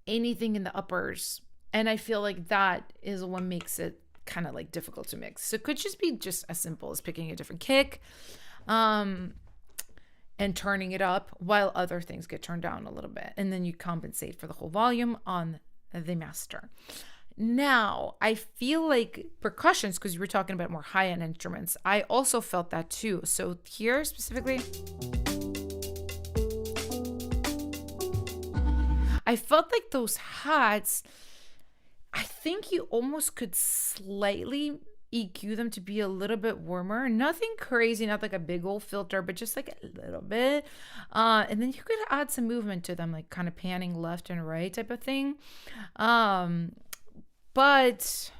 anything in the uppers, and I feel like that is what makes it kind of like difficult to mix. So it could just be just as simple as picking a different kick and turning it up while other things get turned down a little bit, and then you compensate for the whole volume on the master. Now I feel like percussions, because you were talking about more high-end instruments, I also felt that too. So here specifically, I felt like those hats, I think you almost could slightly EQ them to be a little bit warmer. Nothing crazy, not like a big old filter, but just like a little bit. And then you could add some movement to them, like kind of panning left and right type of thing. But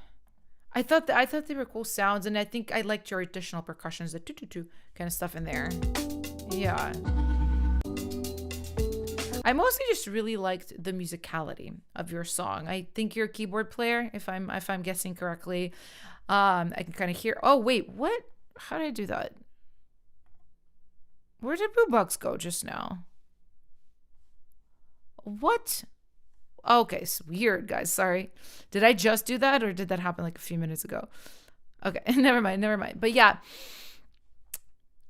I thought they were cool sounds, and I think I liked your additional percussions, the tu kind of stuff in there. Yeah. I mostly just really liked the musicality of your song. I think you're a keyboard player, if I'm guessing correctly. I can kind of hear. Oh wait, what? How did I do that? Where did Boombox go just now? What? Okay, so weird, guys. Sorry. Did I just do that or did that happen like a few minutes ago? Okay, never mind. But yeah,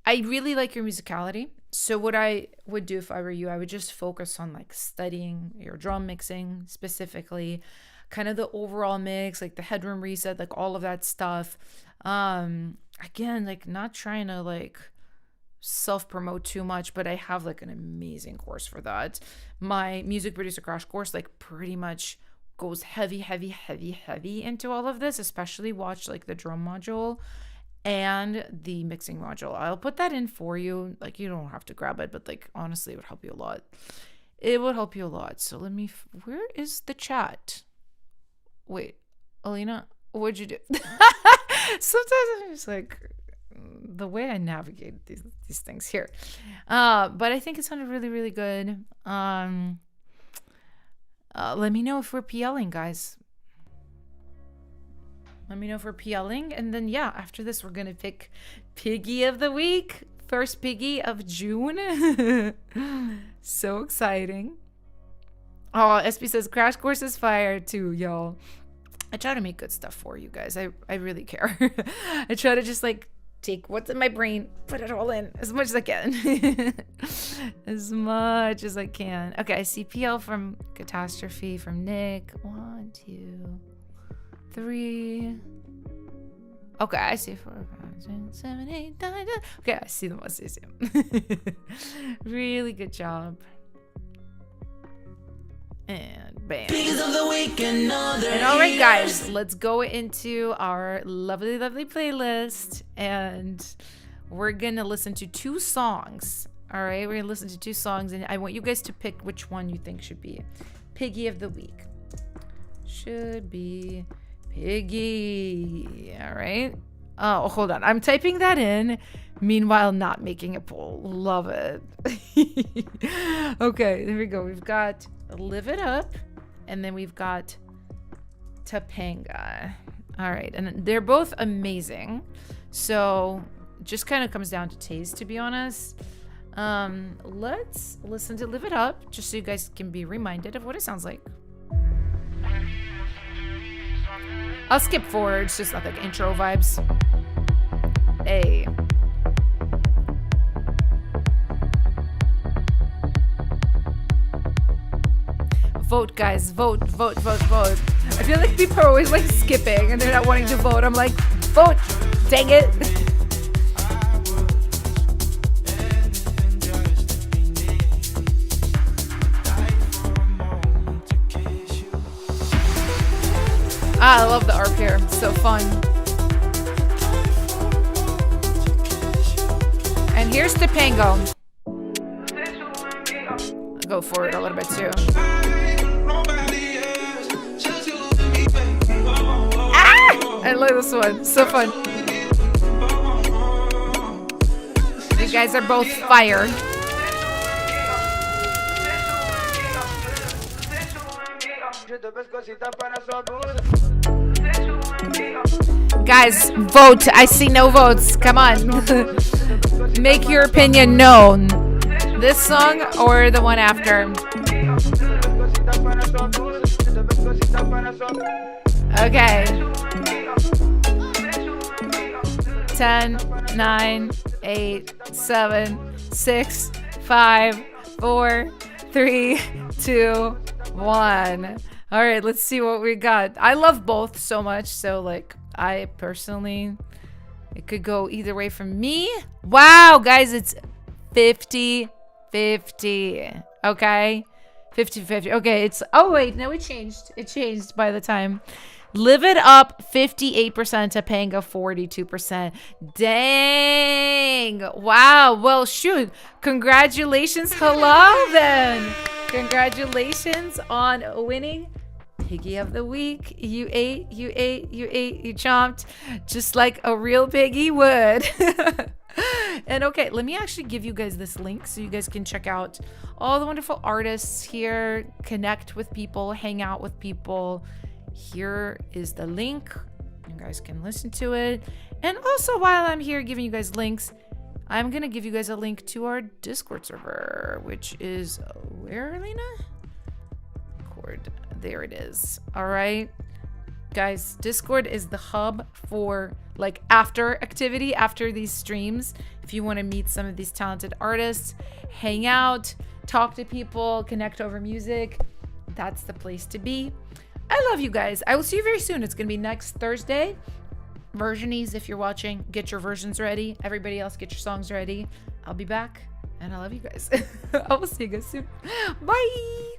I really like your musicality. So what I would do if I were you, I would just focus on like studying your drum mixing specifically, kind of the overall mix, like the headroom reset, like all of that stuff. Again, like not trying to like self-promote too much, but I have like an amazing course for that. My music producer crash course like pretty much goes heavy into all of this, especially watch like the drum module and the mixing module. I'll put that in for you. Like you don't have to grab it, but like honestly, it would help you a lot. It would help you a lot. So let me, where is the chat? Wait, Alina, what'd you do? Sometimes I'm just like, the way I navigate these things here. But I think it sounded really good. Let me know if we're PLing, guys. Let me know if we're PLing. And then, yeah, after this, we're going to pick Piggy of the Week. First Piggy of June. So exciting. Oh, SB says, Crash Course is fire too, y'all. I try to make good stuff for you guys. I really care. I try to just like take what's in my brain, put it all in as much as I can. As much as I can. Okay, I see PL from Catastrophe from Nick. 1, 2, 3. Okay, I see 4, 5, 6, 7, 8, 9, 10. Okay, I see them. I see them. Really good job. And bam. Of the week and all right, guys, let's go into our lovely playlist, and we're gonna listen to 2 songs. All right, we're gonna listen to 2 songs, and I want you guys to pick which one you think should be Piggy of the Week. Should be Piggy. All right. Oh, hold on. I'm typing that in. Meanwhile, not making a poll. Love it. Okay, there we go. We've got Live It Up, and then we've got Topanga. All right, and they're both amazing. So just kind of comes down to taste, to be honest. Let's listen to Live It Up, just so you guys can be reminded of what it sounds like. I'll skip forward. It's just not like intro vibes. Hey. Vote, guys. Vote. I feel like people are always like skipping and they're not wanting to vote. I'm like, vote. Dang it. I love the ARP here. So fun. And here's Topanga. I'll go forward a little bit too. I love this one. So fun. You guys are both fire. Guys, vote. I see no votes. Come on. Make your opinion known. This song or the one after? Okay. 10, 9, 8, 7, 6, 5, 4, 3, 2, 1. All right, let's see what we got. I love both so much, so like I personally, it could go either way for me. Wow, guys, it's 50-50. Okay, 50-50. Okay, it's, oh wait, no, it changed. It changed by the time. Live It Up, 58%, Topanga, 42%. Dang. Wow. Well, shoot. Congratulations. Hello, then. Congratulations on winning Piggy of the Week. You ate, you chomped just like a real piggy would. And okay, let me actually give you guys this link so you guys can check out all the wonderful artists here, connect with people, hang out with people. Here is the link. You guys can listen to it. And also, while I'm here giving you guys links, I'm going to give you guys a link to our Discord server, which is where, Elena? Discord. There it is. All right. Guys, Discord is the hub for like after activity, after these streams. If you want to meet some of these talented artists, hang out, talk to people, connect over music, that's the place to be. I love you guys. I will see you very soon. It's going to be next Thursday. Versionies, if you're watching, get your versions ready. Everybody else, get your songs ready. I'll be back, and I love you guys. I will see you guys soon. Bye.